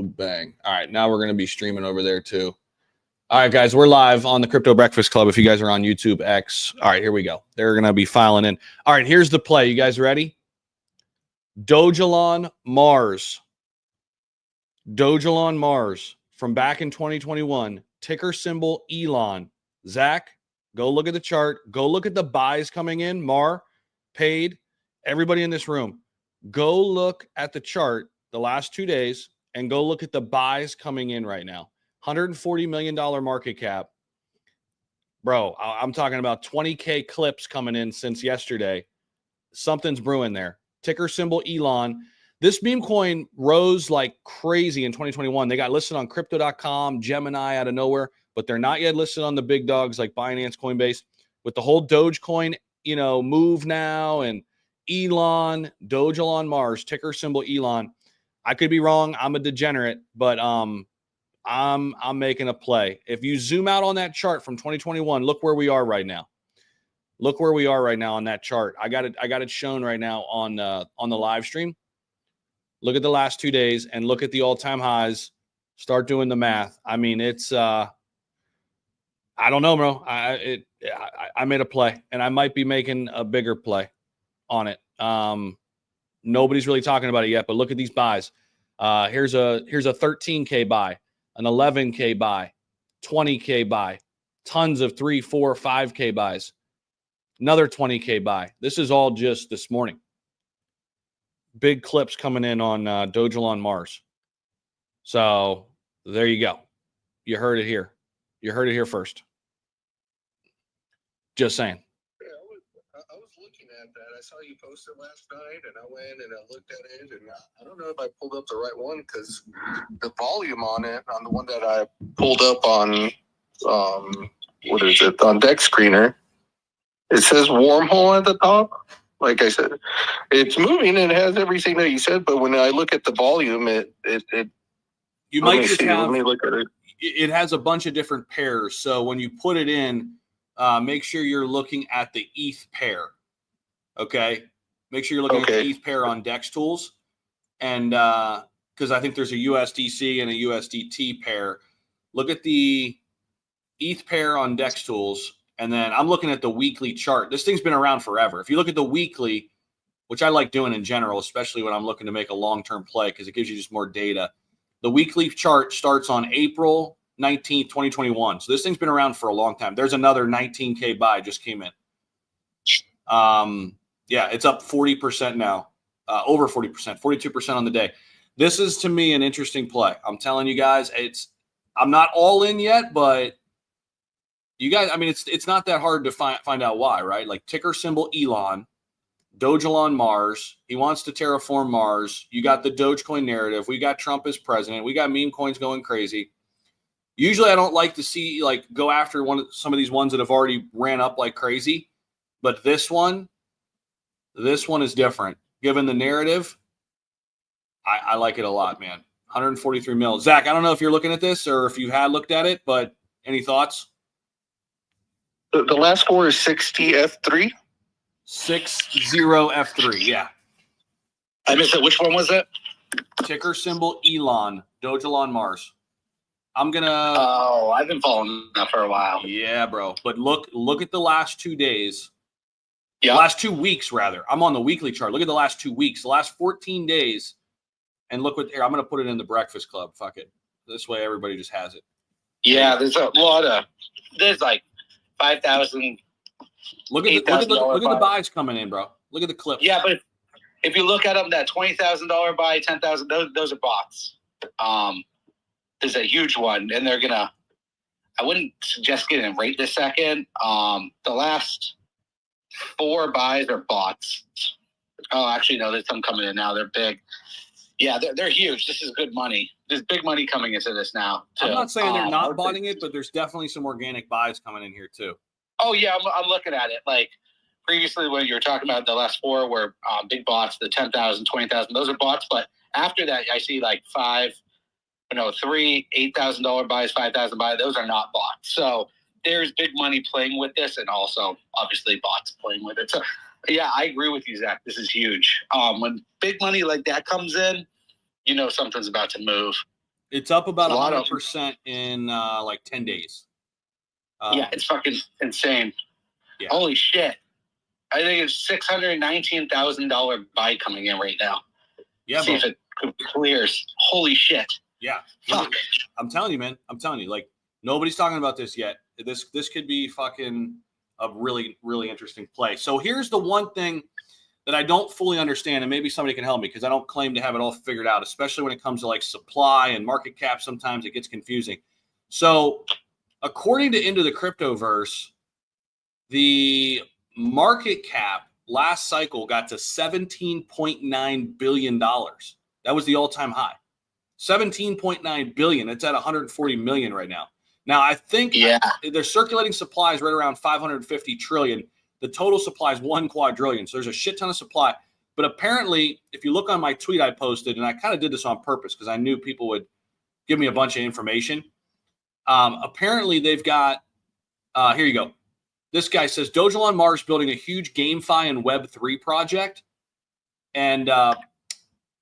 bang. All right, now we're going to be streaming over there too. All right, guys, we're live on the Crypto Breakfast Club. If you guys are on YouTube, X. All right, here we go. They're going to be filing in. All right, here's the play. You guys ready? Doelan Mars. Doelan Mars from back in 2021. Ticker symbol Elon. Zach, go look at the chart. Go look at the buys coming in. Mar, paid. Everybody in this room, go look at the chart the last 2 days and go look at the buys coming in right now. $140 million market cap. Bro, I'm talking about 20K clips coming in since yesterday. Something's brewing there. Ticker symbol Elon. This meme coin rose like crazy in 2021. They got listed on crypto.com, Gemini out of nowhere, but they're not yet listed on the big dogs like Binance, Coinbase. With the whole Dogecoin, move now and Elon, Doelan Mars, ticker symbol Elon. I could be wrong. I'm a degenerate, but I'm making a play. If you zoom out on that chart from 2021, look where we are right now. Look where we are right now on that chart. I got it shown right now on the live stream. Look at the last 2 days and look at the all-time highs. Start doing the math. I mean, it's I don't know, bro. I made a play, and I might be making a bigger play on it. Nobody's really talking about it yet, but look at these buys. Here's a 13K buy, an 11K buy, 20K buy, tons of 3, 4, 5K buys, another 20K buy. This is all just this morning. Big clips coming in on Doelan Mars. So there you go. You heard it here. You heard it here first. Just saying. Yeah, I was looking at that. I saw you post it last night, and I went and I looked at it, and I don't know if I pulled up the right one because the volume on it, on the one that I pulled up on, what is it, on Deck Screener, it says wormhole at the top. Like I said, it's moving and it has everything that you said, but when I look at the volume, it you might just have, let me look at it. It has a bunch of different pairs. So when you put it in, make sure you're looking at the ETH pair. Okay. Make sure you're looking at the ETH pair on Dex Tools. And because I think there's a USDC and a USDT pair. Look at the ETH pair on Dex Tools. And then I'm looking at the weekly chart. This thing's been around forever. If you look at the weekly, which I like doing in general, especially when I'm looking to make a long-term play because it gives you just more data. The weekly chart starts on April 19th, 2021. So this thing's been around for a long time. There's another 19K buy just came in. Yeah, it's up 40% now, over 40%, 42% on the day. This is, to me, an interesting play. I'm telling you guys, I'm not all in yet, but you guys, I mean, it's not that hard to find out why, right? Like ticker symbol Elon, Doelan Mars. He wants to terraform Mars. You got the Dogecoin narrative. We got Trump as president. We got meme coins going crazy. Usually I don't like to see go after some of these ones that have already ran up like crazy. But this one is different. Given the narrative, I like it a lot, man. 143 mil. Zach, I don't know if you're looking at this or if you had looked at it, but any thoughts? The last score is 60 F3. 60 F3, yeah. I missed it. Which one was it? Ticker symbol Elon, Doelan Mars. I'm gonna. Oh, I've been following that for a while. Yeah, bro. But look at the last 2 days. Yeah. Last 2 weeks, rather. I'm on the weekly chart. Look at the last 2 weeks, the last 14 days, and look what here. I'm gonna put it in the Breakfast Club. Fuck it. This way, everybody just has it. Yeah, there's a lot of. There's like 5,000. Look at the buys coming in, bro. Look at the clips. Yeah, but if you look at them, that $20,000 buy, 10,000, those are bots. There's a huge one, and they're gonna. I wouldn't suggest getting a rate this second. The last 4 buys are bots. Oh, actually, no, there's some coming in now. They're big. Yeah, they're huge. This is good money. There's big money coming into this now. I'm not saying they're not buying it, but there's definitely some organic buys coming in here too. Oh yeah, I'm looking at it. Like previously, when you were talking about the last 4 were big bots, the 10,000, 20,000, those are bots. But after that, I see like 3 $8,000 buys, 5,000 buys. Those are not bots. So there's big money playing with this, and also obviously bots playing with it. So yeah, I agree with you, Zach. This is huge. When big money like that comes in, you know something's about to move. It's up about A lot of- 100% in like 10 days. Yeah, it's fucking insane. Yeah. Holy shit. I think it's $619,000 buy coming in right now. Yeah, See if it clears. Holy shit. Yeah. Fuck. I'm telling you, man. I'm telling you, like, nobody's talking about this yet. This could be fucking a really, really interesting play. So here's the one thing that I don't fully understand, and maybe somebody can help me because I don't claim to have it all figured out, especially when it comes to like supply and market cap. Sometimes it gets confusing. So according to Into the Cryptoverse, the market cap last cycle got to $17.9 billion. That was the all-time high. 17.9 billion. It's at 140 million right now. Now, I think their circulating supply is right around 550 trillion. The total supply is 1 quadrillion. So there's a shit ton of supply. But apparently, if you look on my tweet I posted, and I kind of did this on purpose because I knew people would give me a bunch of information. Apparently, they've got, here you go. This guy says, Doelan Mars building a huge GameFi and Web3 project. And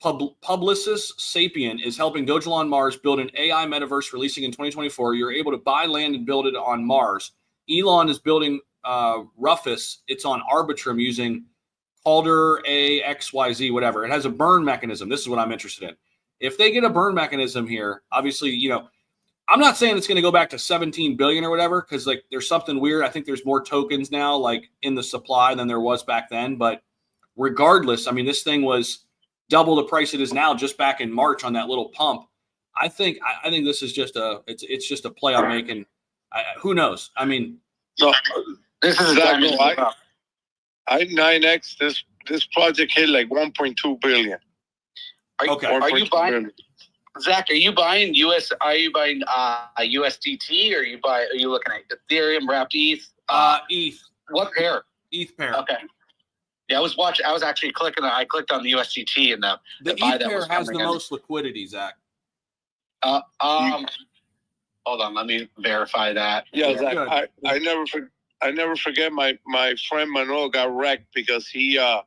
Publicis Sapient is helping Doelan Mars build an AI metaverse releasing in 2024. You're able to buy land and build it on Mars. Elon is building Rufus. It's on Arbitrum using Calder AXYZ, whatever. It has a burn mechanism. This is what I'm interested in. If they get a burn mechanism here, obviously, you know, I'm not saying it's going to go back to 17 billion or whatever, because like there's something weird. I think there's more tokens now, like in the supply than there was back then. But regardless, I mean, this thing was double the price it is now just back in March on that little pump. I think this is just it's just a play I'm making. Who knows? I mean, so this is I 9X this project hit like 1.2 billion. Okay. Are you buying, Zach? Are you buying US? Are you buying USDT? Or are you looking at Ethereum wrapped ETH? ETH. What pair? ETH pair. Okay. Yeah, I was actually clicking. I clicked on the USDT and the ETH pair has the most liquidity, Zach. Hold on, let me verify that. Yeah, Zach, I never forget my friend Manuel got wrecked because he I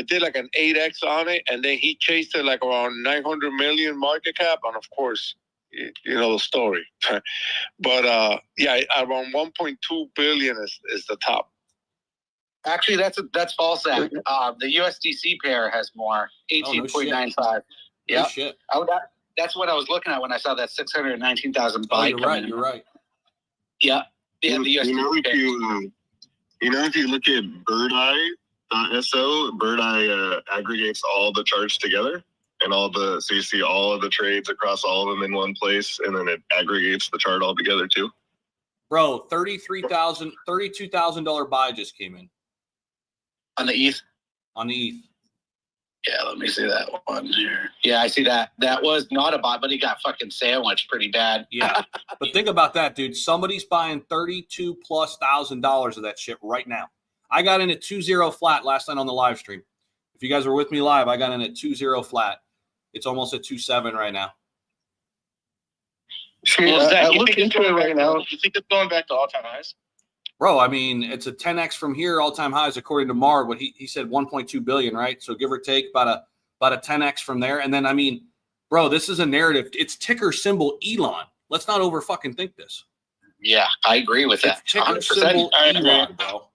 did like an 8x on it, and then he chased it like around 900 million market cap, and of course, you know the story. But yeah, around 1.2 billion is the top. Actually, that's false. Zach. The USDC pair has more, 18.95. Yeah, that's what I was looking at when I saw that 619,000 buy. You're right. You're right. Yeah. Yeah, if you look at birdeye.so, birdeye aggregates all the charts together and so you see all of the trades across all of them in one place, and then it aggregates the chart all together too. Bro, $32,000 buy just came in. On the ETH? On the ETH. Yeah, let me see that one here. Yeah, I see that. That was not a buy, but he got fucking sandwiched pretty bad. Yeah, but think about that, dude. Somebody's buying $32,000+ of that shit right now. I got in at 2-0 flat last night on the live stream. If you guys were with me live, I got in at 2-0 flat. It's almost at 2.7 right now. Well, Zach, you think it's going right now? You think it's going back to all-time highs? Bro, I mean, it's a 10x from here, all-time highs, according to Mar. What he said, 1.2 billion, right? So give or take about a 10x from there. And then, I mean, bro, this is a narrative. It's ticker symbol Elon. Let's not over fucking think this. Yeah, I agree with that. It's ticker symbol Elon, bro.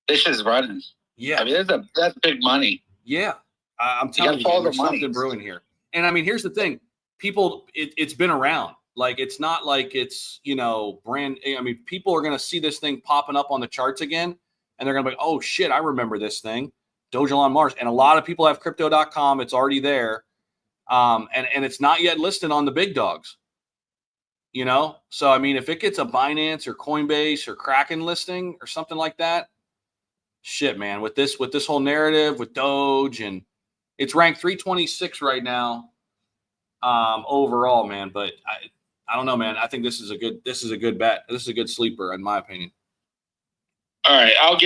This is running. Yeah, I mean, that's big money. Yeah, I'm telling you, there's something brewing here. And I mean, here's the thing: people, it's been around. Like, it's not like it's, you know, brand. I mean, people are going to see this thing popping up on the charts again, and they're going to be like, oh, shit, I remember this thing, Doelan Mars. And a lot of people have crypto.com. It's already there. And it's not yet listed on the big dogs, you know? So, I mean, if it gets a Binance or Coinbase or Kraken listing or something like that, shit, man, with this whole narrative with Doge, and it's ranked 326 right now overall, man. But I don't know, man. I think this is a good bet. This is a good sleeper, in my opinion. All right, I'll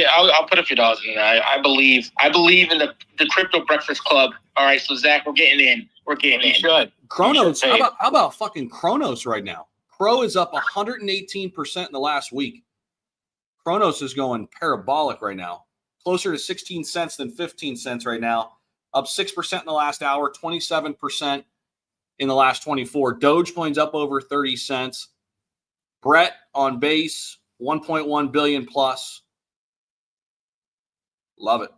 put a few dollars in there. I believe in the Crypto Breakfast Club. All right, so Zach, we're getting in. You should. Chronos. How about fucking Chronos right now? Crow is up 118% in the last week. Chronos is going parabolic right now, closer to 16 cents than 15 cents right now. Up 6% in the last hour, 27%. in the last 24. Dogecoin's up over 30 cents. Brett on base, 1.1 billion plus. Love it.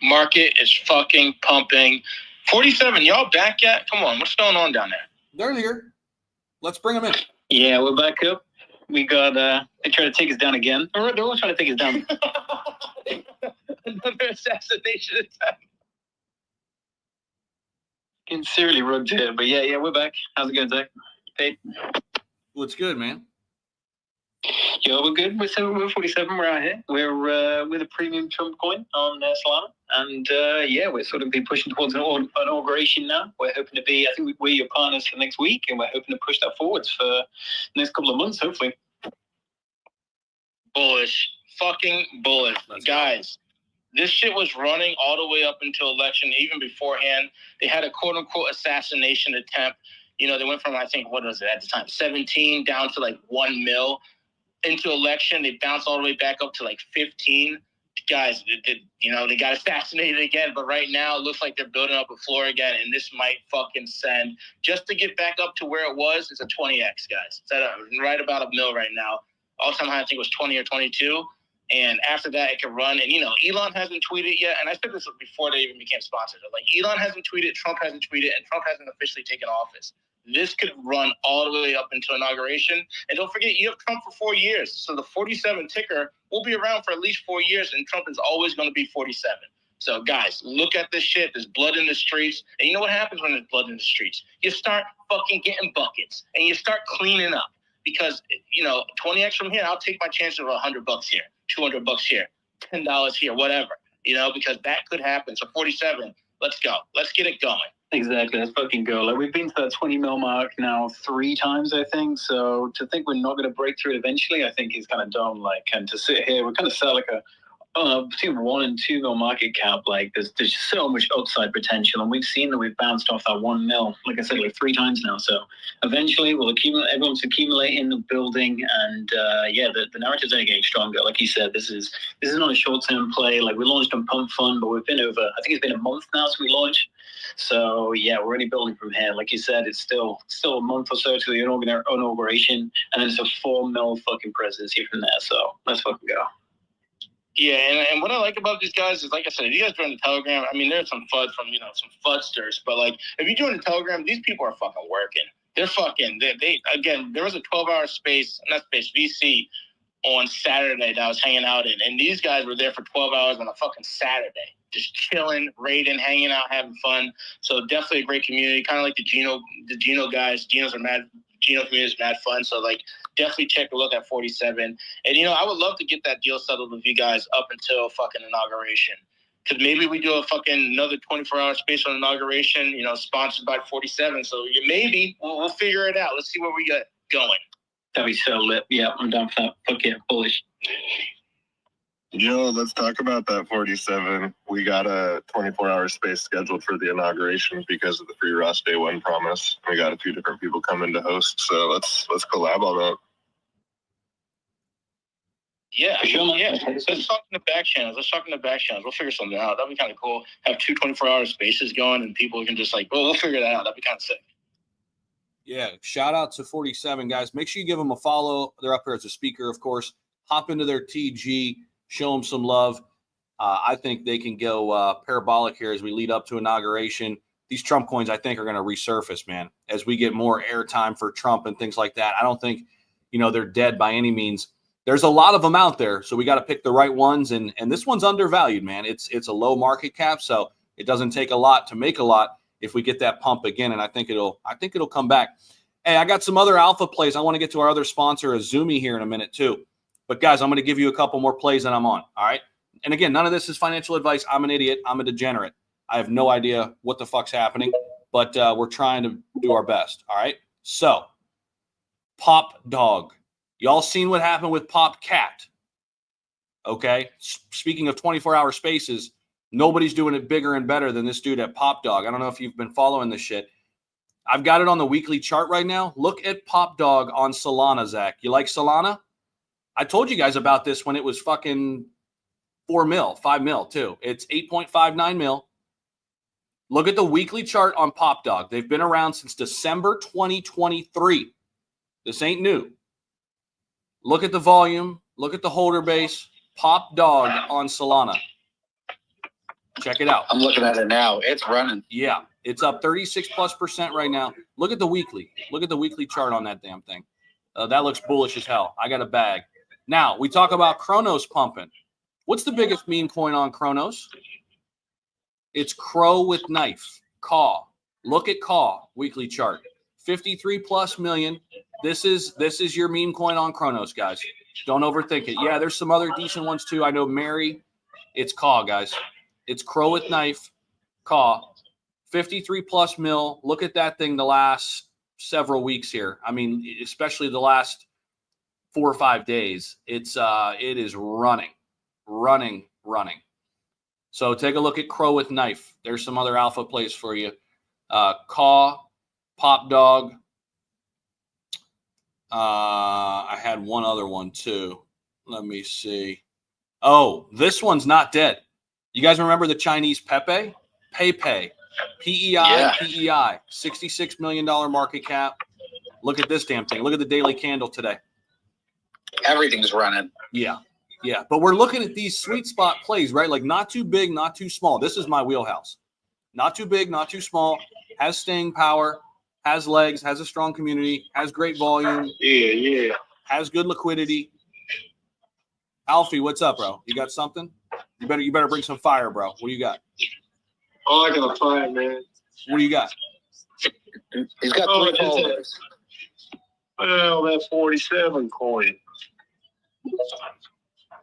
Market is fucking pumping. 47, y'all back yet? Come on, what's going on down there? They're here. Let's bring them in. Yeah, we're back up. We got, they try to take us down again. They're all trying to take us down. Another assassination attempt. Getting seriously rugged here. But yeah, we're back. How's it going, Zach? Hey. What's good, man? Yeah, we're good. We're 47. We're out here. We're with a premium Trump coin on Solana. And yeah, we're sort of be pushing towards an inauguration now. We're hoping to be, I think we're your partners for next week, and we're hoping to push that forwards for the next couple of months, hopefully. Bullish. Fucking bullish. Guys, this shit was running all the way up until election, even beforehand. They had a quote-unquote assassination attempt. You know, they went from, I think, what was it at the time, 17 down to like 1 mil. Into election, they bounced all the way back up to like 15. Guys, they got assassinated again, but right now it looks like they're building up a floor again, and this might fucking send. Just to get back up to where it was, it's a 20x, guys. It's at right about 1 mil right now. All-time high, I think, was 20 or 22. And after that, it can run. And, Elon hasn't tweeted yet, and I said this before they even became sponsored. Like, Elon hasn't tweeted, Trump hasn't tweeted, and Trump hasn't officially taken office. This could run all the way up until inauguration. And don't forget, you have Trump for 4 years. So the 47 ticker will be around for at least 4 years, and Trump is always going to be 47. So, guys, look at this shit. There's blood in the streets. And you know what happens when there's blood in the streets? You start fucking getting buckets, and you start cleaning up. Because, 20x from here, I'll take my chances of $100 here, $200 here, $10 here, whatever. Because that could happen. So 47, let's go. Let's get it going. Exactly, let's fucking go. Like, we've been to that 20 mil mark now 3 times, I think. So to think we're not going to break through it eventually, I think is kind of dumb. Like, and to sit here, we kind of sell like between 1 and 2 mil market cap. Like, there's so much upside potential, and we've seen that we've bounced off that 1 mil, like I said, like 3 times now. So eventually, we'll accumulate. Everyone's accumulating the building, and the narrative's only getting stronger. Like you said, this is not a short-term play. Like, we launched on Pump Fund, but we've been over. I think it's been a month now since we launched. So yeah, we're already building from here. Like you said, it's still a month or so to the inauguration, and then it's a 4 mil fucking presidency from there. So let's fucking go. Yeah, and what I like about these guys is, like I said, if you guys join the Telegram, I mean, there's some FUD from, some FUDsters, but, like, if you join the Telegram, these people are fucking working. They're fucking, again, there was a 12-hour VC on Saturday that I was hanging out in, and these guys were there for 12 hours on a fucking Saturday, just chilling, raiding, hanging out, having fun. So definitely a great community, kind of like the Geno guys. Geno community is mad fun. So, like, definitely take a look at 47. And, I would love to get that deal settled with you guys up until fucking inauguration. Because maybe we do a fucking another 24-hour space on inauguration, sponsored by 47. So maybe we'll figure it out. Let's see where we get going. That'd be so lit. Yeah, I'm down for that. Fuck yeah, bullish. Yo, let's talk about that 47. We got a 24-hour space scheduled for the inauguration because of the free Ross Day 1 promise. We got a few different people coming to host, so let's collab on that. Yeah, let's talk in the back channels. We'll figure something out. That'd be kind of cool. Have 2 24-hour spaces going, and people can just we'll figure that out. That'd be kind of sick. Yeah, shout out to 47, guys. Make sure you give them a follow. They're up here as a speaker, of course. Hop into their TG. Show them some love. I think they can go parabolic here as we lead up to inauguration. These Trump coins, I think, are going to resurface, man, as we get more airtime for Trump and things like that. I don't think, they're dead by any means. There's a lot of them out there, so we got to pick the right ones. And this one's undervalued, man. It's a low market cap, so it doesn't take a lot to make a lot if we get that pump again. And I think it'll come back. Hey, I got some other alpha plays. I want to get to our other sponsor, Isumi, here in a minute too. But, guys, I'm going to give you a couple more plays that I'm on, all right? And, again, none of this is financial advice. I'm an idiot. I'm a degenerate. I have no idea what the fuck's happening, but we're trying to do our best, all right? So, Pop Dog. Y'all seen what happened with Pop Cat, okay? Speaking of 24-hour spaces, nobody's doing it bigger and better than this dude at Pop Dog. I don't know if you've been following this shit. I've got it on the weekly chart right now. Look at Pop Dog on Solana, Zach. You like Solana? I told you guys about this when it was fucking 4 mil, 5 mil too. It's 8.59 mil. Look at the weekly chart on Pop Dog. They've been around since December 2023. This ain't new. Look at the volume. Look at the holder base. Pop Dog on Solana. Check it out. I'm looking at it now. It's running. Yeah, it's up 36+% right now. Look at the weekly. Look at the weekly chart on that damn thing. That looks bullish as hell. I got a bag. Now, we talk about Chronos pumping. What's the biggest meme coin on Chronos? It's Crow with Knife. Caw. Look at Caw weekly chart. 53+ million. This is your meme coin on Chronos, guys. Don't overthink it. Yeah, there's some other decent ones too. I know Mary. It's Caw, guys. It's Crow with Knife. Caw. 53+ mil. Look at that thing the last several weeks here. I mean, especially the last 4 or 5 days. It is running. So take a look at Crow with Knife. There's some other alpha plays for you. Caw, Pop Dog. I had one other one too. Let me see. Oh, this one's not dead. You guys remember the Chinese Pepe? Pepe. PEI, PEI. $66 million market cap. Look at this damn thing. Look at the daily candle today. Everything's running. Yeah. Yeah. But we're looking at these sweet spot plays, right? Like not too big, not too small. This is my wheelhouse. Not too big, not too small. Has staying power. Has legs. Has a strong community. Has great volume. Yeah. Has good liquidity. Alfie, what's up, bro? You got something? You better bring some fire, bro. What do you got? Oh, I got a fire, man. What do you got? He's got 3 followers. Well, that 47 coin.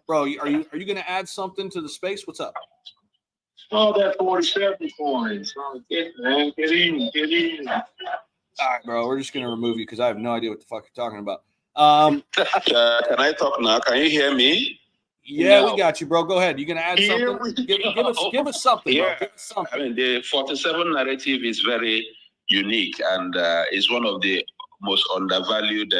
Bro, are you going to add something to the space? What's up? Oh, that 47 coins. Oh, get in. All right, bro. We're just going to remove you because I have no idea what the fuck you're talking about. Can I talk now? Can you hear me? Yeah, No. We got you, bro. Go ahead. You going to add something? Give us something, bro. Yeah. Give us something. I mean, the 47 narrative is very unique and is one of the most undervalued.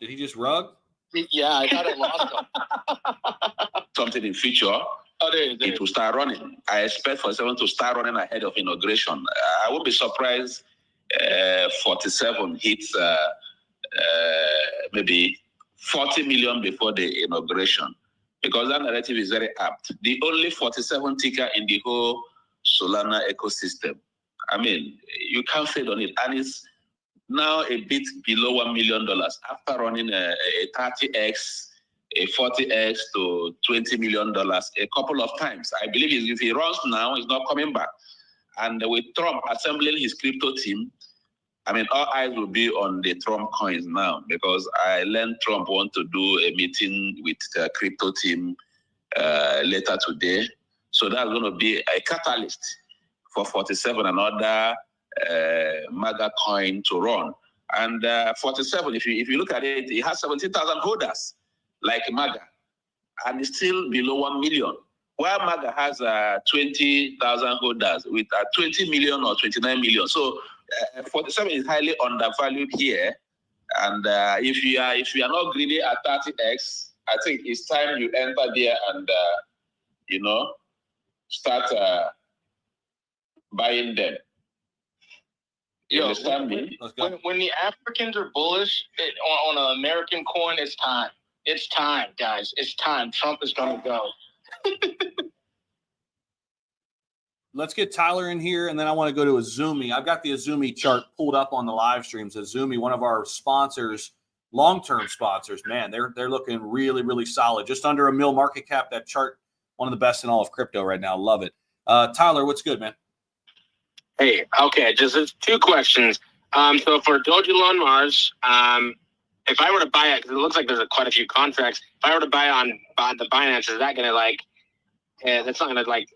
Did he just rug? Yeah, I thought I lost him. Something in future. It will start running. I expect 47 to start running ahead of inauguration. I won't be surprised 47 hits maybe 40 million before the inauguration, because that narrative is very apt. The only 47 ticker in the whole Solana ecosystem. I mean, you can't fade on it. And it's now a bit below $1 million after running a 30x, a 40x to $20 million a couple of times. I believe if he runs now, he's not coming back. And with Trump assembling his crypto team, I mean, all eyes will be on the Trump coins now, because I learned Trump want to do a meeting with the crypto team later today. So that's going to be a catalyst for 47 and other MAGA coin to run. And 47, if you look at it, it has 17,000 holders like MAGA, and it's still below 1 million. While MAGA has 20,000 holders with 20 million or 29 million. So 47 is highly undervalued here. And if you are not greedy at 30x, I think it's time you enter there and start buying them. You understand me? When the Africans are bullish on an American coin, it's time. It's time, guys. It's time. Trump is going to go. Let's get Tyler in here, and then I want to go to Isumi. I've got the Isumi chart pulled up on the live streams. Isumi, one of our sponsors, long-term sponsors, man, they're looking really, really solid. Just under $1 million market cap. That chart, one of the best in all of crypto right now. Love it. Tyler, what's good, man? Hey, okay, just 2 questions. So for Doelan Mars, if I were to buy it, because it looks like there's quite a few contracts, if I were to buy on the Binance, is that going to that's not going to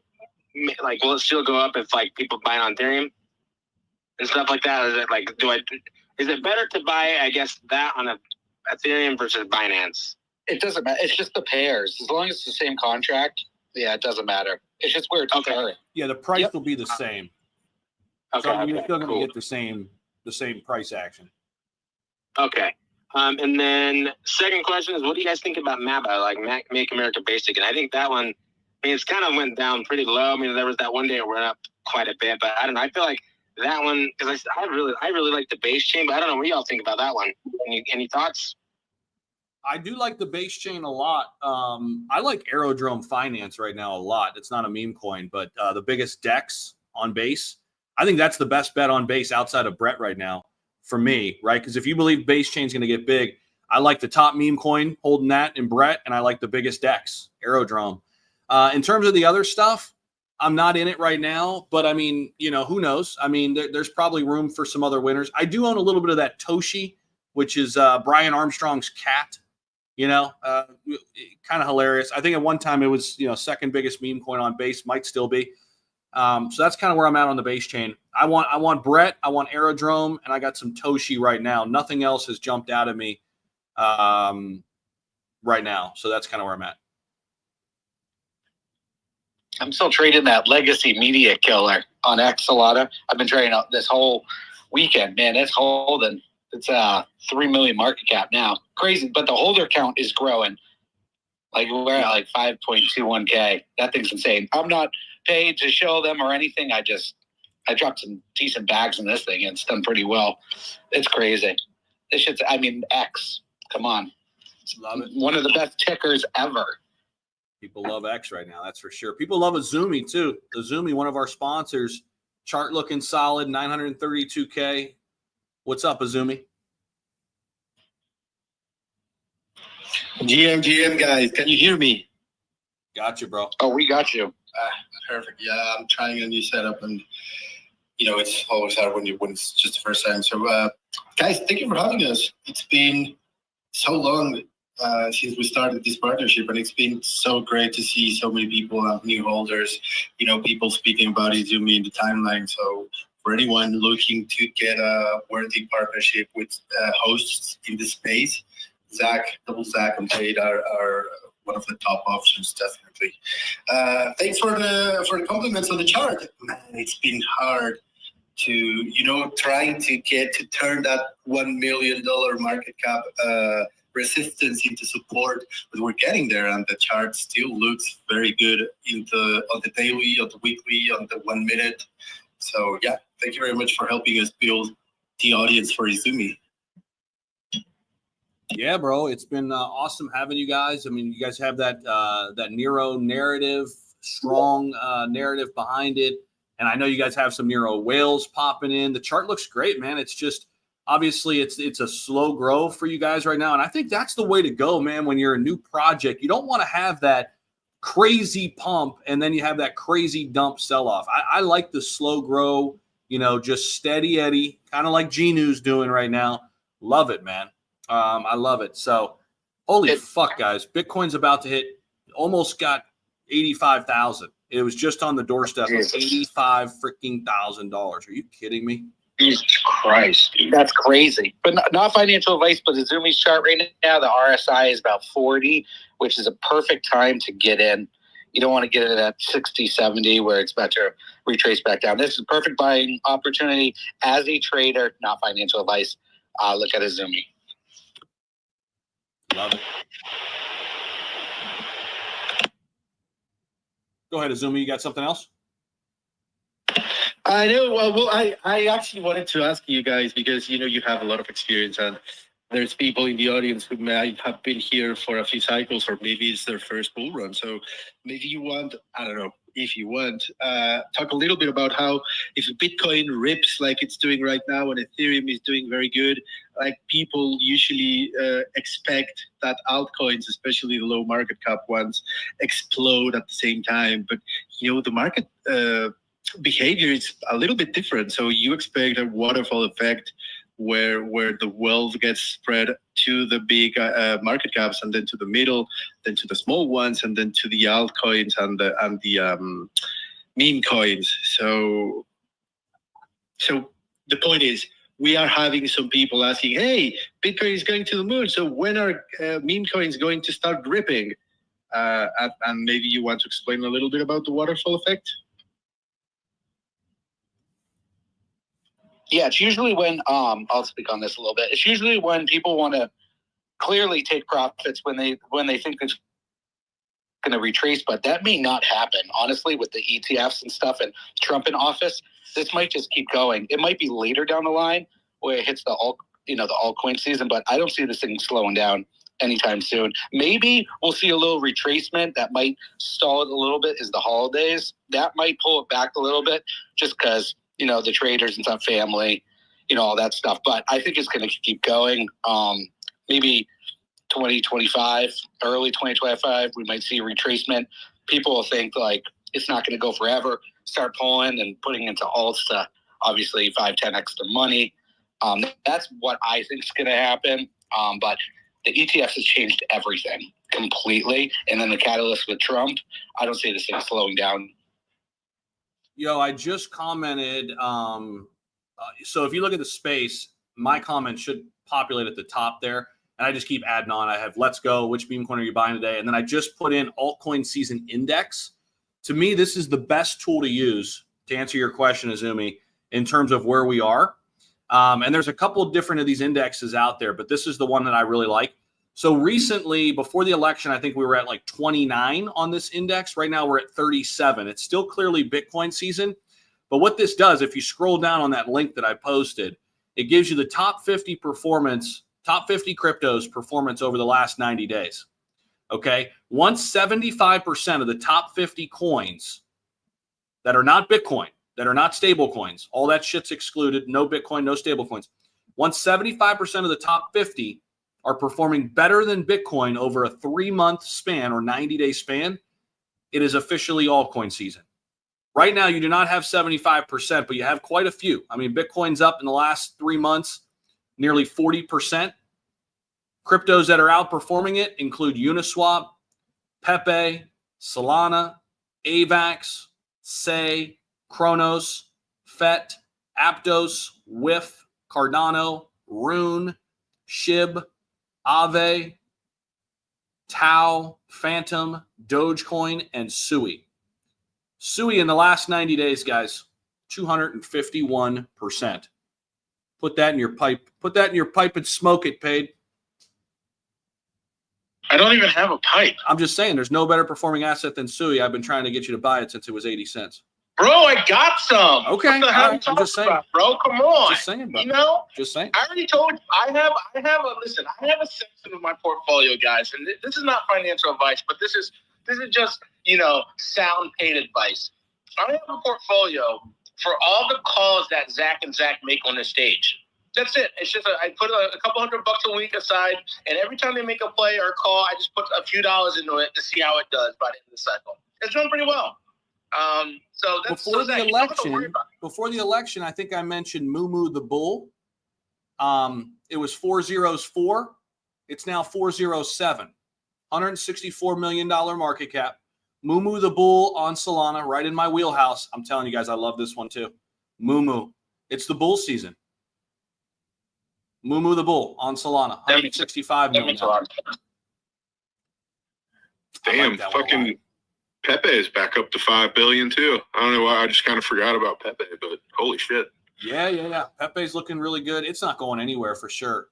will it still go up if people buy on Ethereum and stuff like that? Is it is it better to buy, I guess, that on a Ethereum versus Binance? It doesn't matter. It's just the pairs. As long as it's the same contract, yeah, it doesn't matter. It's just where it's occurring. Yeah, the price will be the same. Okay, so you're still going to get the same price action. Okay. And then second question is, what do you guys think about MABA, like Make America Basic? And I think that one, I mean, it's kind of went down pretty low. I mean, there was that one day it went up quite a bit, but I don't know. I feel like that one, because I really like the base chain, but I don't know what y'all think about that one. Any thoughts? I do like the base chain a lot. I like Aerodrome Finance right now a lot. It's not a meme coin, but the biggest DEX on base. I think that's the best bet on base outside of Brett right now for me, right? Because if you believe base chain's going to get big, I like the top meme coin holding that in Brett, and I like the biggest DEX, Aerodrome. In terms of the other stuff, I'm not in it right now, but I mean, you know, who knows? I mean, there's probably room for some other winners. I do own a little bit of that Toshi, which is Brian Armstrong's cat. You know, kind of hilarious. I think at one time it was, you know, second biggest meme coin on base, might still be. So that's kind of where I'm at on the base chain. I want Brett, I want Aerodrome, and I got some Toshi right now. Nothing else has jumped out at me right now. So that's kind of where I'm at. I'm still trading that legacy media killer on X a lot. I've been trading out this whole weekend. Man, it's holding. It's 3 million market cap now. Crazy, but the holder count is growing. Like we're at like 5.21K. That thing's insane. I'm not paid to show them or anything. I dropped some decent bags in this thing and it's done pretty well. It's crazy. This shit's, I mean, X. Come on. Love it. One of the best tickers ever. People love X right now, that's for sure. People love Isumi too. Isumi, one of our sponsors, chart looking solid, 932K. What's up, Isumi? GM guys, can you hear me? Got you, bro. Oh, we got you. Perfect. Yeah, I'm trying a new setup, and you know it's always hard when it's just the first time. So, guys, thank you for having us. It's been so long since we started this partnership, and it's been so great to see so many people, new holders. You know, people speaking about Izumi in the timeline. So, for anyone looking to get a worthy partnership with hosts in the space, Double Zach and Paid are one of the top options, definitely. Thanks for the compliments on the chart. Man, it's been hard to, you know, trying to turn that $1 million market cap resistance into support, but we're getting there, and the chart still looks very good on the daily, on the weekly, on the 1 minute. So yeah, thank you very much for helping us build the audience for Izumi. Yeah, bro, it's been awesome having you guys. I mean, you guys have that Nero narrative, strong narrative behind it, and I know you guys have some Nero whales popping in. The chart looks great, man. It's just obviously it's a slow grow for you guys right now, and I think that's the way to go, man. When you're a new project, you don't want to have that crazy pump and then you have that crazy dump sell off. I like the slow grow, you know, just steady Eddie, kind of like Genu's doing right now. Love it, man. I love it. So, holy fuck, guys. Bitcoin's about to hit, almost got 85,000. It was just on the doorstep of $85,000. Are you kidding me? Jesus Christ, dude. That's crazy. But not financial advice, but the Izumi's chart right now, the RSI is about 40, which is a perfect time to get in. You don't want to get it at 60, 70, where it's about to retrace back down. This is a perfect buying opportunity as a trader, not financial advice. Look at Izumi. Love it. Go ahead, Izumi. You got something else? I know. Well, I actually wanted to ask you guys because, you know, you have a lot of experience and there's people in the audience who might have been here for a few cycles or maybe it's their first bull run. So maybe you want, I don't know, if you want, talk a little bit about how if Bitcoin rips like it's doing right now and Ethereum is doing very good, like people usually expect that altcoins, especially the low market cap ones, explode at the same time. But, you know, the market behavior is a little bit different. So you expect a waterfall effect where the wealth gets spread to the big market caps and then to the middle, then to the small ones, and then to the altcoins and the meme coins. So the point is, we are having some people asking, hey, Bitcoin is going to the moon. So when are meme coins going to start dripping? And maybe you want to explain a little bit about the waterfall effect? Yeah, it's usually when I'll speak on this a little bit. It's usually when people want to clearly take profits when they think it's going to retrace, but that may not happen. Honestly, with the ETFs and stuff and Trump in office, this might just keep going. It might be later down the line where it hits the altcoin season, but I don't see this thing slowing down anytime soon. Maybe we'll see a little retracement that might stall it a little bit is the holidays. That might pull it back a little bit just because, the traders and stuff, family, all that stuff. But I think it's going to keep going. Maybe 2025, early 2025, we might see a retracement. People will think like it's not going to go forever, start pulling and putting into alts to obviously 5-10 extra money. That's what I think is going to happen. But the ETFs has changed everything completely. And then the catalyst with Trump, I don't see this thing slowing down. Yo, I just commented. So if you look at the space, my comment should populate at the top there. And I just keep adding on. I have let's go. Which meme coin are you buying today? And then I just put in altcoin season index. To me, this is the best tool to use to answer your question, Izumi, in terms of where we are. And there's a couple of different of these indexes out there, but this is the one that I really like. So recently, before the election, I think we were at like 29 on this index. Right now, we're at 37. It's still clearly Bitcoin season. But what this does, if you scroll down on that link that I posted, it gives you the top 50 performance, top 50 cryptos performance over the last 90 days. Okay. Once 75% of the top 50 coins that are not Bitcoin, that are not stable coins, all that shit's excluded, no Bitcoin, no stable coins. Once 75% of the top 50 are performing better than Bitcoin over a 3-month span or 90-day span, it is officially altcoin season. Right now, you do not have 75%, but you have quite a few. I mean, Bitcoin's up in the last 3 months, nearly 40%. Cryptos that are outperforming it include Uniswap, Pepe, Solana, AVAX, Say, Kronos, FET, Aptos, WIF, Cardano, Rune, SHIB, Aave, Tau, Phantom, Dogecoin, and Sui. Sui in the last 90 days, guys, 251%. Put that in your pipe. Put that in your pipe and smoke it, Paid. I don't even have a pipe. I'm just saying there's no better performing asset than Sui. I've been trying to get you to buy it since it was 80 cents. Bro, I got some. Okay. What the hell are you talking about, bro? Come on. Just saying, bro. Just saying. I already told you. I have a section of my portfolio, guys, and this is not financial advice, but this is just, sound paid advice. I have a portfolio for all the calls that Zach and Zach make on the stage. That's it. It's just I put a couple $100 a week aside, and every time they make a play or a call, I just put a few dollars into it to see how it does by the end of the cycle. It's doing pretty well. So that's before the election, I think I mentioned Mumu the Bull. It was 404. It's now 407. $164 million market cap. Mumu the Bull on Solana, right in my wheelhouse. I'm telling you guys, I love this one too. Mumu. It's the bull season. Mumu the Bull on Solana, $165 million. Damn, fucking Pepe is back up to 5 billion too. I don't know why. I just kind of forgot about Pepe, but holy shit. Yeah. Pepe's looking really good. It's not going anywhere for sure.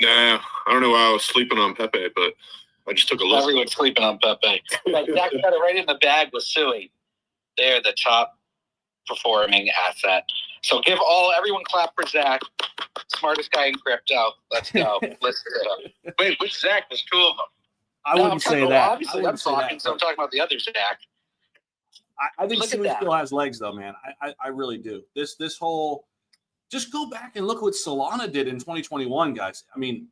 Nah, I don't know why I was sleeping on Pepe, but I just took a look. Everyone's sleeping on Pepe. Zach got it right in the bag with Sui. They're the top performing asset. So everyone clap for Zach. Smartest guy in crypto. Let's go. Let's do it. Wait, which Zach? There's two of them. I wouldn't say that. Obviously, I'm talking, so I'm talking about the other Zach. I think Sui still has legs, though, man. I really do. This whole – just go back and look what Solana did in 2021, guys. I mean,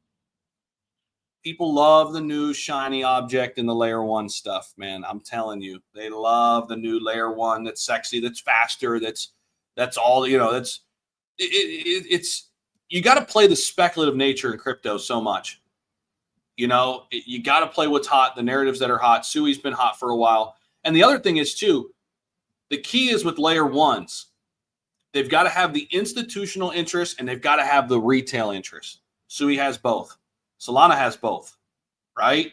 people love the new shiny object in the layer 1 stuff, man. I'm telling you. They love the new layer 1 that's sexy, that's faster, that's all, it's you got to play the speculative nature in crypto so much. You got to play what's hot, the narratives that are hot. Sui's been hot for a while. And the other thing is, too, the key is with layer 1s, they've got to have the institutional interest and they've got to have the retail interest. Sui has both. Solana has both, right?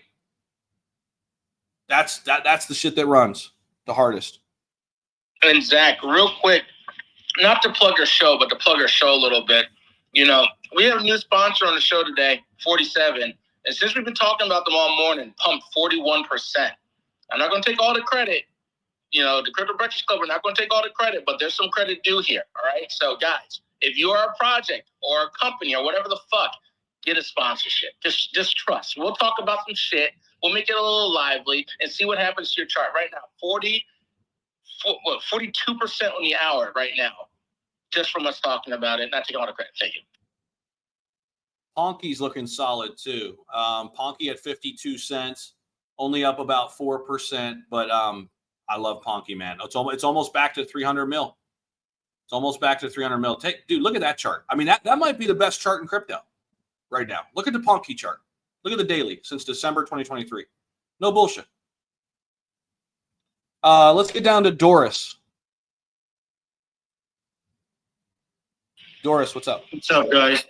That's the shit that runs the hardest. And Zach, real quick, not to plug our show, but to plug our show a little bit. We have a new sponsor on the show today, 47. And since we've been talking about them all morning, pumped 41%. I'm not going to take all the credit. You know, the Crypto Breakfast Club, we're not going to take all the credit, but there's some credit due here. All right. So, guys, if you are a project or a company or whatever the fuck, get a sponsorship. Just trust. We'll talk about some shit. We'll make it a little lively and see what happens to your chart. Right now, 42% on the hour right now, just from us talking about it. Not taking all the credit. Thank you. Ponky's looking solid too. Ponky at 52 cents, only up about 4%, but I love Ponky, man. It's almost back to 300 mil. It's almost back to 300 mil. Dude, look at that chart. I mean, that might be the best chart in crypto right now. Look at the Ponky chart. Look at the daily since December 2023. No bullshit. Let's get down to Doris. Doris, what's up? What's up, guys?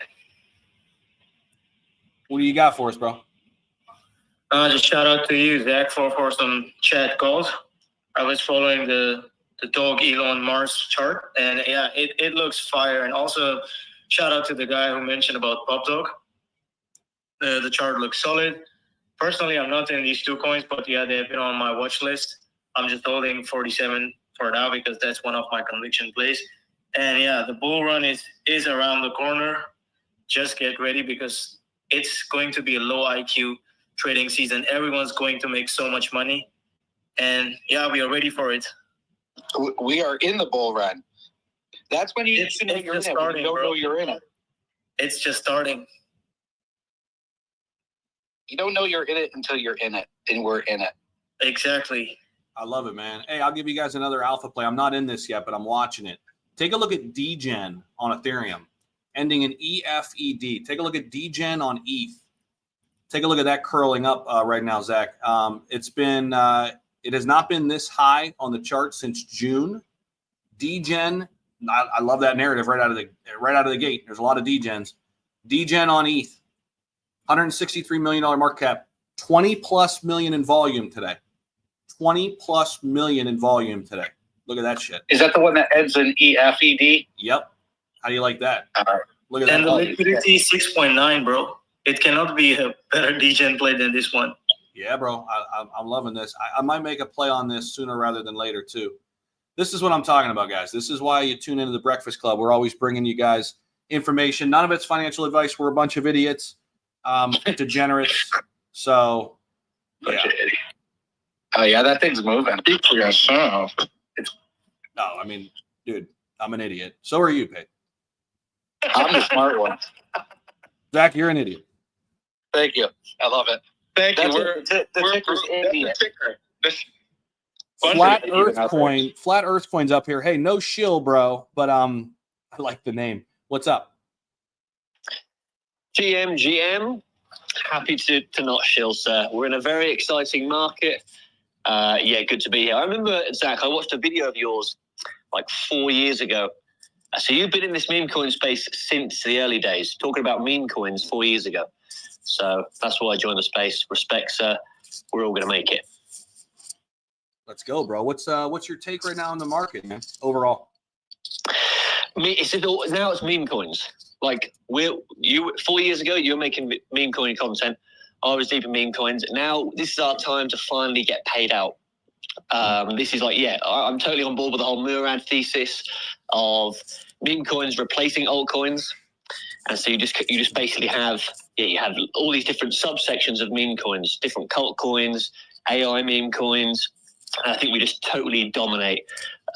What do you got for us, bro? Just shout out to you, Zach, for some chat calls. I was following the Doelan Mars chart, and yeah, it looks fire. And also, shout out to the guy who mentioned about PopDog. The chart looks solid. Personally, I'm not in these two coins, but yeah, they've been on my watch list. I'm just holding 47 for now because that's one of my conviction plays. And yeah, the bull run is around the corner. Just get ready because it's going to be a low IQ trading season. Everyone's going to make so much money. And yeah, we are ready for it. We are in the bull run. That's when you know you're in it. When you don't know you're in it. It's just starting. You don't know you're in it until you're in it, and we're in it. Exactly. I love it, man. Hey, I'll give you guys another alpha play. I'm not in this yet, but I'm watching it. Take a look at Degen on Ethereum, ending in EFED. Take a look at Degen on ETH. Take a look at that curling up right now, Zach. It has not been this high on the chart since June. Degen, I love that narrative right out of the gate. There's a lot of Degens. Degen on ETH, $163 million market cap, 20 plus million in volume today. 20 plus million in volume today. Look at that shit. Is that the one that ends in EFED? Yep. How do you like that? Look at and that. And the liquidity is 6.9, bro. It cannot be a better Degen play than this one. Yeah, bro. I'm loving this. I might make a play on this sooner rather than later, too. This is what I'm talking about, guys. This is why you tune into the Breakfast Club. We're always bringing you guys information. None of it's financial advice. We're a bunch of idiots, degenerates. So, yeah. Oh, yeah, that thing's moving. Speak for yourself. No, I mean, dude, I'm an idiot. So are you, Pete. I'm the smart one. Zach, you're an idiot. Thank you. I love it. Thank you. The ticker's Indian. Flat Earth Coin's up here. Hey, no shill, bro, but I like the name. What's up? GM. Happy to not shill, sir. We're in a very exciting market. Yeah, good to be here. I remember, Zach, I watched a video of yours like 4 years ago. So you've been in this meme coin space since the early days, talking about meme coins 4 years ago. So that's why I joined the space. Respect, sir. We're all going to make it. Let's go, bro. What's your take right now in the market, man? Overall, now it's meme coins. Like 4 years ago, you were making meme coin content. I was deep in meme coins. Now this is our time to finally get paid out. This is like, yeah, I'm totally on board with the whole Murad thesis of meme coins replacing altcoins. And so you just basically have all these different subsections of meme coins, different cult coins, AI meme coins. And I think we just totally dominate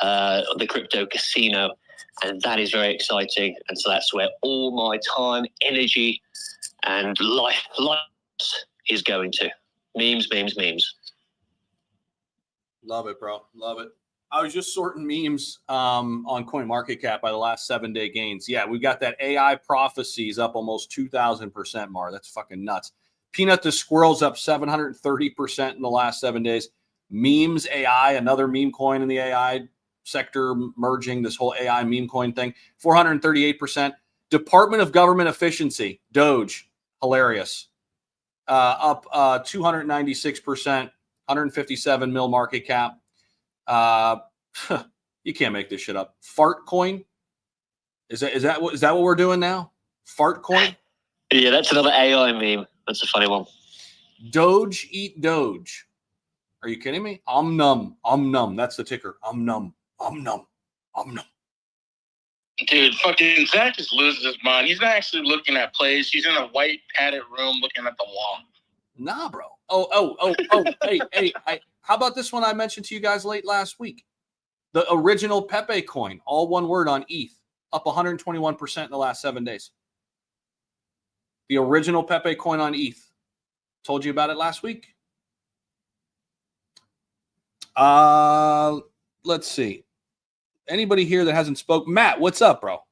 the crypto casino. And that is very exciting. And so that's where all my time, energy, and life is going to. Memes. Love it, bro. Love it. I was just sorting memes on CoinMarketCap by the last 7-day gains. Yeah, we've got that AI prophecies up almost 2,000%, Mar. That's fucking nuts. Peanut the Squirrel's up 730% in the last 7 days. Memes AI, another meme coin in the AI sector merging this whole AI meme coin thing, 438%. Department of Government Efficiency, Doge, hilarious, up 296%, 157 mil market cap. You can't make this shit up. Fart coin, is that what we're doing now? Fart coin? Yeah, that's another AI meme. That's a funny one. Doge eat Doge. Are you kidding me? Num. That's the ticker. Num. Num. Dude, fucking Zach just loses his mind. He's not actually looking at plays. He's in a white padded room looking at the wall. Nah, bro. Hey, how about this one I mentioned to you guys late last week? The original Pepe coin, all one word on ETH, up 121% in the last 7 days. The original Pepe coin on ETH. Told you about it last week. Let's see. Anybody here that hasn't spoke? Matt, what's up, bro?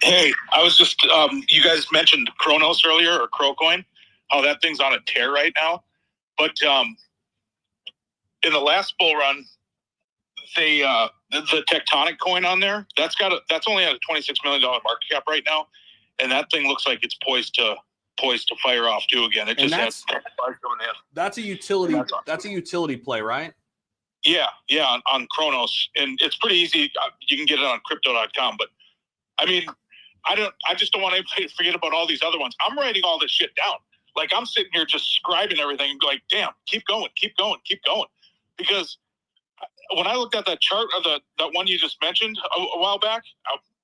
Hey, I was just, you guys mentioned Kronos earlier, or Crowcoin, how that thing's on a tear right now. But in the last bull run, they the Tectonic coin on there, that's only at a $26 million market cap right now, and that thing looks like it's poised to fire off too again. It just has that's a utility. That's a utility play, right? Yeah, on Kronos, and it's pretty easy. You can get it on crypto.com, but I mean, I just don't want anybody to forget about all these other ones. I'm writing all this shit down. Like, I'm sitting here just scribing everything and like, damn, keep going. Because when I looked at that chart of that one you just mentioned a while back,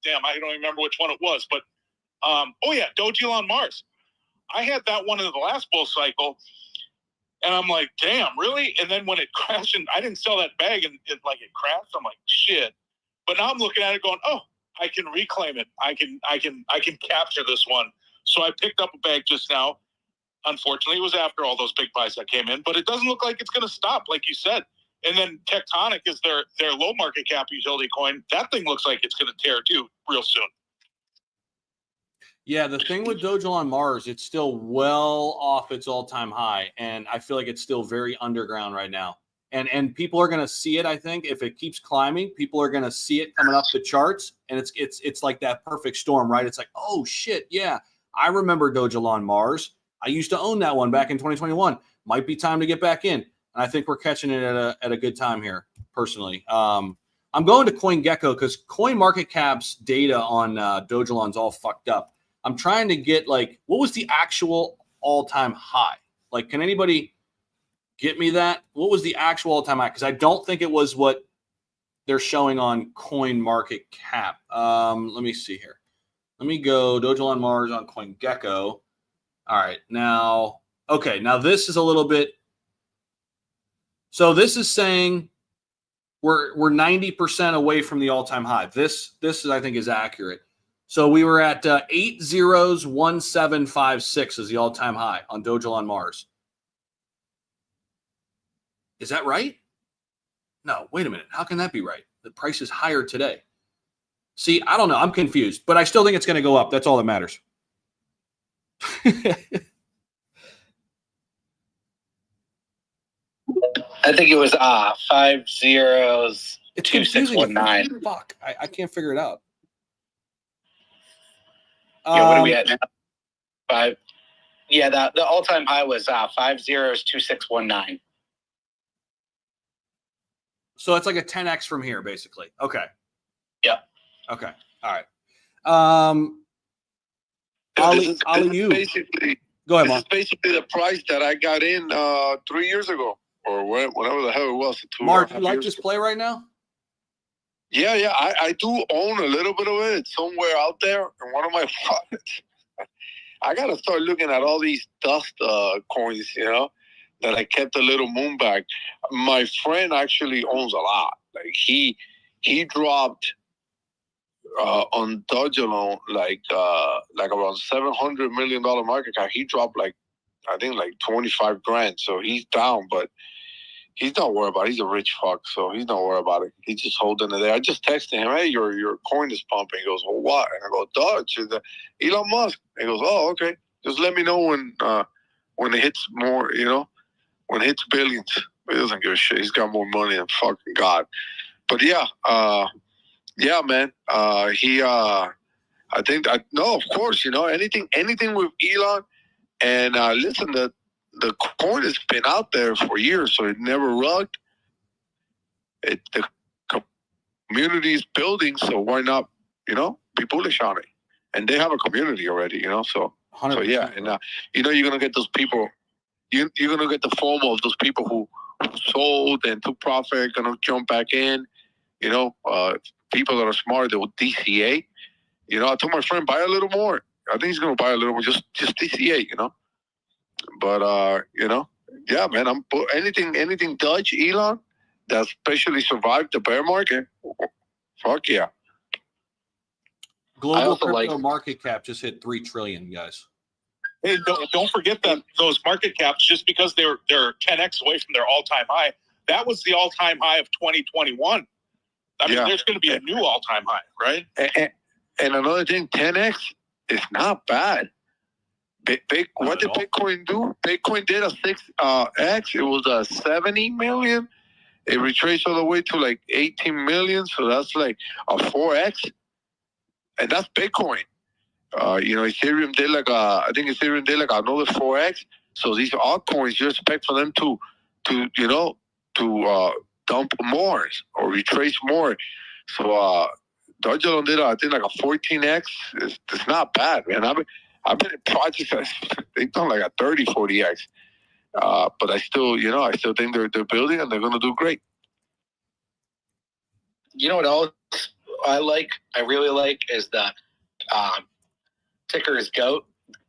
damn, I don't remember which one it was, but Doelan Mars. I had that one in the last bull cycle, and I'm like, damn, really? And then when it crashed, and I didn't sell that bag, and it crashed. I'm like, shit. But now I'm looking at it going, oh, I can reclaim it. I can capture this one. So I picked up a bag just now. Unfortunately, it was after all those big buys that came in, but it doesn't look like it's going to stop, like you said. And then Tectonic is their low market cap utility coin. That thing looks like it's going to tear too real soon. Yeah, the thing with Doelan Mars, it's still well off its all-time high, and I feel like it's still very underground right now. And people are going to see it, I think. If it keeps climbing, people are going to see it coming up the charts, and it's like that perfect storm, right? It's like, oh, shit, yeah, I remember Doelan Mars. I used to own that one back in 2021. Might be time to get back in. And I think we're catching it at a good time here, personally. I'm going to CoinGecko because CoinMarketCap's data on Doelan's all fucked up. I'm trying to get, like, what was the actual all-time high? Like, can anybody get me that? What was the actual all-time high? Because I don't think it was what they're showing on CoinMarketCap. Let me see here. Let me go Doelan Mars on CoinGecko. All right, now this is a little bit. So this is saying we're 90% away from the all-time high. This is, I think, is accurate. So we were at 801756 is the all-time high on Doelan Mars. Is that right? No, wait a minute. How can that be right? The price is higher today. See, I don't know. I'm confused, but I still think it's going to go up. That's all that matters. I think it was 502619. It's confusing. Fuck, I can't figure it out. Yeah, what are we at now? The all-time high was 502619. So it's like a 10x from here, basically. Okay. Yeah. Okay. All right. Ali, basically, go ahead, this Mark. is basically the price that I got in 3 years ago, or whatever the hell it was. Mark, you like this play right now? Yeah. I do own a little bit of it. It's somewhere out there in one of my wallets. I got to start looking at all these dust coins, that I kept a little moon bag. My friend actually owns a lot. Like he dropped on Dogelan like around $700 million market cap. He dropped I think 25 grand. So he's down, but he's not worried about it. He's a rich fuck, so he's not worried about it. He's just holding it there. I just texted him, hey, your coin is pumping. He goes, well, what? And I go, Dodge, Elon Musk. He goes, oh, okay. Just let me know when it hits more, when it hits billions. He doesn't give a shit. He's got more money than fucking God. But yeah, man. I think no, of course, anything with Elon. And listen, the coin has been out there for years, so it never rugged. The community is building, so why not, be bullish on it? and they have a community already, you know. So 100%. yeah, and you know, you're gonna get those people. You're gonna get the FOMO of those people who sold and took profit, gonna jump back in. You know, people that are smart, they will DCA. You know, I told my friend, buy a little more. I think he's gonna buy a little more, just DCA. You know, but you know, yeah, man, I'm anything Dutch Elon that especially survived the bear market. Fuck yeah. Global crypto market cap just hit 3 trillion, guys. Hey, don't forget that those market caps, just because they're 10x away from their all-time high, that was the all-time high of 2021. I mean, there's going to be a new all-time high, right? And another thing, 10x is not bad. What did Bitcoin do? Bitcoin did a 6x. It was 70 million. It retraced all the way to like 18 million. So that's like a 4x. And that's Bitcoin. You know, Ethereum did I think Ethereum did like another 4x. So these altcoins, you expect for them to dump more or retrace more. So Dogenerate did I think like a 14x. It's not bad, man. I've been in projects that they've done like a 30, 40x. But I still think they're building and they're gonna do great. You know what else I really like is the ticker is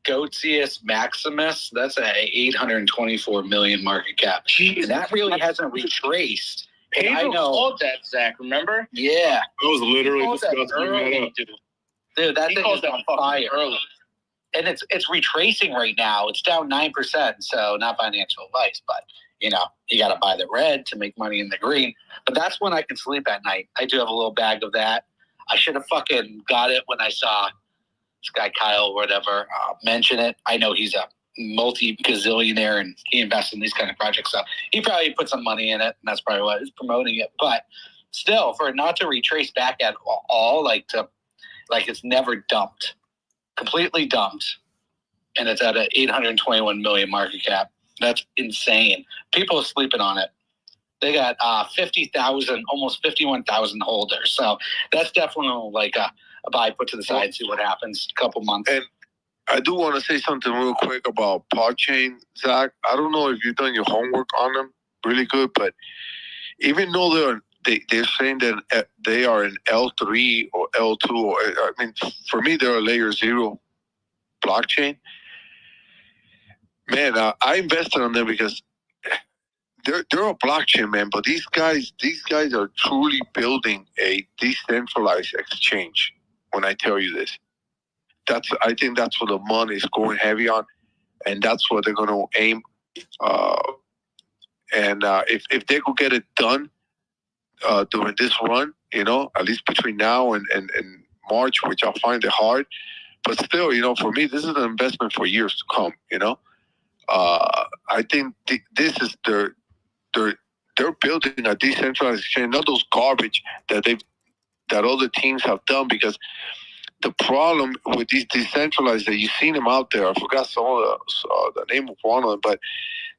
Goatsius Maximus. That's a 824 million market cap. Jeez, that really hasn't retraced. I know. Called that, Zach, remember? Yeah. I was literally just about to bring that up. Dude, that thing is on fire. Early. And it's retracing right now. It's down 9%, so not financial advice, but you know, you got to buy the red to make money in the green. But that's when I can sleep at night. I do have a little bag of that. I should have fucking got it when I saw this guy Kyle or whatever mention it. I know he's a multi-gazillionaire and he invests in these kind of projects, so he probably put some money in it, and that's probably why he's promoting it. But still, for it not to retrace back at all, like it's never dumped, completely dumped, and it's at an 821 million market cap. That's insane. People are sleeping on it. They got 50,000, almost 51,000 holders. So that's definitely like a buy, put to the side, see what happens a couple months. And I do want to say something real quick about Podchain, Zach. I don't know if you've done your homework on them really good, but even though they're saying that they are an L3 or L2, or I mean, for me, they're a layer 0 blockchain. Man, I invested on them because they're a blockchain, man. But these guys are truly building a decentralized exchange. When I tell you this, I think that's what the money is going heavy on, and that's what they're going to aim. If they could get it done during this run, you know, at least between now and March, which I'll find it hard, but still, you know, for me, this is an investment for years to come. You know, I think this is they're building a decentralized exchange, not those garbage that other teams have done. Because the problem with these decentralized, that you've seen them out there, I forgot some of the name of one of them, but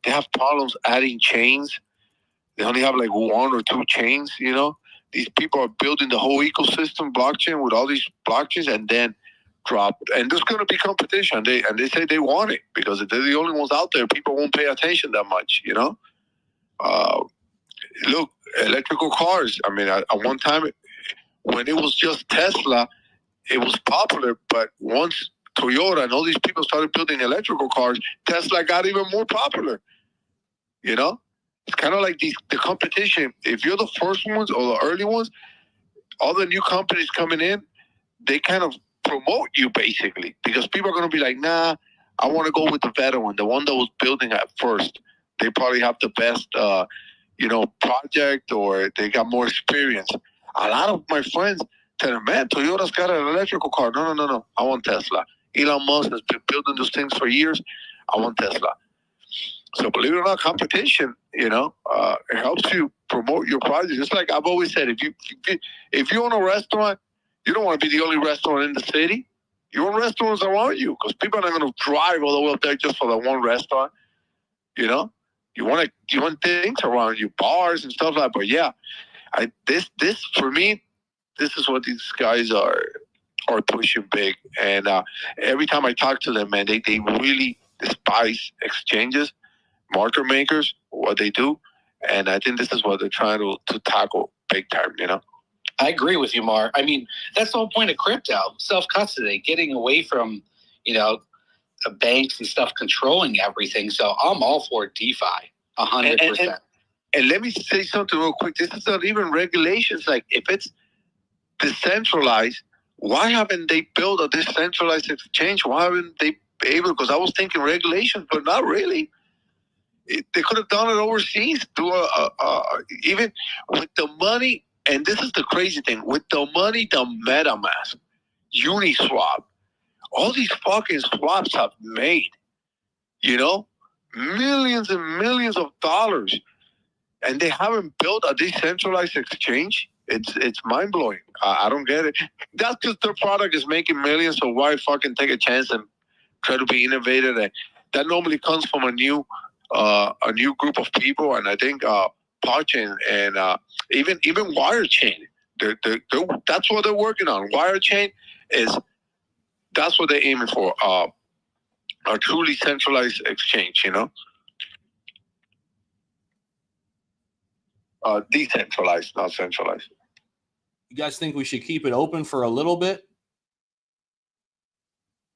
they have problems adding chains. They only have like 1 or 2 chains. You know, these people are building the whole ecosystem blockchain with all these blockchains, and then drop. And there's going to be competition. They say they want it because if they're the only ones out there, people won't pay attention that much. You know. Look, electrical cars. I mean, at one time, when it was just Tesla, it was popular. But once Toyota and all these people started building electrical cars, Tesla got even more popular. You know, it's kind of like the competition. If you're the first ones or the early ones, all the new companies coming in, they kind of promote you basically, because people are going to be like, nah, I want to go with the better one, the one that was building at first. They probably have the best project, or they got more experience. A lot of my friends tell them, man, Toyota's got an electrical car. No. I want Tesla. Elon Musk has been building those things for years. I want Tesla. So believe it or not, competition, you know, it helps you promote your project. Just like I've always said, if you own a restaurant, you don't want to be the only restaurant in the city. You own restaurants around you, because people are not going to drive all the way up there just for the one restaurant. You know, you want things around you, bars and stuff like that. But yeah, this for me, this is what these guys are are pushing big. And every time I talk to them, man, they really despise exchanges, market makers, what they do. And I think this is what they're trying to tackle big time, you know? I agree with you, Mar. I mean, that's the whole point of crypto, self-custody, getting away from, you know, the banks and stuff controlling everything. So I'm all for DeFi, 100%. And let me say something real quick. This is not even regulations. Like, if it's decentralized, why haven't they built a decentralized exchange? Why haven't they been able? Because I was thinking regulations, but not really. They could have done it overseas. Even with the money, and this is the crazy thing, with the money, the MetaMask, Uniswap, all these fucking swaps have made, you know, millions and millions of dollars, and they haven't built a decentralized exchange. It's mind blowing. I don't get it. That's because their product is making millions. So why fucking take a chance and try to be innovative? And that normally comes from a new group of people. And I think Podchain and even Wirechain, that's what they're working on. Wirechain that's what they're aiming for. A truly centralized exchange, you know. Decentralized, not centralized. You guys think we should keep it open for a little bit?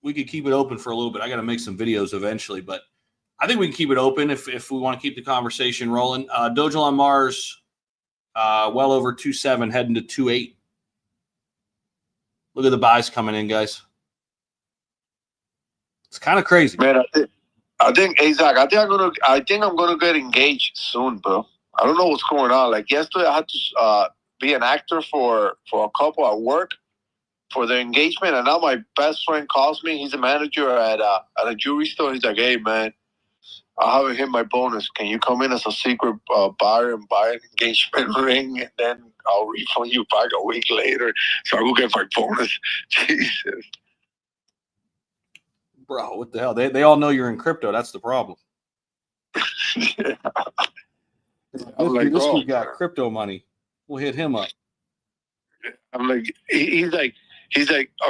We could keep it open for a little bit. I got to make some videos eventually, but I think we can keep it open if we want to keep the conversation rolling. Doelan Mars, well over 2.7, heading to 2.8. Look at the buys coming in, guys. It's kind of crazy, man. I think, hey Zach, I think I'm gonna get engaged soon, bro. I don't know what's going on. Like yesterday, I had to be an actor for a couple at work for their engagement, and now my best friend calls me. He's a manager at a jewelry store. He's like, "Hey, man, I haven't hit my bonus. Can you come in as a secret buyer and buy an engagement ring, and then I'll refund you back a week later, so I will get my bonus." Jesus, bro, what the hell? They all know you're in crypto. That's the problem. Yeah. This week got crypto money. We'll hit him up. I'm like, he's like,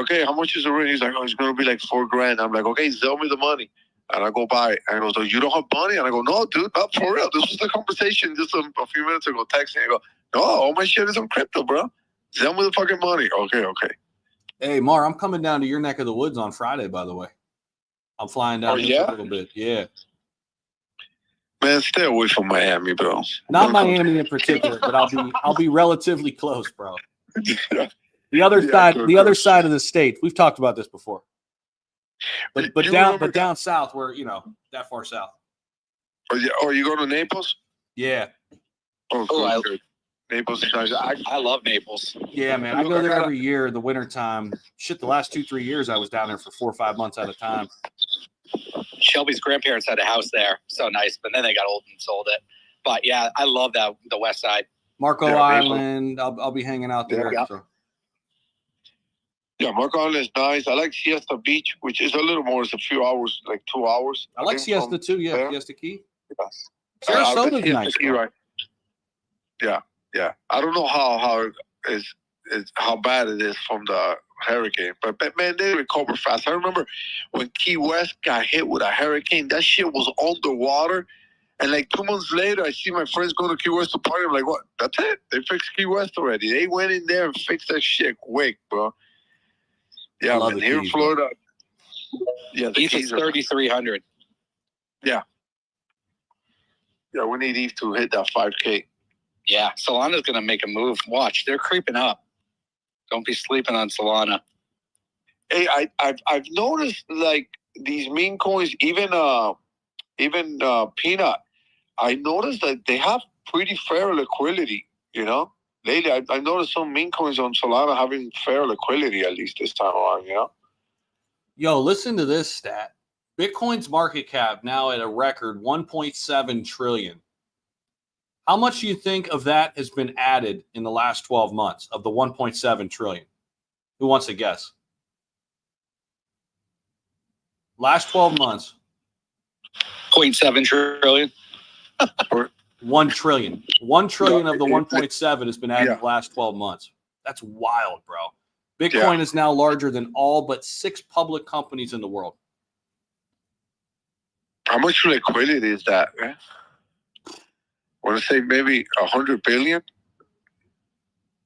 okay, how much is the ring? He's like, oh, it's gonna be like $4,000. I'm like, okay, sell me the money, and I go buy it. And he goes, oh, you don't have money? And I go, no, dude, not for real. This was the conversation just a few minutes ago. Texting, I go, no, all my shit is on crypto, bro. Sell me the fucking money. Okay. Hey, Mar, I'm coming down to your neck of the woods on Friday, by the way. I'm flying down a little bit. Yeah. Man, stay away from Miami, bro. Not Miami in particular, but I'll be relatively close, bro. The other side of the state. We've talked about this before. But down south, where that far south. Oh, you go to Naples? Yeah. Oh, good. Naples is nice. I love Naples. Yeah, man. I go there every year in the wintertime. Shit, the last 2-3 years I was down there for 4 or 5 months at a time. Shelby's grandparents had a house there. So nice. But then they got old and sold it. But yeah, I love the west side. Marco Island. I'll be hanging out there. Yeah. So. Yeah, Marco Island is nice. I like Siesta Beach, which is a little more. It's a few hours, like 2 hours. I like Siesta too. Yeah, there. Siesta Key. Yeah. Sarasota's nice. Key, right. Yeah. I don't know how bad it is from the hurricane, but man, they recover fast. I remember when Key West got hit with a hurricane, that shit was underwater. And like 2 months later, I see my friends going to Key West to party. I'm like, what? That's it? They fixed Key West already. They went in there and fixed that shit quick, bro. Yeah, man. Here in Florida. Yeah, the Keys is 3,300. Yeah. Yeah, we need Eve to hit that 5K. Yeah, Solana's going to make a move. Watch, they're creeping up. Don't be sleeping on Solana. Hey, I've noticed like these meme coins, even Peanut. I noticed that they have pretty fair liquidity. Lately I noticed some meme coins on Solana having fair liquidity, at least this time around. Yo, listen to this stat. Bitcoin's market cap now at a record 1.7 trillion. How much do you think of that has been added in the last 12 months of the 1.7 trillion? Who wants to guess? Last 12 months. 0.7 trillion. 1 trillion. 1 trillion of the 1.7 has been added in the last 12 months. That's wild, bro. Bitcoin is now larger than all but 6 public companies in the world. How much liquidity is that, man? I want to say maybe 100 billion.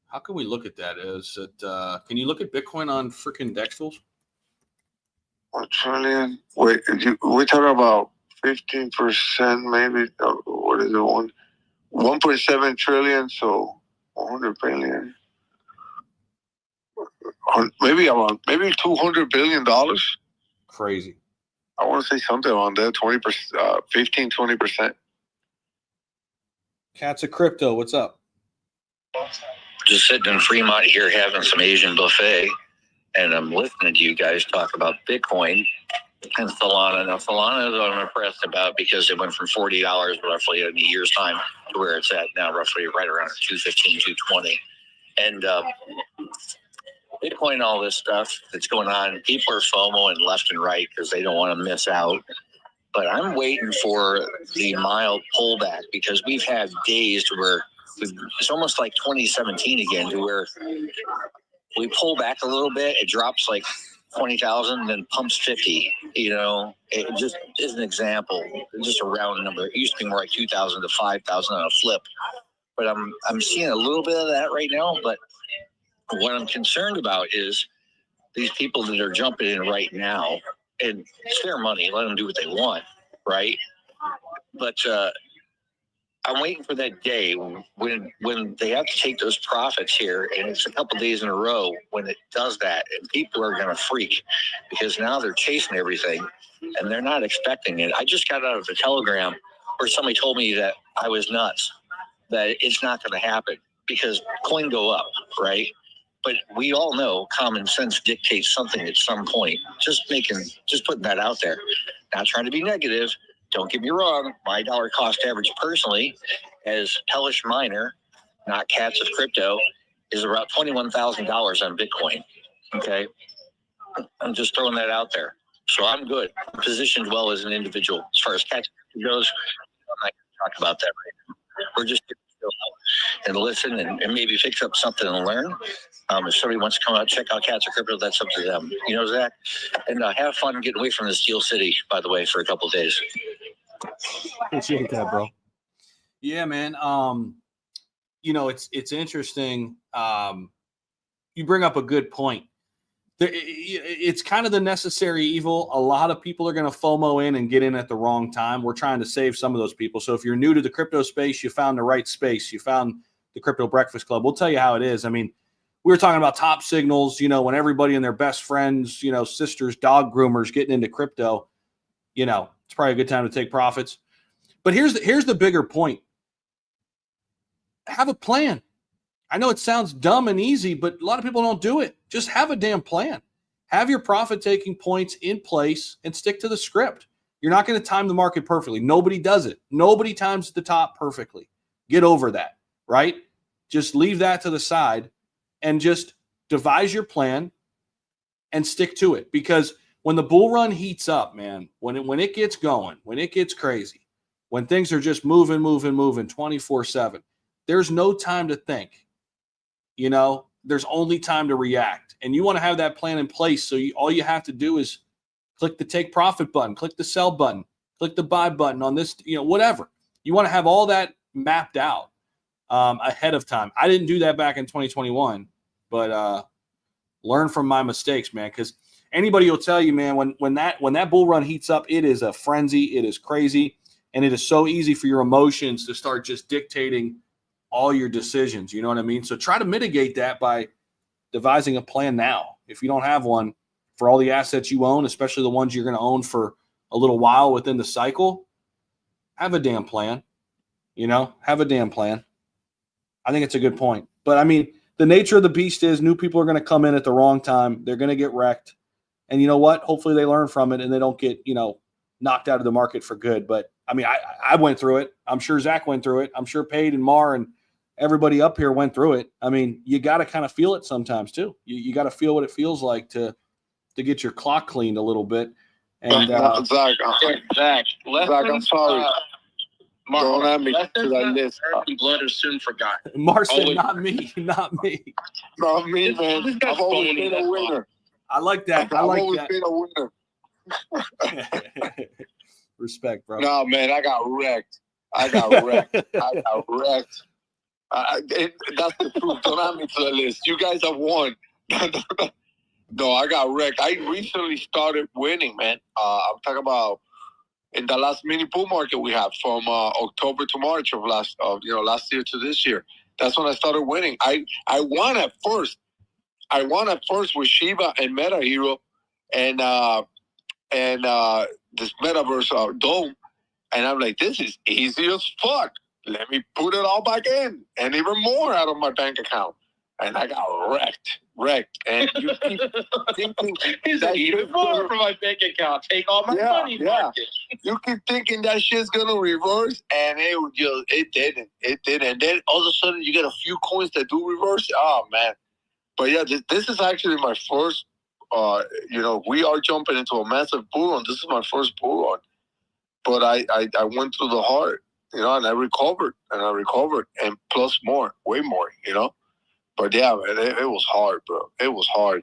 How can we look at that? Is it? Can you look at Bitcoin on freaking Dex tools? 1 trillion. Wait, we're talking about 15%, maybe. What is it? 1.7 trillion. So 100 billion. Maybe $200 billion. Crazy. I want to say something on that. 20%, 15-20%. Cats of Crypto, what's up? Just sitting in Fremont here having some Asian buffet, and I'm listening to you guys talk about Bitcoin and Solana. Now, Solana is what I'm impressed about because it went from $40 roughly in a year's time to where it's at now, roughly right around $215, $220. And Bitcoin, all this stuff that's going on, people are FOMOing left and right because they don't want to miss out. But I'm waiting for the mild pullback because we've had days where it's almost like 2017 again, to where we pull back a little bit, it drops like 20,000, then pumps 50. You know, it just is an example, just a round number. It used to be more like 2,000 to 5,000 on a flip, but I'm seeing a little bit of that right now. But what I'm concerned about is these people that are jumping in right now, and it's their money, let them do what they want, right? But I'm waiting for that day when they have to take those profits here, and it's a couple days in a row when it does that, and people are going to freak because now they're chasing everything, and they're not expecting it. I just got out of a telegram where somebody told me that I was nuts, that it's not going to happen because coin go up, right? But we all know common sense dictates something at some point. Just putting that out there. Not trying to be negative. Don't get me wrong. My dollar cost average personally, as hellish miner, not cats of crypto, is about $21,000 on Bitcoin. Okay, I'm just throwing that out there. So I'm good. I'm positioned well as an individual. As far as cats goes, I'm not going to talk about that right now. We're just going to chill out and listen and maybe fix up something and learn. If somebody wants to come out, check out Cats of Crypto, that's up to them. You know, Zach? And have fun getting away from the Steel City, by the way, for a couple of days. Appreciate that, bro. Yeah, man. You know, it's interesting. You bring up a good point. It's kind of the necessary evil. A lot of people are going to FOMO in and get in at the wrong time. We're trying to save some of those people. So if you're new to the crypto space, you found the right space. You found the Crypto Breakfast Club. We'll tell you how it is. I mean, we were talking about top signals, you know, when everybody and their best friends, you know, sisters, dog groomers getting into crypto, you know, it's probably a good time to take profits. But here's the bigger point. Have a plan. I know it sounds dumb and easy, but a lot of people don't do it. Just have a damn plan. Have your profit-taking points in place and stick to the script. You're not going to time the market perfectly. Nobody does it. Nobody times the top perfectly. Get over that, right? Just leave that to the side and just devise your plan and stick to it. Because when the bull run heats up, man, when it gets going, when it gets crazy, when things are just moving 24/7, there's no time to think. You know, there's only time to react. And you want to have that plan in place. So all you have to do is click the take profit button, click the sell button, click the buy button on this, you know, whatever. You want to have all that mapped out ahead of time. I didn't do that back in 2021, but learn from my mistakes, man, because anybody will tell you, man, when that bull run heats up, it is a frenzy. It is crazy. And it is so easy for your emotions to start just dictating all your decisions. You know what I mean? So try to mitigate that by devising a plan now. If you don't have one for all the assets you own, especially the ones you're going to own for a little while within the cycle, have a damn plan. You know, have a damn plan. I think it's a good point. But I mean, the nature of the beast is new people are going to come in at the wrong time. They're going to get wrecked. And you know what? Hopefully they learn from it and they don't get, you know, knocked out of the market for good. But I mean, I went through it. I'm sure Zach went through it. I'm sure Paid and Mar and everybody up here went through it. I mean, you got to kind of feel it sometimes too. You got to feel what it feels like to get your clock cleaned a little bit. And Zach, I'm sorry. Don't add me to that list. American blood is soon forgotten. Mark said, Always. not me, not me. Not me, This man. guy's I've always phony, been that's a why. winner. I like that. I I've like always that. been a winner. Respect, bro. No, man, I got wrecked. I got wrecked. That's the truth. Don't add me to the list. You guys have won. No, I got wrecked. I recently started winning, man. I'm talking about in the last mini bull market we had from October to March of last year to this year. That's when I started winning. I won at first. I won at first with Shiba and Meta Hero and this metaverse Dome. And I'm like, this is easy as fuck. Let me put it all back in and even more out of my bank account. And I got wrecked. And you keep thinking that even more from my bank account. Take all my money. Yeah. You keep thinking that shit's gonna reverse, and it didn't. And then all of a sudden you get a few coins that do reverse. Oh man. But yeah, this is actually my first. We are jumping into a massive bull run. This is my first bull run. But I went through the hard, and I recovered, and plus more, way more, But yeah, man, it was hard, bro. It was hard.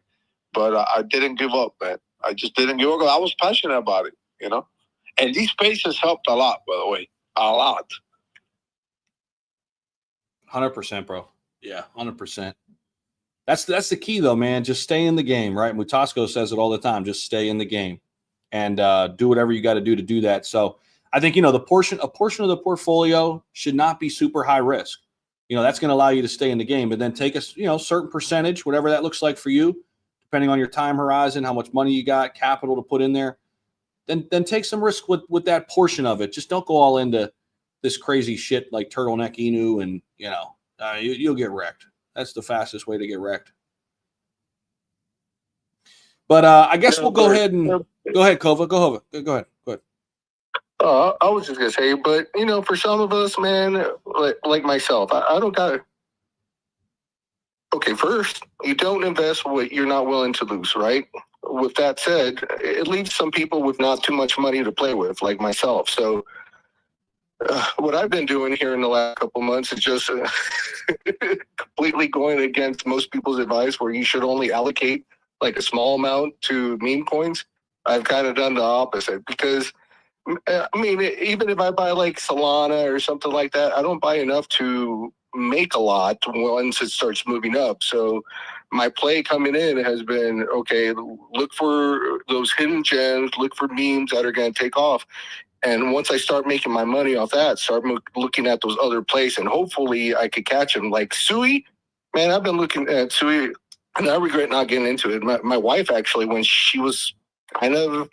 But I didn't give up, man. I just didn't give up. I was passionate about it, And these spaces helped a lot, by the way. A lot. 100%, bro. Yeah, 100%. That's the key, though, man. Just stay in the game, right? Mutasco says it all the time. Just stay in the game and do whatever you got to do that. So I think, a portion of the portfolio should not be super high risk. That's going to allow you to stay in the game, but then take a certain percentage, whatever that looks like for you, depending on your time horizon, how much money you got, capital to put in there. Then take some risk with that portion of it. Just don't go all into this crazy shit like turtleneck Inu, and you'll get wrecked. That's the fastest way to get wrecked. But I guess we'll go ahead and go ahead, Kova. Go ahead. I was just gonna say, but for some of us, man, like myself, I don't got. Okay, first, you don't invest what you're not willing to lose, right? With that said, it leaves some people with not too much money to play with, like myself. So, what I've been doing here in the last couple months is just completely going against most people's advice, where you should only allocate like a small amount to meme coins. I've kind of done the opposite because. I mean, even if I buy like Solana or something like that, I don't buy enough to make a lot once it starts moving up. So my play coming in has been, okay, look for those hidden gems, look for memes that are going to take off. And once I start making my money off that, start looking at those other plays, and hopefully I could catch them. Like Sui, man, I've been looking at Sui, and I regret not getting into it. My wife, actually, when she was kind of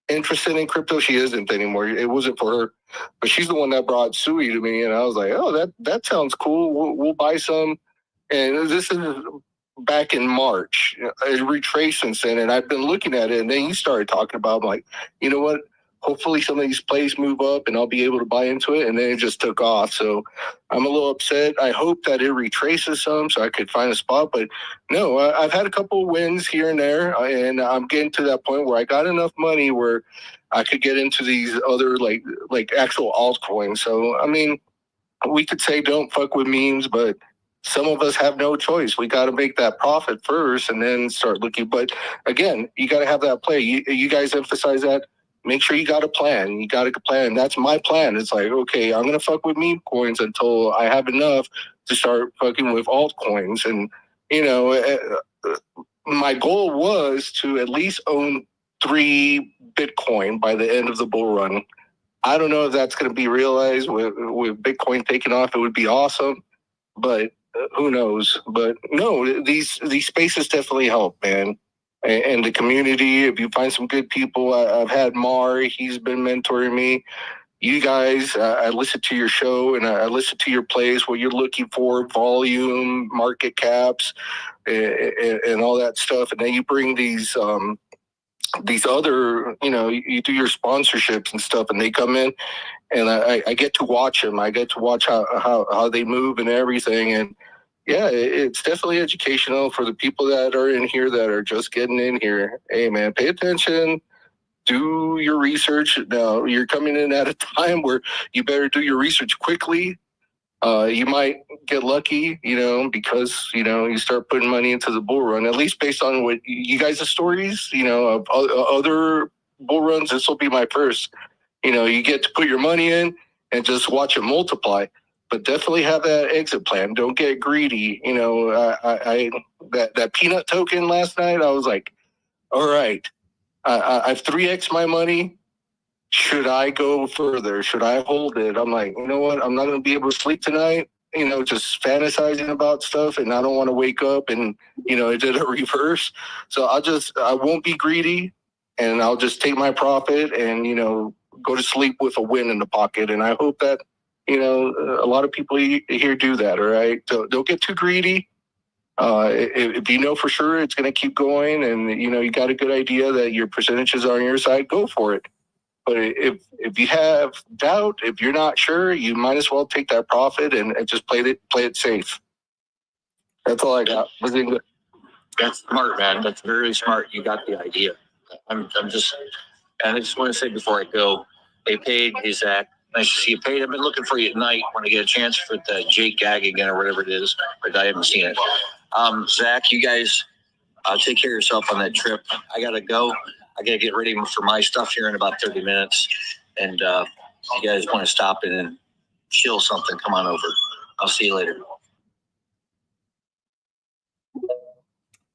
interested in crypto, she isn't anymore. It wasn't for her, but she's the one that brought Sui to me, and I was like, oh, that sounds cool. We'll buy some. And this is back in March. It retraced since then, and I've been looking at it, and then you started talking about, I'm like, you know what? Hopefully some of these plays move up and I'll be able to buy into it. And then it just took off. So I'm a little upset. I hope that it retraces some so I could find a spot. But no, I've had a couple of wins here and there. And I'm getting to that point where I got enough money where I could get into these other like actual altcoins. So, I mean, we could say don't fuck with memes, but some of us have no choice. We got to make that profit first and then start looking. But again, you got to have that play. You guys emphasize that. Make sure you got a plan. You got a plan. That's my plan. It's like, okay, I'm going to fuck with meme coins until I have enough to start fucking with altcoins. And, my goal was to at least own 3 Bitcoin by the end of the bull run. I don't know if that's going to be realized with Bitcoin taking off. It would be awesome, but who knows? But no, these spaces definitely help, man. And the community, if you find some good people, I've had Mar, he's been mentoring me. You guys, I listen to your show and I listen to your plays, what you're looking for, volume, market caps, and all that stuff. And then you bring these other, you do your sponsorships and stuff, and they come in, and I get to watch them. I get to watch how they move and everything. And yeah, it's definitely educational for the people that are in here that are just getting in here. Hey, man, pay attention do your research. Now you're coming in at a time where you better do your research quickly. You might get lucky, because, you start putting money into the bull run, at least based on what you guys' stories, of other bull runs. This will be my first. You get to put your money in and just watch it multiply, but definitely have that exit plan. Don't get greedy. That peanut token last night, I was like, all right, I've 3x my money. Should I go further? Should I hold it? I'm like, you know what? I'm not going to be able to sleep tonight, just fantasizing about stuff. And I don't want to wake up and, it did a reverse. So I won't be greedy, and I'll just take my profit and, go to sleep with a win in the pocket. And I hope that, a lot of people here do that. All right. So don't get too greedy. If you know for sure it's going to keep going and, you got a good idea that your percentages are on your side, go for it. But if you have doubt, if you're not sure, you might as well take that profit and just play it safe. That's all I got. That's smart, man. That's very smart. You got the idea. And I just want to say before I go, hey, Paige, hey, Zach, nice to see you, Paige. I've been looking for you at night when I get a chance for the Jake gag again or whatever it is, but I haven't seen it. Zach, you guys take care of yourself on that trip. I got to go. I got to get ready for my stuff here in about 30 minutes. And if you guys want to stop in and chill something, come on over. I'll see you later.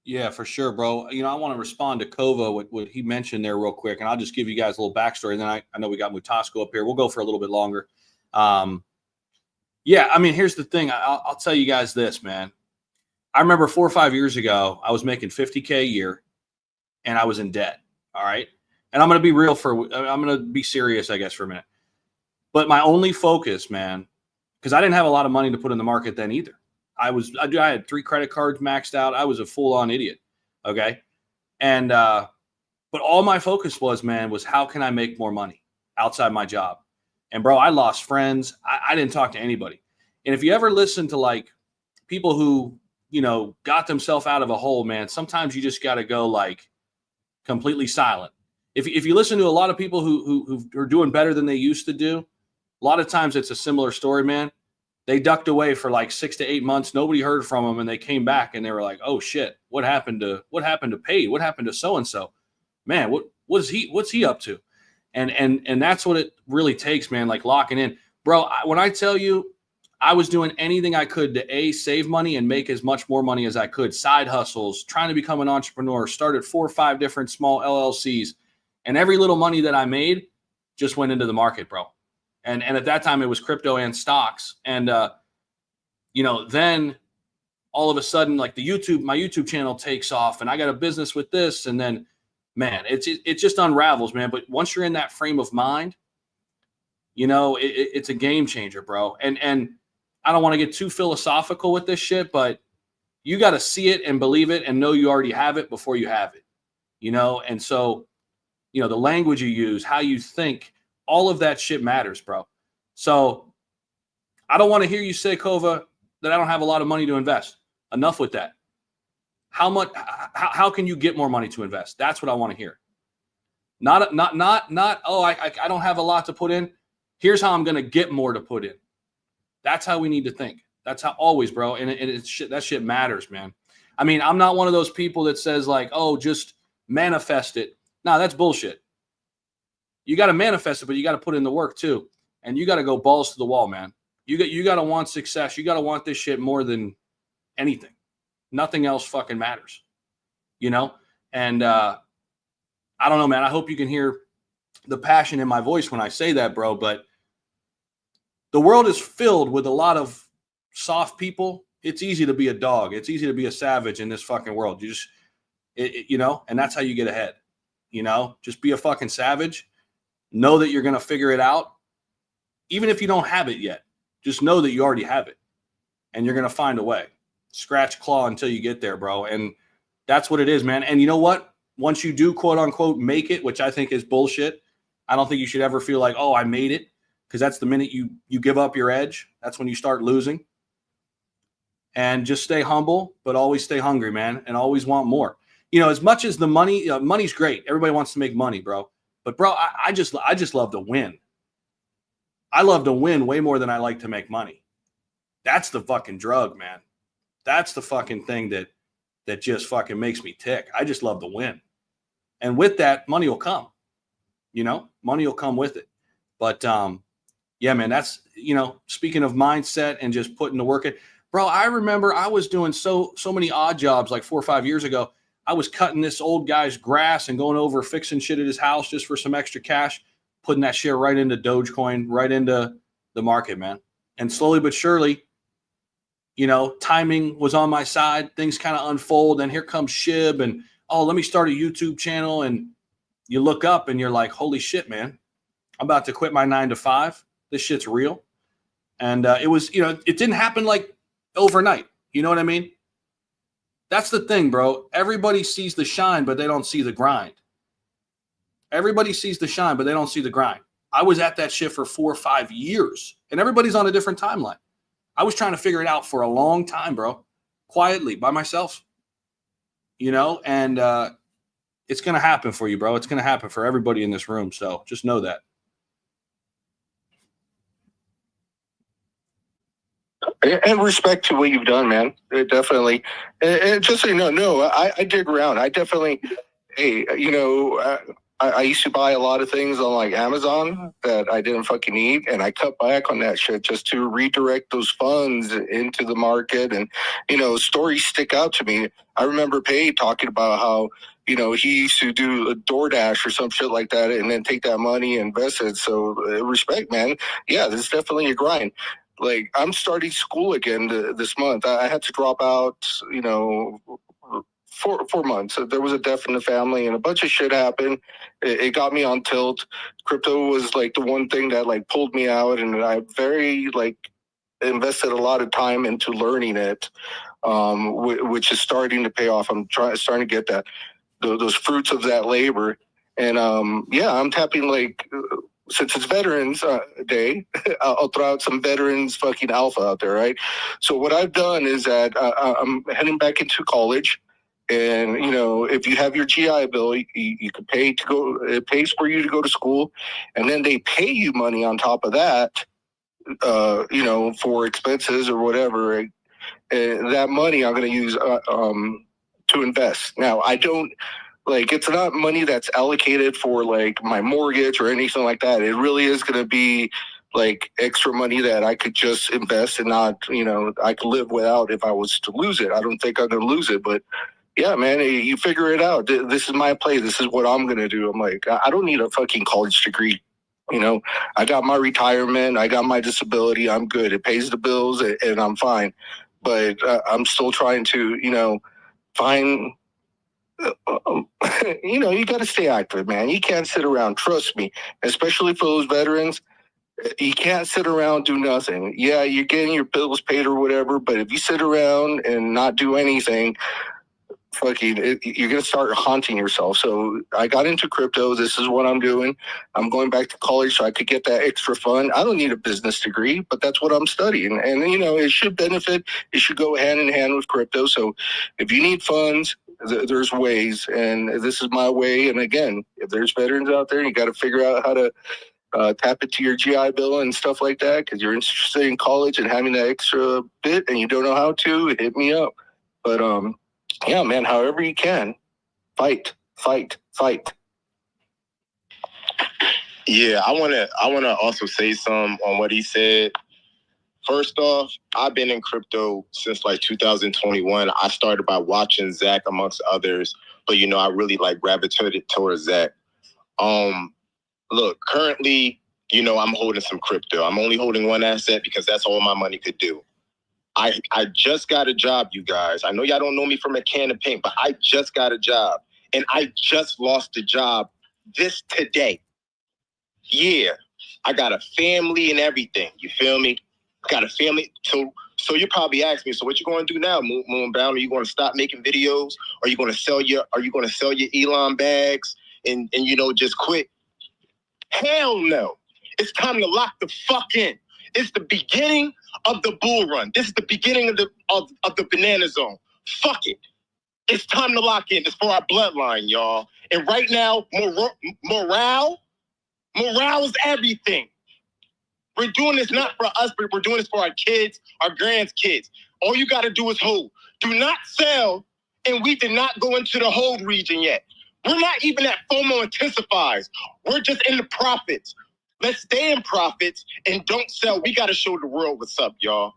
Yeah, for sure, bro. I want to respond to Kova, what he mentioned there real quick, and I'll just give you guys a little backstory. And then I know we got Mutasco up here. We'll go for a little bit longer. Here's the thing. I'll tell you guys this, man. I remember 4 or 5 years ago, I was making $50K a year, and I was in debt. All right. And I'm going to be I'm going to be serious, I guess, for a minute. But my only focus, man, because I didn't have a lot of money to put in the market then either. I had 3 credit cards maxed out. I was a full-on idiot. Okay. And, but all my focus was how can I make more money outside my job? And bro, I lost friends. I didn't talk to anybody. And if you ever listen to like people who, got themselves out of a hole, man, sometimes you just got to go like completely silent. If you listen to a lot of people who are doing better than they used to do, a lot of times it's a similar story, man. They ducked away for like 6 to 8 months. Nobody heard from them, and they came back and they were like, "Oh shit, what happened to Paid? What happened to so and so? Man, what's he up to?" And that's what it really takes, man. Like locking in, bro. When I tell you, I was doing anything I could to save money and make as much more money as I could. Side hustles, trying to become an entrepreneur. Started 4 or 5 different small LLCs, and every little money that I made just went into the market, bro. And at that time it was crypto and stocks. And then all of a sudden, like my YouTube channel takes off, and I got a business with this, and then man, it just unravels, man. But once you're in that frame of mind, it's a game changer, bro. And I don't want to get too philosophical with this shit, but you got to see it and believe it and know you already have it before you have it, And so, the language you use, how you think, all of that shit matters, bro. So I don't want to hear you say, Kova, that I don't have a lot of money to invest. Enough with that. How can you get more money to invest? That's what I want to hear. Not, oh, I don't have a lot to put in. Here's how I'm going to get more to put in. That's how we need to think. That's how always, bro. And that shit matters, man. I mean, I'm not one of those people that says like, oh, just manifest it. No, that's bullshit. You got to manifest it, but you got to put in the work too. And you got to go balls to the wall, man. You got to want success. You got to want this shit more than anything. Nothing else fucking matters, And I don't know, man. I hope you can hear the passion in my voice when I say that, bro. But the world is filled with a lot of soft people. It's easy to be a dog. It's easy to be a savage in this fucking world. You just, and that's how you get ahead. Just be a fucking savage. Know that you're going to figure it out. Even if you don't have it yet, just know that you already have it and you're going to find a way. Scratch, claw until you get there, bro. And that's what it is, man. And you know what? Once you do, quote unquote, make it, which I think is bullshit. I don't think you should ever feel like, oh, I made it. Because that's the minute you give up your edge. That's when you start losing. And just stay humble, but always stay hungry, man. And always want more. As much as the money, money's great. Everybody wants to make money, bro. But bro, I just love to win. I love to win way more than I like to make money. That's the fucking drug, man. That's the fucking thing that just fucking makes me tick. I just love to win. And with that, money will come. You know, money will come with it. But yeah, man, that's, you know, speaking of mindset and just putting the work in. Bro, I remember I was doing so many odd jobs like 4 or 5 years ago. I was cutting this old guy's grass and going over fixing shit at his house just for some extra cash, putting that shit right into Dogecoin, right into the market, man. And slowly but surely, you know, timing was on my side. Things kind of unfold. And here comes SHIB and, oh, let me start a YouTube channel. And you look up and you're like, holy shit, man, I'm about to quit my 9 to 5. This shit's real. And it was, you know, it didn't happen like overnight. You know what I mean? That's the thing, bro. Everybody sees the shine, but they don't see the grind. Everybody sees the shine, but they don't see the grind. I was at that shit for 4 or 5 years, and everybody's on a different timeline. I was trying to figure it out for a long time, bro, quietly by myself, you know, and it's going to happen for you, bro. It's going to happen for everybody in this room. So just know that. And respect to what you've done, man. Definitely. And just so you know, I dig around. I definitely, hey, you know, I used to buy a lot of things on like Amazon that I didn't fucking need, and I cut back on that shit just to redirect those funds into the market. And, you know, stories stick out to me. I remember Pay talking about how, you know, he used to do a DoorDash or some shit like that and then take that money and invest it. So respect, man. Yeah, this is definitely a grind. Like, I'm starting school again this month. I had to drop out, you know, 4 months. There was a death in the family and a bunch of shit happened. It got me on tilt. Crypto was like the one thing that like pulled me out, and I very like invested a lot of time into learning it, which is starting to pay off. I'm starting to get that those fruits of that labor. And yeah, I'm tapping like, since it's Veterans Day, I'll throw out some veterans fucking alpha out there, right? So what I've done is that I'm heading back into college. And, you know, if you have your GI Bill, you can pay to go, it pays for you to go to school. And then they pay you money on top of that, you know, for expenses or whatever. Right? That money I'm going to use to invest. Now, I don't, like, it's not money that's allocated for like my mortgage or anything like that. It really is going to be like extra money that I could just invest and not, you know, I could live without if I was to lose it. I don't think I'm going to lose it, but yeah, man, you figure it out. This is my play. This is what I'm going to do. I'm like, I don't need a fucking college degree. You know, I got my retirement. I got my disability. I'm good. It pays the bills and I'm fine. But I'm still trying to, you know, find... you know, you got to stay active, man. You can't sit around. Trust me, especially for those veterans. You can't sit around, do nothing. Yeah, you're getting your bills paid or whatever, but if you sit around and not do anything, you're going to start haunting yourself. So I got into crypto. This is what I'm doing. I'm going back to college so I could get that extra fund. I don't need a business degree, but that's what I'm studying. And, you know, it should benefit. It should go hand in hand with crypto. So if you need funds, there's ways. And this is my way. And again, if there's veterans out there, you got to figure out how to tap into your GI Bill and stuff like that because you're interested in college and having that extra bit and you don't know how to, hit me up. But, yeah, man, however you can, fight. Yeah, I wanna also say some on what he said. First off, I've been in crypto since like 2021. I started by watching Zach amongst others, but you know, I really like gravitated towards Zach. Look, currently, you know, I'm holding some crypto. I'm only holding one asset because that's all my money could do. I just got a job, you guys. I know y'all don't know me from a can of paint, but I just got a job. And I just lost the job today. Yeah, I got a family and everything. You feel me? Got a family. So you probably ask me, so what you going to do now, Moonbound? Are you going to stop making videos? Are you going to sell your Elon bags and you know, just quit? Hell no. It's time to lock the fuck in. It's the beginning of the bull run. This is the beginning of the banana zone. Fuck it. It's time to lock in. It's for our bloodline, y'all. And right now, morale is everything. We're doing this not for us, but we're doing this for our kids, our grandkids. All you got to do is hold. Do not sell, and we did not go into the hold region yet. We're not even at FOMO intensifies. We're just in the profits. Let's stay in profits and don't sell. We got to show the world what's up, y'all.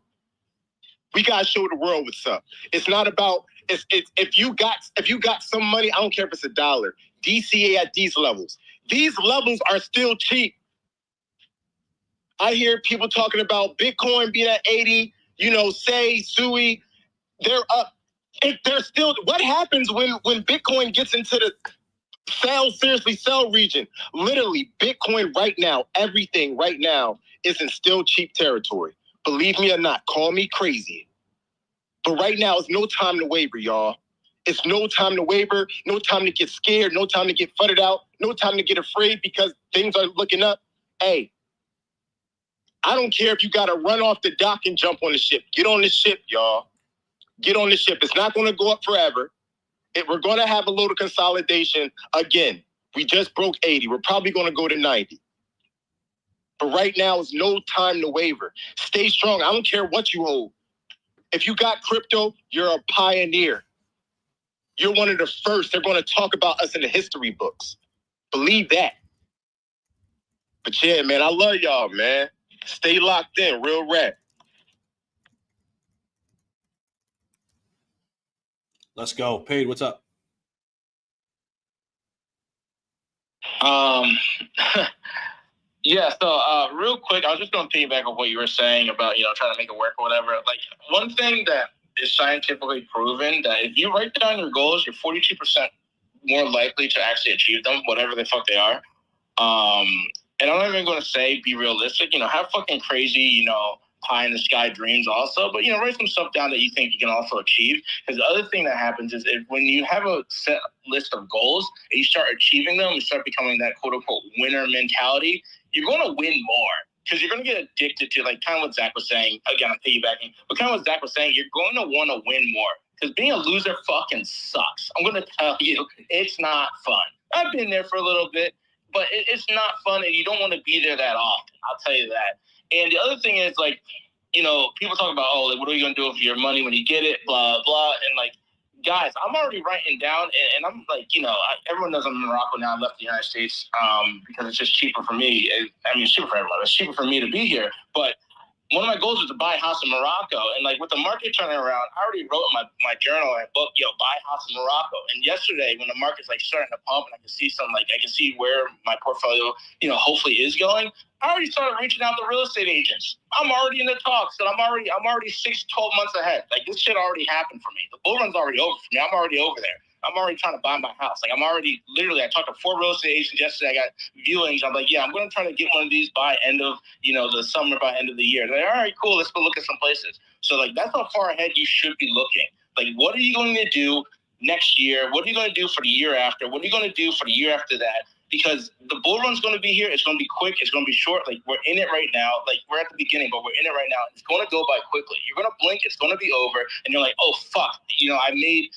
We got to show the world what's up. It's not about, if you got some money, I don't care if it's $1, DCA at these levels. These levels are still cheap. I hear people talking about Bitcoin being at 80, say, SUI, they're up. If they're still, what happens when Bitcoin gets into the sell region? Literally, Bitcoin right now, everything right now is in still cheap territory. Believe me or not, call me crazy. But right now, it's no time to waver, y'all. It's no time to waver, no time to get scared, no time to get fudded out, no time to get afraid because things are looking up. Hey, I don't care if you got to run off the dock and jump on the ship. Get on the ship, y'all. Get on the ship. It's not going to go up forever. We're going to have a little consolidation. Again, we just broke 80. We're probably going to go to 90. But right now, it's no time to waver. Stay strong. I don't care what you hold. If you got crypto, you're a pioneer. You're one of the first. They're going to talk about us in the history books. Believe that. But yeah, man, I love y'all, man. Stay locked in. Real rap. Let's go. Paid, what's up? Yeah, so real quick, I was just going to piggyback on what you were saying about, trying to make it work or whatever. Like, one thing that is scientifically proven that if you write down your goals, you're 42% more likely to actually achieve them, whatever the fuck they are. And I'm not even going to say be realistic, have fucking crazy, pie in the sky dreams also, but, write some stuff down that you think you can also achieve. Because the other thing that happens is when you have a set list of goals and you start achieving them, you start becoming that quote unquote winner mentality, you're going to win more. Because you're going to get addicted to, like, kind of what Zach was saying. Again, I'm piggybacking. But kind of what Zach was saying, you're going to want to win more. Because being a loser fucking sucks. I'm going to tell you, it's not fun. I've been there for a little bit, but it's not fun, and you don't want to be there that often. I'll tell you that. And the other thing is, like, people talk about, oh, like, what are you going to do with your money when you get it, blah, blah. And, like, guys, I'm already writing down, and I'm like, everyone knows I'm in Morocco now. I left the United States because it's just cheaper for me. It's cheaper for everyone. It's cheaper for me to be here. But one of my goals was to buy a house in Morocco. And, like, with the market turning around, I already wrote in my journal and book, buy a house in Morocco. And yesterday, when the market's, like, starting to pump and I can see where my portfolio, hopefully is going, I already started reaching out to real estate agents. I'm already in the talks, and I'm already 6-12 months ahead. Like, this shit already happened for me. The bull run's already over for me. I'm already over there. I'm already trying to buy my house. Like, I talked to 4 real estate agents yesterday. I got viewings. I'm like, yeah, I'm going to try to get one of these by end of, the summer, by end of the year. They're like, all right, cool. Let's go look at some places. So, like, that's how far ahead you should be looking. Like, what are you going to do next year? What are you going to do for the year after? What are you going to do for the year after that? Because the bull run's going to be here. It's going to be quick. It's going to be short. Like, we're in it right now. Like, we're at the beginning, but we're in it right now. It's going to go by quickly. You're going to blink. It's going to be over. And you're like, oh, fuck. I made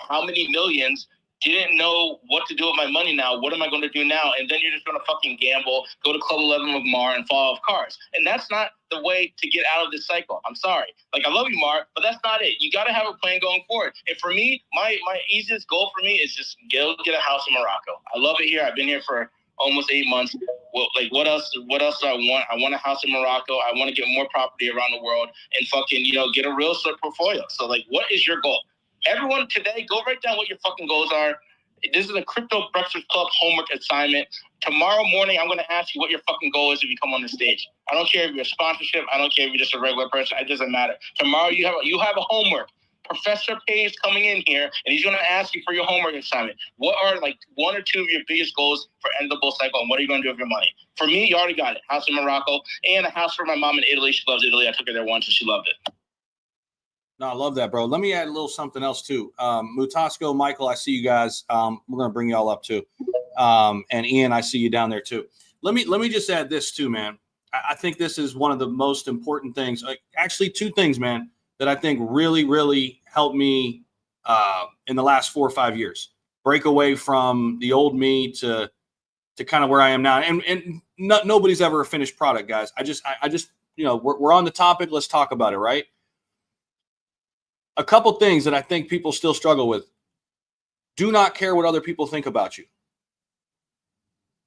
how many millions, didn't know what to do with my money now. What am I going to do now? And then you're just going to fucking gamble, go to Club 11 with Mar and fall off cars. And that's not the way to get out of this cycle. I'm sorry. Like, I love you, Mar, but that's not it. You got to have a plan going forward. And for me, my easiest goal for me is just get a house in Morocco. I love it here. I've been here for almost 8 months. Well, like, what else do I want? I want a house in Morocco. I want to get more property around the world and fucking, get a real estate portfolio. So, like, what is your goal? Everyone today, go write down what your fucking goals are. This is a Crypto Breakfast Club homework assignment. Tomorrow morning, I'm going to ask you what your fucking goal is if you come on the stage. I don't care if you're a sponsorship. I don't care if you're just a regular person. It doesn't matter. Tomorrow, you have a homework. Professor Pay's coming in here, and he's going to ask you for your homework assignment. What are, like, 1 or 2 of your biggest goals for end of the bull cycle, and what are you going to do with your money? For me, you already got it. House in Morocco and a house for my mom in Italy. She loves Italy. I took her there once, and she loved it. No, I love that, bro. Let me add a little something else too. Mutasco, Michael, I see you guys. We're gonna bring y'all up too. And Ian, I see you down there too. Let me just add this too, man. I think this is one of the most important things. Actually, 2 things, man, that I think really, really helped me in the last 4 or 5 years. Break away from the old me to kind of where I am now. And nobody's ever a finished product, guys. I just, you know, we're on the topic. Let's talk about it, right? A couple things that I think people still struggle with. Do not care what other people think about you.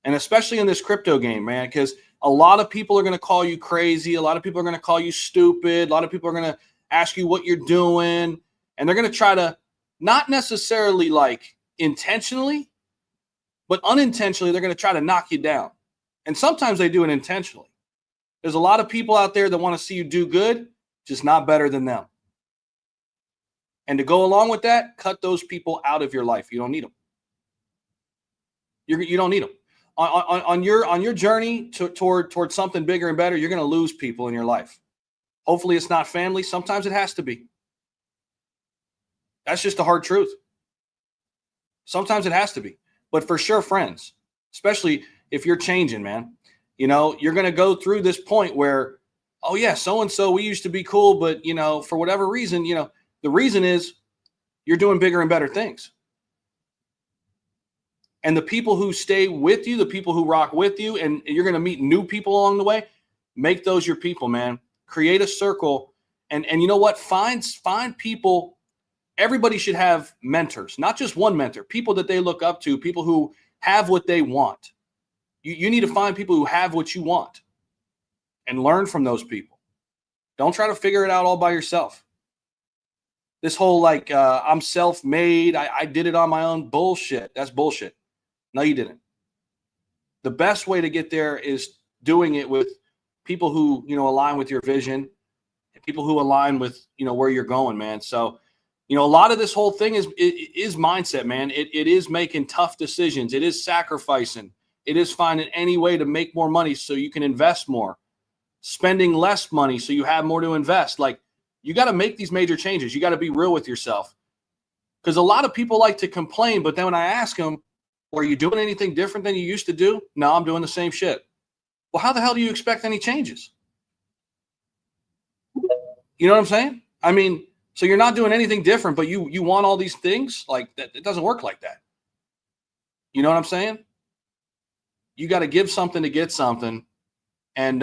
And especially in this crypto game, man, because a lot of people are going to call you crazy. A lot of people are going to call you stupid. A lot of people are going to ask you what you're doing. And they're going to try to, not necessarily like intentionally, but unintentionally, they're going to try to knock you down. And sometimes they do it intentionally. There's a lot of people out there that want to see you do good, just not better than them. And to go along with that, cut those people out of your life. You don't need them. You don't need them. On your journey toward something bigger and better, you're going to lose people in your life. Hopefully it's not family. Sometimes it has to be. That's just the hard truth. Sometimes it has to be. But for sure, friends, especially if you're changing, man, you know, you're going to go through this point where, oh yeah, so-and-so, we used to be cool, but you know, for whatever reason, you know, the reason is you're doing bigger and better things. And the people who stay with you, the people who rock with you, and you're going to meet new people along the way, make those your people, man. Create a circle. And you know what? Find people. Everybody should have mentors, not just one mentor, people that they look up to, people who have what they want. You need to find people who have what you want and learn from those people. Don't try to figure it out all by yourself. This whole like, I'm self-made, I did it on my own bullshit. That's bullshit. No, you didn't. The best way to get there is doing it with people who, you know, align with your vision, and people who align with, you know, where you're going, man. So, you know, a lot of this whole thing is mindset, man. It is making tough decisions. It is sacrificing. It is finding any way to make more money so you can invest more, spending less money so you have more to invest. Like, you got to make these major changes. You got to be real with yourself, because a lot of people like to complain, but then when I ask them, are you doing anything different than you used to do? No, I'm doing the same shit. Well, how the hell do you expect any changes? You know what I'm saying? I mean, so you're not doing anything different, but you want all these things? Like, that, it doesn't work like that. You know what I'm saying? You got to give something to get something. And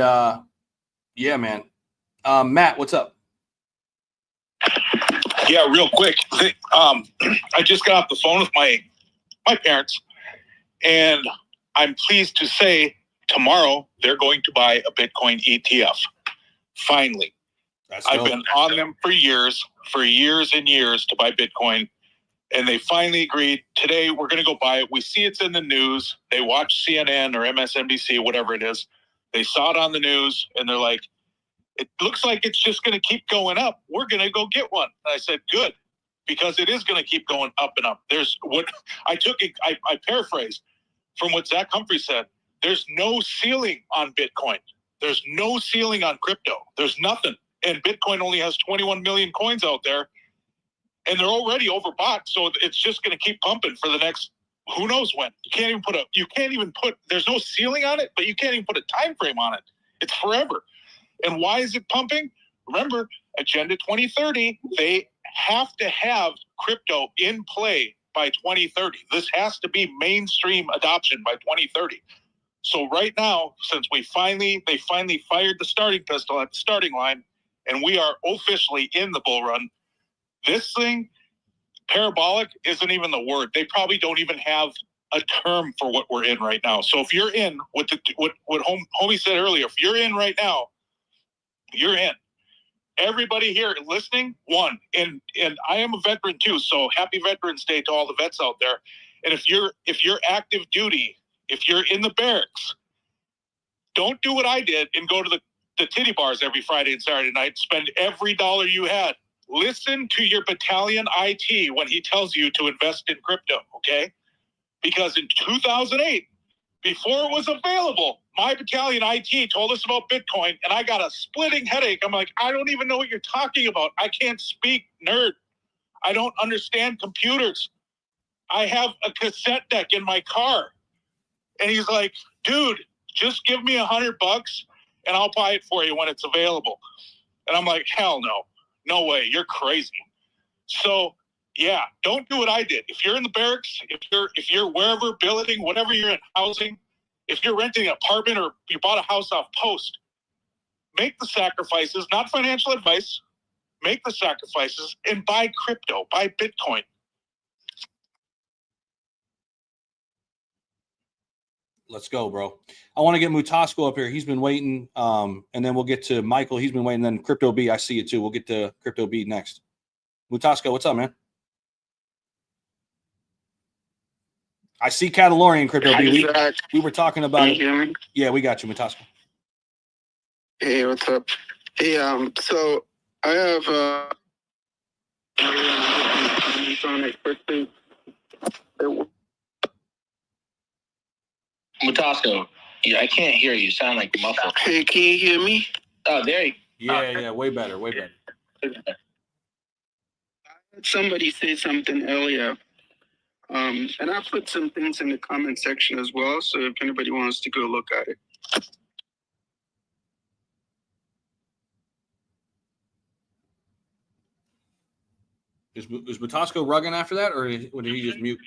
yeah, man. Matt, what's up? Yeah, real quick. I just got off the phone with my parents, and I'm pleased to say tomorrow they're going to buy a Bitcoin ETF. Finally. I've been on them for years and years to buy Bitcoin, and they finally agreed. Today we're going to go buy it. We see it's in the news. They watch CNN or MSNBC, whatever it is. They saw it on the news, and they're like, it looks like it's just going to keep going up. We're going to go get one. And I said, good, because it is going to keep going up and up. There's what I paraphrased from what Zach Humphries said. There's no ceiling on Bitcoin. There's no ceiling on crypto. There's nothing. And Bitcoin only has 21 million coins out there, and they're already overbought. So it's just going to keep pumping for the next, who knows when. You can't even put, there's no ceiling on it, but you can't even put a time frame on it. It's forever. And why is it pumping? Remember, Agenda 2030, they have to have crypto in play by 2030. This has to be mainstream adoption by 2030. So right now, since they finally fired the starting pistol at the starting line, and we are officially in the bull run, this thing, parabolic, isn't even the word. They probably don't even have a term for what we're in right now. So if you're in, what homie said earlier, if you're in right now, you're in. Everybody here listening, one. And I am a veteran too, so happy Veterans Day to all the vets out there. And if you're active duty, if you're in the barracks, don't do what I did and go to the titty bars every Friday and Saturday night, spend every dollar you had. Listen to your battalion IT when he tells you to invest in crypto, okay? Because in 2008, before it was available, my battalion IT told us about Bitcoin, and I got a splitting headache. I'm like, I don't even know what you're talking about. I can't speak, nerd. I don't understand computers. I have a cassette deck in my car. And he's like, dude, just give me $100 and I'll buy it for you when it's available. And I'm like, hell no. No way. You're crazy. So Yeah, don't do what I did. If you're in the barracks, if you're wherever, billeting, whatever you're in, housing, if you're renting an apartment or you bought a house off Post, make the sacrifices, not financial advice, make the sacrifices and buy crypto, buy Bitcoin. Let's go, bro. I want to get Mutasco up here. He's been waiting. And then we'll get to Michael. He's been waiting. Then Crypto B, I see you too. We'll get to Crypto B next. Mutasco, what's up, man? I see Catalan, Crypto B. We were talking about it. Yeah, we got you, Mutasco. Hey, what's up? Hey, so I have Mutasco, yeah, I can't hear you. You sound like muffled. Hey, can you hear me? Oh, there you go. Yeah, way better, way better. I had somebody say something earlier. And I put some things in the comment section as well, so if anybody wants to go look at it. Is Mutasco rugging after that, or did he just mute?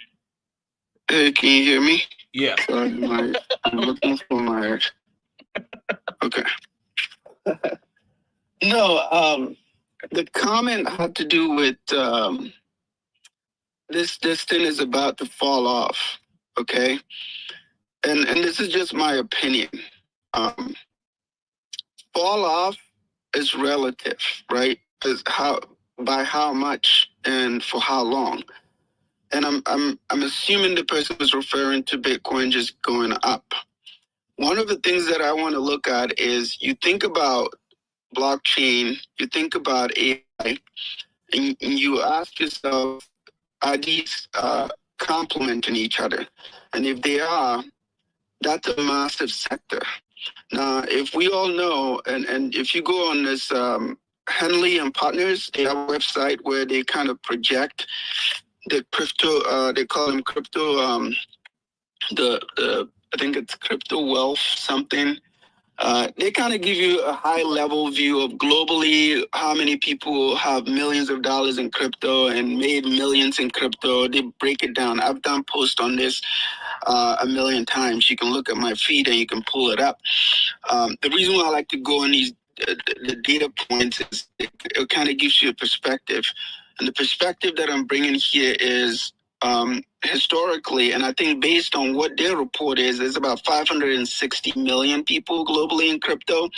Hey, can you hear me? Yeah. Sorry, I'm looking for my... Okay. No, the comment had to do with this thing is about to fall off, okay? And this is just my opinion. Fall off is relative, right? Is by how much and for how long. And I'm assuming the person was referring to Bitcoin just going up. One of the things that I want to look at is you think about blockchain, you think about AI, and you ask yourself, are these complementing each other? And if they are, that's a massive sector. Now, if we all know, and if you go on this Henley and Partners, they have a website where they kind of project the crypto, they call them crypto, I think it's crypto wealth something. They kind of give you a high level view of globally how many people have millions of dollars in crypto and made millions in crypto. They break it down. I've done posts on this a million times. You can look at my feed and you can pull it up. The reason why I like to go on these the data points is it kind of gives you a perspective. And the perspective that I'm bringing here is historically, and I think based on what their report is, there's about 560 million people globally in crypto.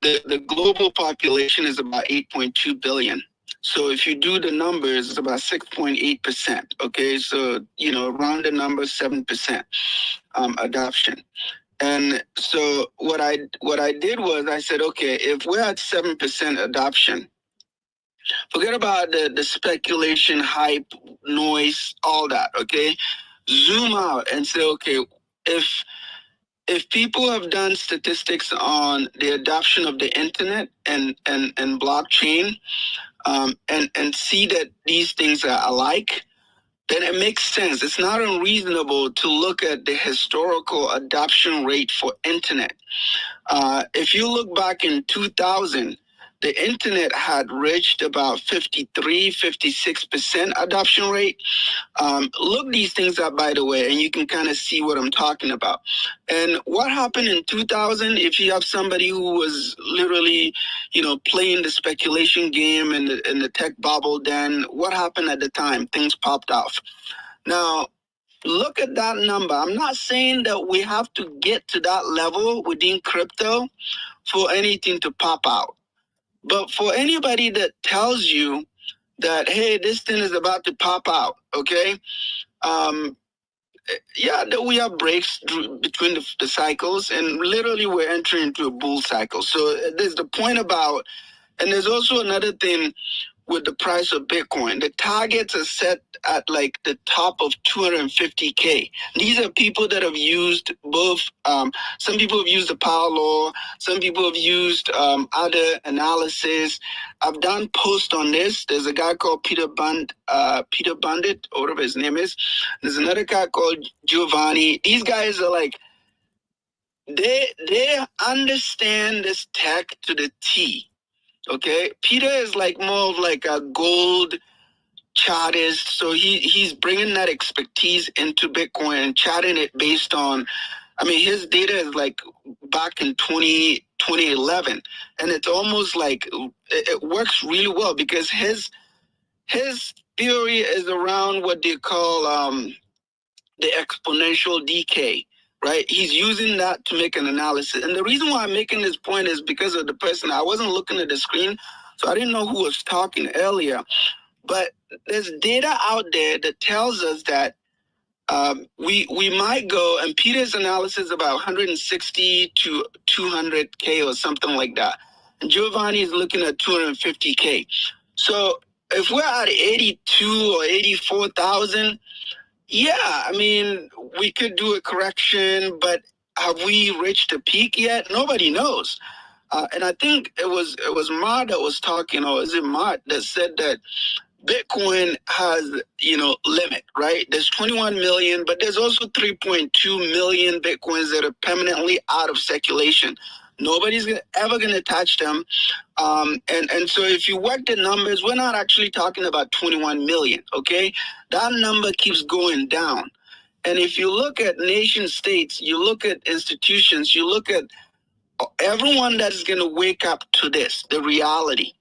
The global population is about 8.2 billion. So if you do the numbers, it's about 6.8%. Okay, so round the number 7% adoption. And so what I did was I said, okay, if we're at 7% adoption, forget about the speculation, hype, noise, all that, okay? Zoom out and say, okay, if people have done statistics on the adoption of the internet and blockchain, and see that these things are alike, then it makes sense. It's not unreasonable to look at the historical adoption rate for internet. If you look back in 2000, the internet had reached about 56% adoption rate. Look these things up, by the way, and you can kind of see what I'm talking about. And what happened in 2000, if you have somebody who was literally, playing the speculation game and the tech bubble, then what happened at the time? Things popped off. Now, look at that number. I'm not saying that we have to get to that level within crypto for anything to pop out. But for anybody that tells you that, hey, this thing is about to pop out, okay? Yeah, we have breaks between the cycles, and literally we're entering into a bull cycle. So there's the point about, and there's also another thing with the price of Bitcoin. The targets are set at like the top of 250K. These are people that have used both, some people have used the power law, some people have used other analysis. I've done posts on this. There's a guy called Peter Bundit, or whatever his name is. There's another guy called Giovanni. These guys are like, they understand this tech to the T. Okay, Peter is like more of like a gold chartist. So he's bringing that expertise into Bitcoin and charting it based on, I mean, his data is like back in 2011, and it's almost like it works really well because his theory is around what they call the exponential decay, right? He's using that to make an analysis. And the reason why I'm making this point is because of the person. I wasn't looking at the screen, so I didn't know who was talking earlier. But there's data out there that tells us that we might go, and Peter's analysis is about 160 to 200K or something like that. And Giovanni is looking at 250K. So if we're at 82 or 84,000, yeah, I mean, we could do a correction, but have we reached a peak yet? Nobody knows. And I think it was Mart that was talking, or is it Mart that said that Bitcoin has, limit, right? There's 21 million, but there's also 3.2 million Bitcoins that are permanently out of circulation. Nobody's ever going to touch them. And so if you work the numbers, we're not actually talking about 21 million, okay? That number keeps going down. And if you look at nation states, you look at institutions, you look at everyone that's going to wake up to this, the reality.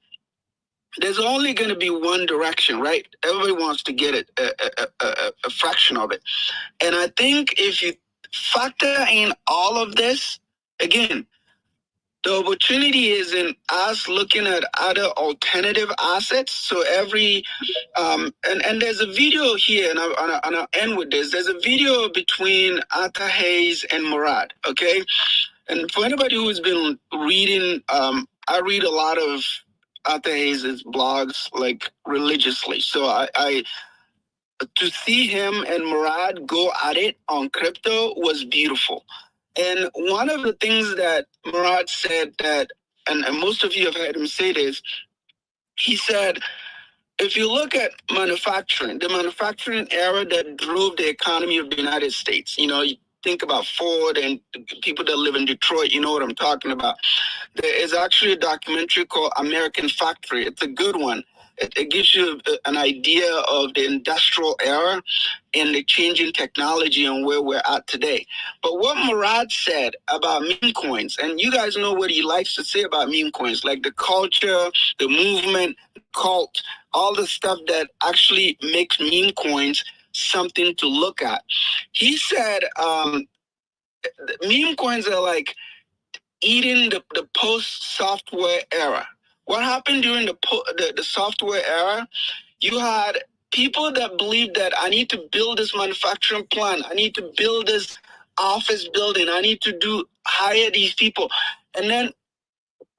There's only going to be one direction, right? Everybody wants to get it, a fraction of it. And I think if you factor in all of this, again, the opportunity is in us looking at other alternative assets. So every, and there's a video here, and I'll end with this. There's a video between Arthur Hayes and Murad, okay? And for anybody who's been reading, I read a lot of Arthur Hayes' blogs, like, religiously. So I to see him and Murad go at it on crypto was beautiful. And one of the things that Murad said that, and most of you have heard him say this, he said, if you look at manufacturing, the manufacturing era that drove the economy of the United States, you think about Ford and people that live in Detroit, you know what I'm talking about. There is actually a documentary called American Factory. It's a good one. It gives you an idea of the industrial era and the changing technology and where we're at today. But what Murad said about meme coins, and you guys know what he likes to say about meme coins, like the culture, the movement, cult, all the stuff that actually makes meme coins something to look at. He said meme coins are like eating the post-software era. What happened during the software era? You had people that believed that I need to build this manufacturing plant, I need to build this office building, I need to hire these people. And then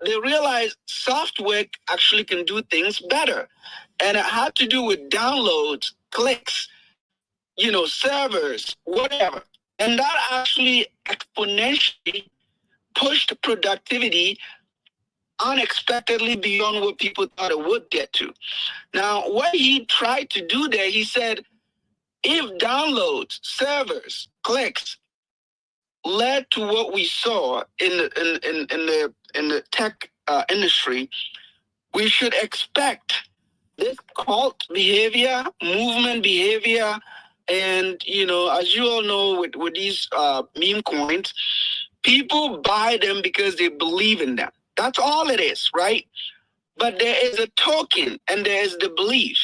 they realized software actually can do things better. And it had to do with downloads, clicks, servers, whatever. And that actually exponentially pushed productivity unexpectedly beyond what people thought it would get to. Now, what he tried to do there, he said, if downloads, servers, clicks led to what we saw in the tech industry, we should expect this cult behavior, movement behavior, and as you all know, with these meme coins, people buy them because they believe in them. That's all it is, right? But there is a token and there is the belief.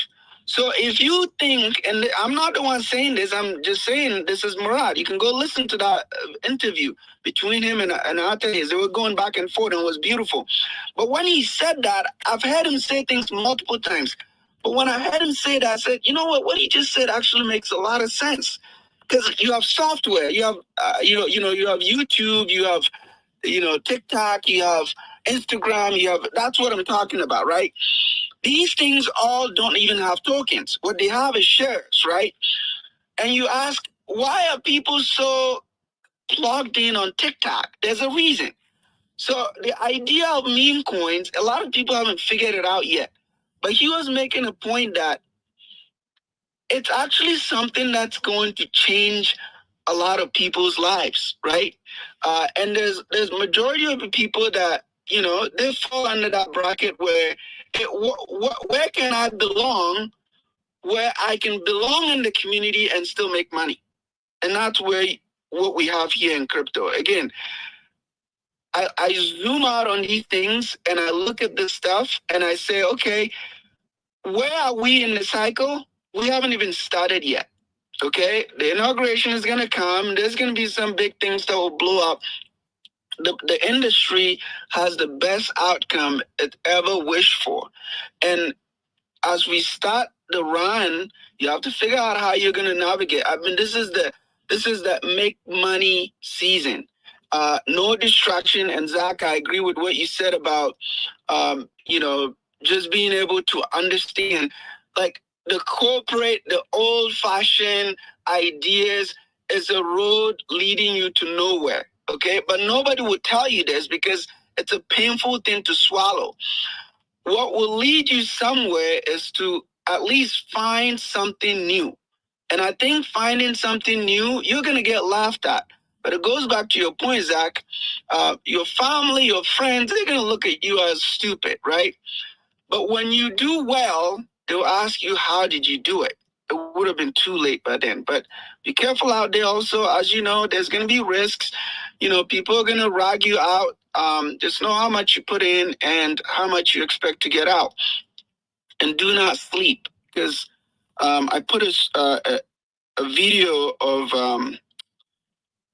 So if you think, and I'm not the one saying this, I'm just saying this is Murad. You can go listen to that interview between him and Arthur Hayes. They were going back and forth and it was beautiful. But when he said that, I've heard him say things multiple times. But when I heard him say that, I said, you know what he just said actually makes a lot of sense. Because you have software, you have, you have YouTube, you have, TikTok, you have Instagram, that's what I'm talking about, right? These things all don't even have tokens. What they have is shares, right? And you ask, why are people so plugged in on TikTok? There's a reason. So the idea of meme coins, a lot of people haven't figured it out yet. But he was making a point that it's actually something that's going to change a lot of people's lives, right? And there's majority of the people that, they fall under that bracket where, where can I belong where I can belong in the community and still make money. And that's what we have here in crypto. Again, I zoom out on these things and I look at this stuff and I say, okay, where are we in the cycle? We haven't even started yet. Okay, the inauguration is going to come. There's going to be some big things that will blow up. The industry has the best outcome it ever wished for. And as we start the run, you have to figure out how you're going to navigate. I mean, this is the make money season. No distraction. And Zach, I agree with what you said about, just being able to understand, like, the old-fashioned ideas is a road leading you to nowhere, okay? But nobody would tell you this because it's a painful thing to swallow. What will lead you somewhere is to at least find something new. And I think finding something new, you're going to get laughed at. But it goes back to your point, Zach. Your family, your friends, they're going to look at you as stupid, right? But when you do well, they'll ask you, how did you do it? It would have been too late by then. But be careful out there also. As you know, there's going to be risks. People are going to rag you out. Just know how much you put in and how much you expect to get out. And do not sleep. Because I put a video of,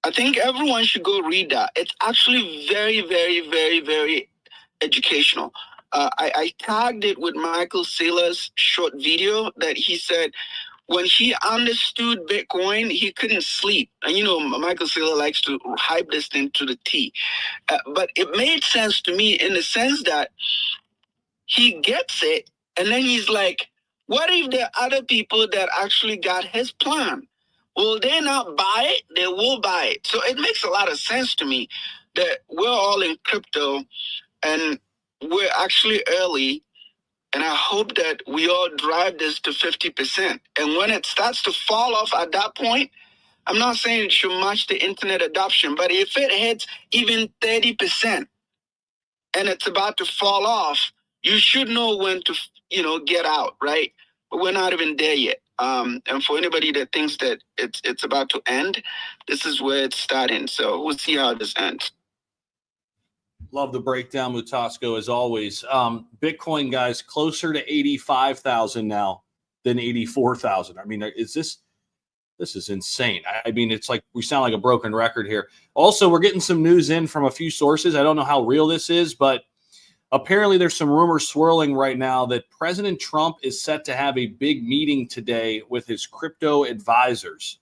I think everyone should go read that. It's actually very, very, very, very educational. I tagged it with Michael Saylor's short video that he said when he understood Bitcoin, he couldn't sleep. And Michael Saylor likes to hype this thing to the T. But it made sense to me in the sense that he gets it, and then he's like, what if there are other people that actually got his plan? Will they not buy it? They will buy it. So it makes a lot of sense to me that we're all in crypto and we're actually early, and I hope that we all drive this to 50%. And when it starts to fall off at that point, I'm not saying it should match the internet adoption, but if it hits even 30% and it's about to fall off, you should know when to, get out, right? But we're not even there yet. And for anybody that thinks that it's about to end, this is where it's starting. So we'll see how this ends. Love the breakdown, Mutasco, as always. Bitcoin, guys, closer to 85,000 now than 84,000. I mean, this is insane. I mean, it's like we sound like a broken record here. Also, we're getting some news in from a few sources. I don't know how real this is, but apparently there's some rumors swirling right now that President Trump is set to have a big meeting today with his crypto advisors.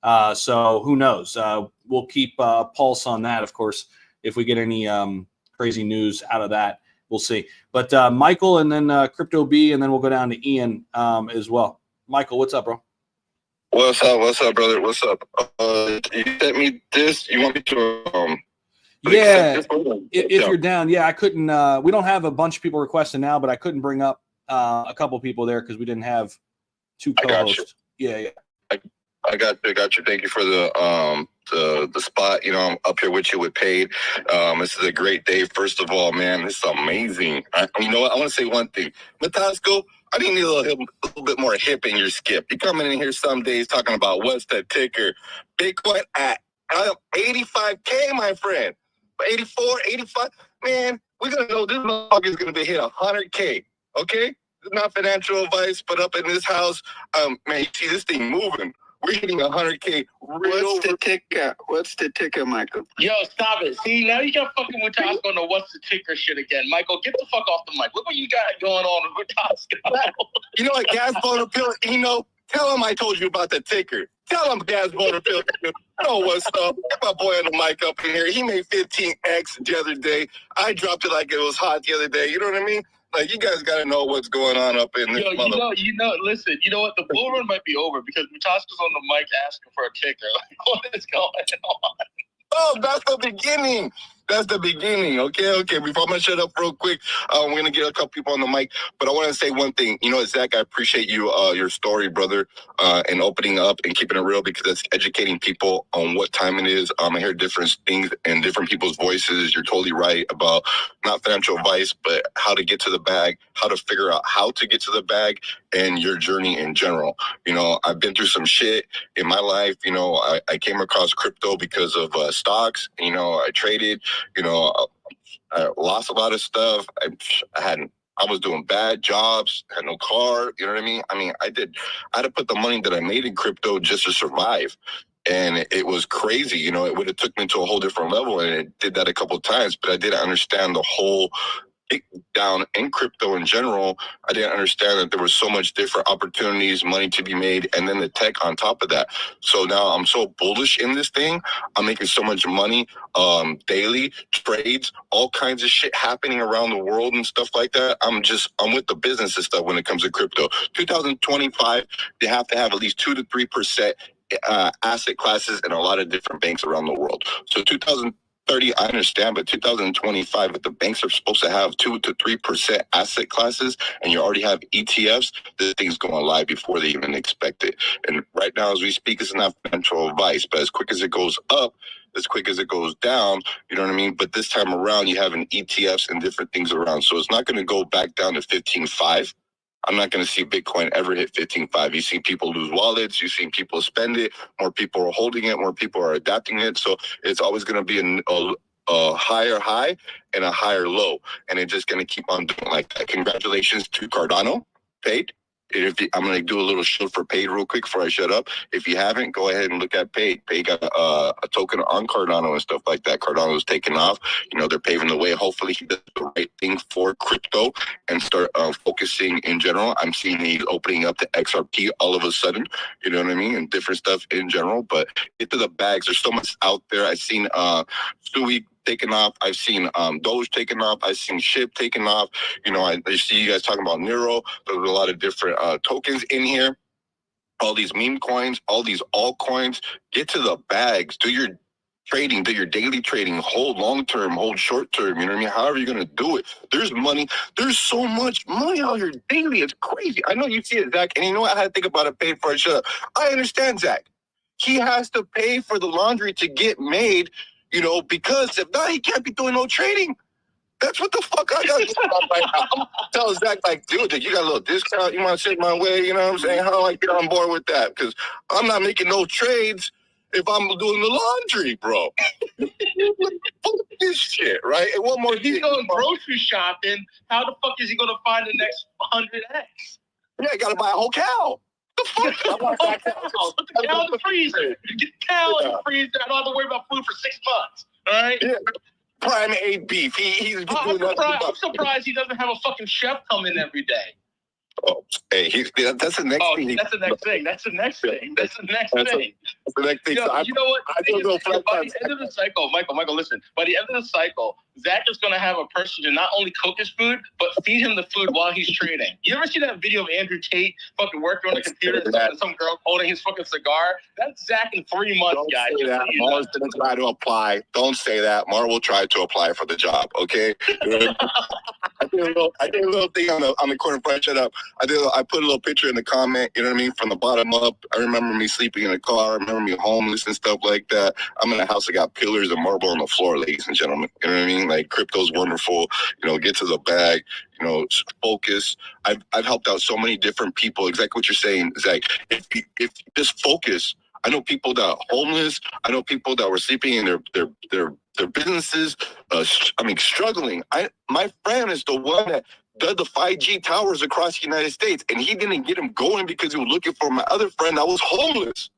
So who knows? We'll keep a pulse on that, of course. If we get any crazy news out of that, we'll see. But Michael and then Crypto B, and then we'll go down to Ian as well. Michael, what's up, bro? What's up, brother? What's up? You sent me this. You want me to? Yeah, if you're down. Yeah, I couldn't. We don't have a bunch of people requesting now, but I couldn't bring up a couple people there because we didn't have two co-hosts. Yeah. I got you. Thank you for the spot. I'm up here with you with Paid. This is a great day. First of all, man, this is amazing. You know what? I want to say one thing. Matasco, I think you need a little bit more hip in your skip. You coming in here some days talking about what's the ticker. Bitcoin at 85K, my friend. 84, 85. Man, we're going to know this motherfucker is going to be hit 100K. Okay? It's not financial advice, but up in this house, man, you see this thing moving. We're hitting 100K. What's the ticker, Michael? Yo, stop it. See, now you got fucking Mutasco on the what's the ticker shit again. Michael, get the fuck off the mic. Look what you got going on with Mutasco. You know what, Gas Boner Pill, tell him I told you about the ticker. Tell him Gas Boner Pill. What's up? Get my boy on the mic up in here. He made 15X the other day. I dropped it like it was hot the other day. You know what I mean? Like, you guys got to know what's going on up in this. Listen, you know what? The bull run might be over because Mutasco's on the mic asking for a ticker. Like, what is going on? Oh, that's the beginning. That's the beginning. Okay. Before I'm gonna shut up real quick, we're gonna get a couple people on the mic. But I want to say one thing. You know, Zach, I appreciate you, your story, brother, and opening up and keeping it real, because it's educating people on what time it is. I hear different things and different people's voices. You're totally right about not financial advice, but how to get to the bag, how to figure out how to get to the bag, and your journey in general. You know, I've been through some shit in my life. You know, I came across crypto because of stocks. You know, I traded. You know, I lost a lot of stuff. I was doing bad jobs, had no car, you know what I mean? I had to put the money that I made in crypto just to survive. And it was crazy, you know, it would have took me to a whole different level, and it did that a couple of times, but I didn't understand the whole down in crypto in general. I didn't understand that there was so much different opportunities, money to be made, and then the tech on top of that. So now I'm so bullish in this thing. I'm making so much money, daily trades, all kinds of shit happening around the world and stuff like that. I'm with the business and stuff when it comes to crypto. 2025, they have to have at least 2 to 3% asset classes in a lot of different banks around the world. So 2030, I understand, but 2025, if the banks are supposed to have 2 to 3% asset classes, and you already have ETFs, this thing's going live before they even expect it. And right now, as we speak, it's not financial advice, but as quick as it goes up, as quick as it goes down, you know what I mean? But this time around, you have an ETFs and different things around. So it's not going to go back down to 15.5. I'm not going to see Bitcoin ever hit 15.5. You've seen people lose wallets. You've seen people spend it. More people are holding it. More people are adapting it. So it's always going to be a higher high and a higher low. And it's just going to keep on doing like that. Congratulations to Cardano, paid. I'm going to do a little show for paid real quick before I shut up. If you haven't, go ahead and look at paid. Paid got a token on Cardano and stuff like that. Cardano's taking off. You know, they're paving the way. Hopefully he does the right thing for crypto and start focusing in general. I'm seeing he's opening up to XRP all of a sudden, you know what I mean? And different stuff in general. But get to the bags. There's so much out there. I've seen Stewie taking off. I've seen Doge taking off. I've seen SHIB taking off. You know, I see you guys talking about Nero. There's a lot of different tokens in here. All these meme coins, all these altcoins. Get to the bags. Do your trading, do your daily trading. Hold long term, hold short term. You know what I mean? However you're going to do it. There's money. There's so much money out here daily. It's crazy. I know you see it, Zach. And you know what? I had to think about it. Paid for it. Shut up. I understand, Zach. He has to pay for the laundry to get made. You know, because if not, he can't be doing no trading. That's what the fuck I got to do about right now. I'm telling Zach, like, dude, you got a little discount. You want to sit my way? You know what I'm saying? How do I get on board with that? Because I'm not making no trades if I'm doing the laundry, bro. Fuck this shit, right? And one more if he's going grocery shopping, how the fuck is he going to find the next 100x? Yeah, I got to buy a whole cow. The fuck? Put the cow in the freezer. Get the cow in the freezer. I don't have to worry about food for 6 months. All right? Yeah. Prime A beef. I'm surprised he doesn't have a fucking chef come in every day. Oh, hey, that's the next thing. That's the next thing. That's the next thing. That's the next thing. That's the next thing. You know what? By the end of the cycle, Michael, listen. By the end of the cycle, Zach is going to have a person to not only cook his food, but feed him the food while he's trading. You ever see that video of Andrew Tate fucking working on the computer and some girl holding his fucking cigar? That's Zach in 3 months, guys. Don't say that. Mar's going to try to apply. Don't say that. Mar will try to apply for the job, okay? I did a little thing on the corner front. Shut up. I put a little picture in the comment, you know what I mean, from the bottom up. I remember me sleeping in a car. I remember me homeless and stuff like that. I'm in a house that got pillars and marble on the floor, ladies and gentlemen. You know what I mean? Like, crypto's wonderful. You know, get to the bag. You know, focus. I've helped out so many different people. Exactly what you're saying, Zach. If you just focus. I know people that are homeless. I know people that were sleeping in their businesses. Struggling. My friend is the one that did the 5G towers across the United States, and he didn't get him going because he was looking for my other friend that was homeless.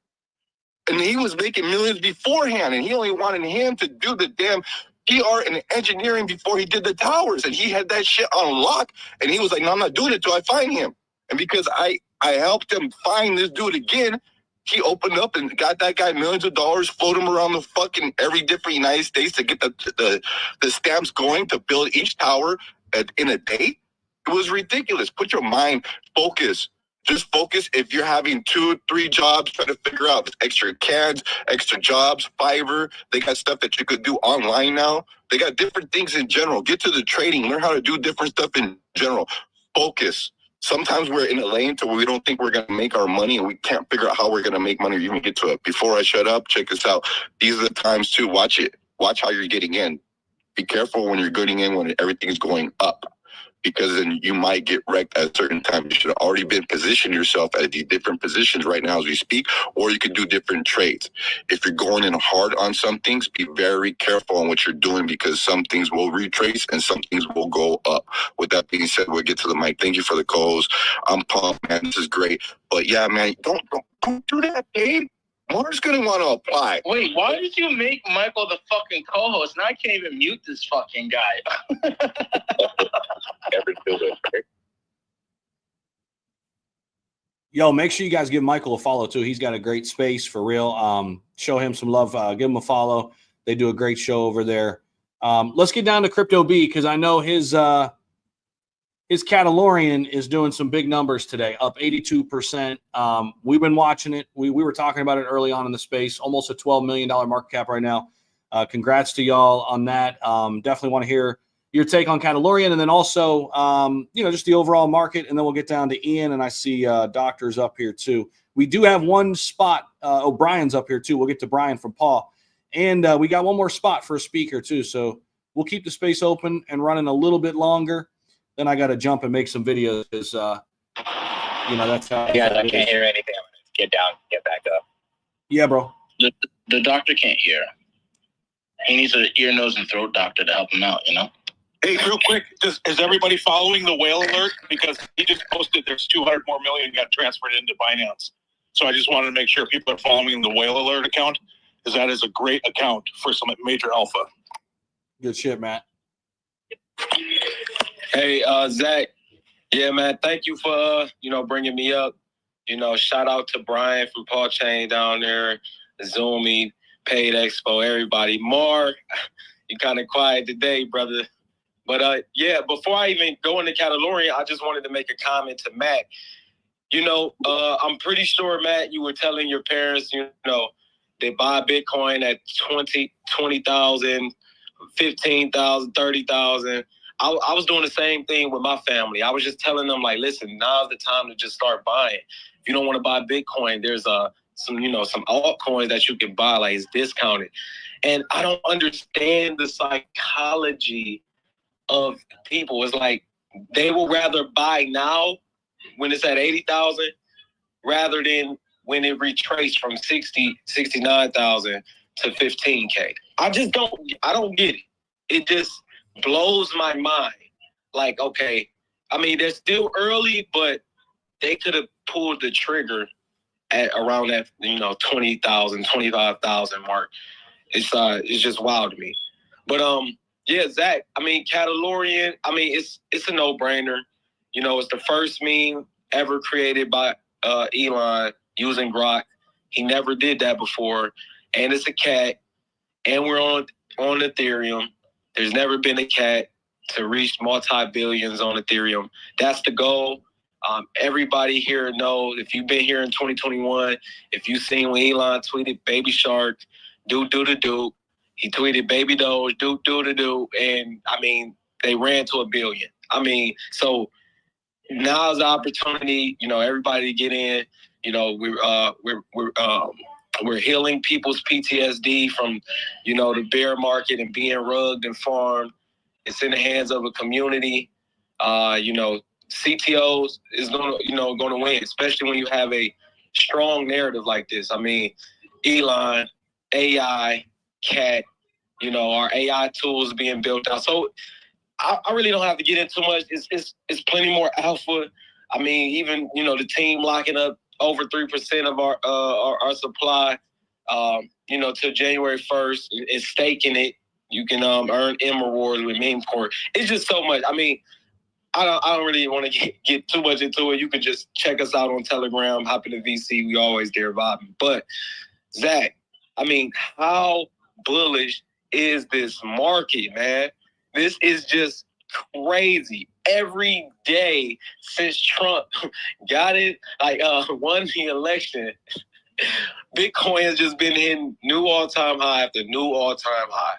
And he was making millions beforehand, and he only wanted him to do the damn PR and engineering before he did the towers. And he had that shit on lock, and he was like, no, I'm not doing it till I find him. And because I helped him find this dude again, he opened up and got that guy millions of dollars, float him around the fucking every different United States to get the stamps going to build each tower in a day. It was ridiculous. Put your mind, focus. Just focus. If you're having 2, 3 jobs, try to figure out extra cans, extra jobs, Fiverr. They got stuff that you could do online now. They got different things in general. Get to the trading. Learn how to do different stuff in general. Focus. Sometimes we're in a lane to where we don't think we're going to make our money and we can't figure out how we're going to make money or even get to it. Before I shut up, check this out. These are the times to watch it. Watch how you're getting in. Be careful when you're getting in when everything's going up, because then you might get wrecked at a certain time. You should have already been positioning yourself at the different positions right now as we speak, or you could do different trades. If you're going in hard on some things, be very careful on what you're doing, because some things will retrace and some things will go up. With that being said, we'll get to the mic. Thank you for the calls. I'm pumped, man. This is great. But yeah, man, don't do that, babe. Mars gonna want to apply. Wait, why did you make Michael the fucking co-host? Now I can't even mute this fucking guy. Never do it. Yo, make sure you guys give Michael a follow too. He's got a great space for real. Show him some love. Give him a follow. They do a great show over there. Let's get down to Crypto B, because I know his Catalan is doing some big numbers today, up 82%. We've been watching it. We were talking about it early on in the space. Almost a $12 million market cap right now. Congrats to y'all on that. Definitely want to hear your take on Catalan, and then also, just the overall market, and then we'll get down to Ian, and I see Doctor's up here too. We do have one spot. Brian's up here too. We'll get to Brian from Paul. And we got one more spot for a speaker too. So we'll keep the space open and running a little bit longer. Then I got to jump and make some videos because, that's how. Yeah, I can't hear anything. I'm going to get down, get back up. Yeah, bro. The doctor can't hear. He needs an ear, nose, and throat doctor to help him out, Hey, real quick, is everybody following the whale alert? Because he just posted there's 200 more million got transferred into Binance. So I just wanted to make sure people are following the whale alert account, because that is a great account for some major alpha. Good shit, Matt. Hey, Zach. Yeah, man. Thank you for, bringing me up. Shout out to Brian from Paul Chain down there, Isumi, Paid Expo, everybody. Mar, you kind of quiet today, brother. But, before I even go into Catalan, I just wanted to make a comment to Matt. I'm pretty sure, Matt, you were telling your parents, they buy Bitcoin at 20,000, 15,000, 30,000. I was doing the same thing with my family. I was just telling them, like, listen, now's the time to just start buying. If you don't want to buy Bitcoin, there's some altcoins that you can buy, like it's discounted. And I don't understand the psychology of people. It's like they will rather buy now when it's at 80,000 rather than when it retraced from 69,000 to 15K. I don't get it. It just blows my mind. Like, okay, I mean, they're still early, but they could have pulled the trigger at around that, 20,000, 25,000 mark. It's just wild to me. But Zach, I mean, Catalan, I mean, it's a no-brainer. It's the first meme ever created by Elon using Grok. He never did that before. And it's a cat. And we're on Ethereum. There's never been a cat to reach multi-billions on Ethereum. That's the goal. Everybody here knows, if you've been here in 2021, if you've seen when Elon tweeted Baby Shark, do. He tweeted Baby Doge, do. And, I mean, they ran to 1 billion. I mean, so now's the opportunity, everybody to get in. We're healing people's PTSD from, the bear market and being rugged and farmed. It's in the hands of a community. CTOs is going to win, especially when you have a strong narrative like this. I mean, Elon, AI, Cat, our AI tools being built out. So I really don't have to get into much. It's plenty more alpha. I mean, even, the team locking up over 3% of our supply, till January 1st, and staking it. You can earn M rewards with Memecoin. It's just so much. I mean, I don't really want to get too much into it. You can just check us out on Telegram, hop in the VC. We always there vibing. But Zach, I mean, how bullish is this market, man? This is just crazy. every day since Trump got it, like won the election, Bitcoin has just been hitting new all-time high after new all-time high.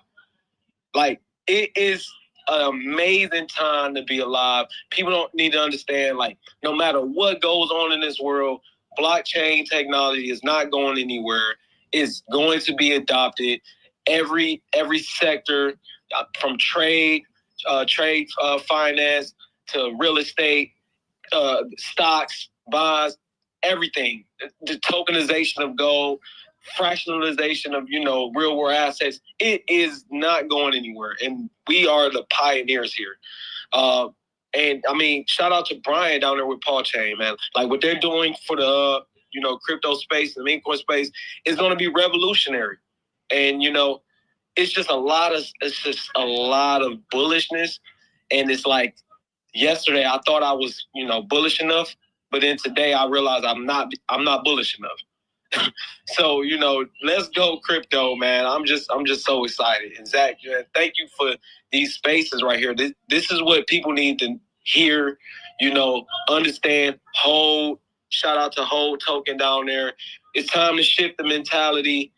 Like, it is an amazing time to be alive. People don't need to understand, like, no matter what goes on in this world, blockchain technology is not going anywhere. It's going to be adopted. Every sector, from trade finance to real estate, stocks, bonds, everything. The tokenization of gold, fractionalization of, real world assets. It is not going anywhere. And we are the pioneers here. And I mean, shout out to Brian down there with Paul Chain, man. Like what they're doing for the, crypto space, the Memecoin space is going to be revolutionary. And, it's just a lot of bullishness. And it's like, yesterday I thought I was, bullish enough, but then today I realized I'm not bullish enough. So, let's go crypto, man. I'm just so excited. And Zach, thank you for these spaces right here. This is what people need to hear, understand. Hold. Shout out to Hold Token down there. It's time to shift the mentality.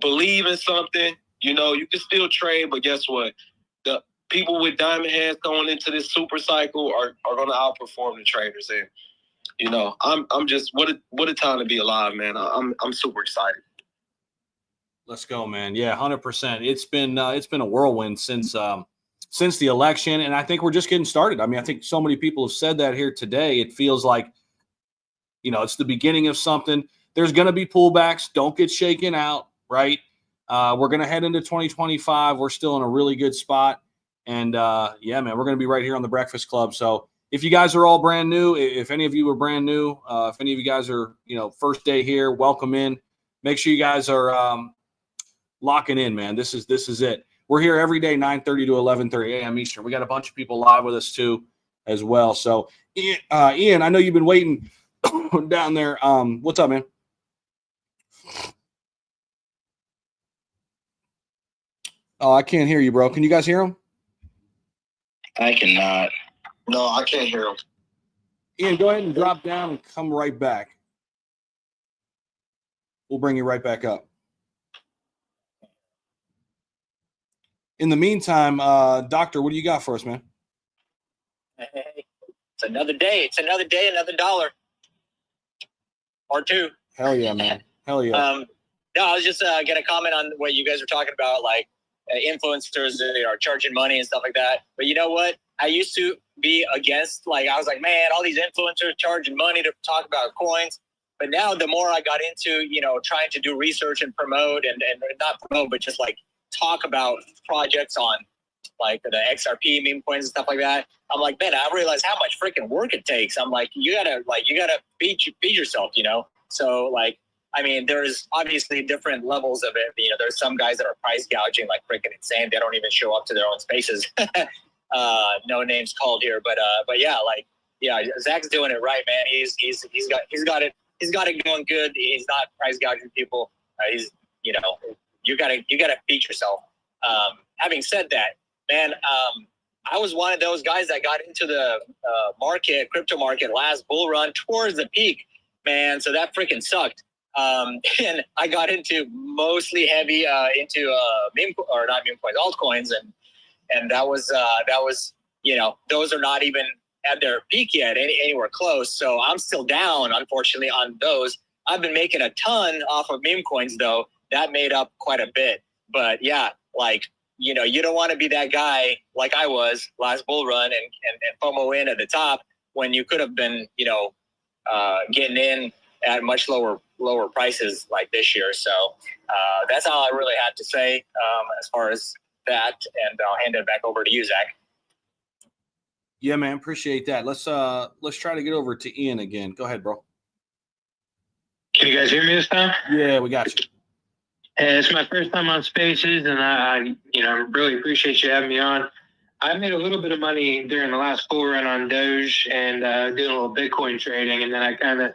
Believe in something. You can still trade, but guess what? The people with diamond hands going into this super cycle are going to outperform the traders. And I'm just what a time to be alive, man. I'm super excited. Let's go, man. Yeah, 100%. It's been a whirlwind since the election, and I think we're just getting started. I mean, I think so many people have said that here today. It feels like, it's the beginning of something. There's going to be pullbacks. Don't get shaken out, right? We're going to head into 2025. We're still in a really good spot, and yeah, man, we're going to be right here on the Breakfast Club. So if you guys are all brand new, if any of you are brand new, if any of you guys are, first day here, welcome in. Make sure you guys are locking in, man. This is it. We're here every day, 9:30 to 11:30 a.m. Eastern. We got a bunch of people live with us too, as well. So, Ian, I know you've been waiting down there. What's up, man? Oh, I can't hear you, bro. Can you guys hear him? I cannot. No, I can't hear him. Ian, go ahead and drop down and come right back. We'll bring you right back up. In the meantime, Doctor, what do you got for us, man? Hey, it's another day. It's another day, another dollar. Or two. Hell yeah, man. Hell yeah. No, I was just going to comment on what you guys were talking about, like influencers that are charging money and stuff like that. But you know what? I used to be against, I was like, man, all these influencers charging money to talk about coins. But now the more I got into, trying to do research and promote and not promote, but just talk about projects on the XRP meme coins and stuff like that. I'm like, man, I realize how much freaking work it takes. I'm like, you gotta feed yourself, So I mean, there's obviously different levels of it. There's some guys that are price gouging like freaking insane. They don't even show up to their own spaces. No names called here, but yeah, Zach's doing it right, man. He's got it going good. He's not price gouging people. You gotta feed yourself. Having said that, man, I was one of those guys that got into the crypto market last bull run towards the peak, man. So that freaking sucked. And I got into mostly heavy into not meme coins, altcoins, and that was those are not even at their peak yet, anywhere close. So I'm still down, unfortunately, on those. I've been making a ton off of meme coins though. That made up quite a bit. But yeah, you don't want to be that guy like I was last bull run and FOMO in at the top when you could have been, getting in at much lower prices like this year. So that's all I really had to say as far as that. And I'll hand it back over to you, Zach. Yeah, man, appreciate that. Let's try to get over to Ian again. Go ahead, bro. Can you guys hear me this time? Yeah, we got you. It's my first time on Spaces, and I really appreciate you having me on. I made a little bit of money during the last bull run on Doge and doing a little Bitcoin trading, and then I kind of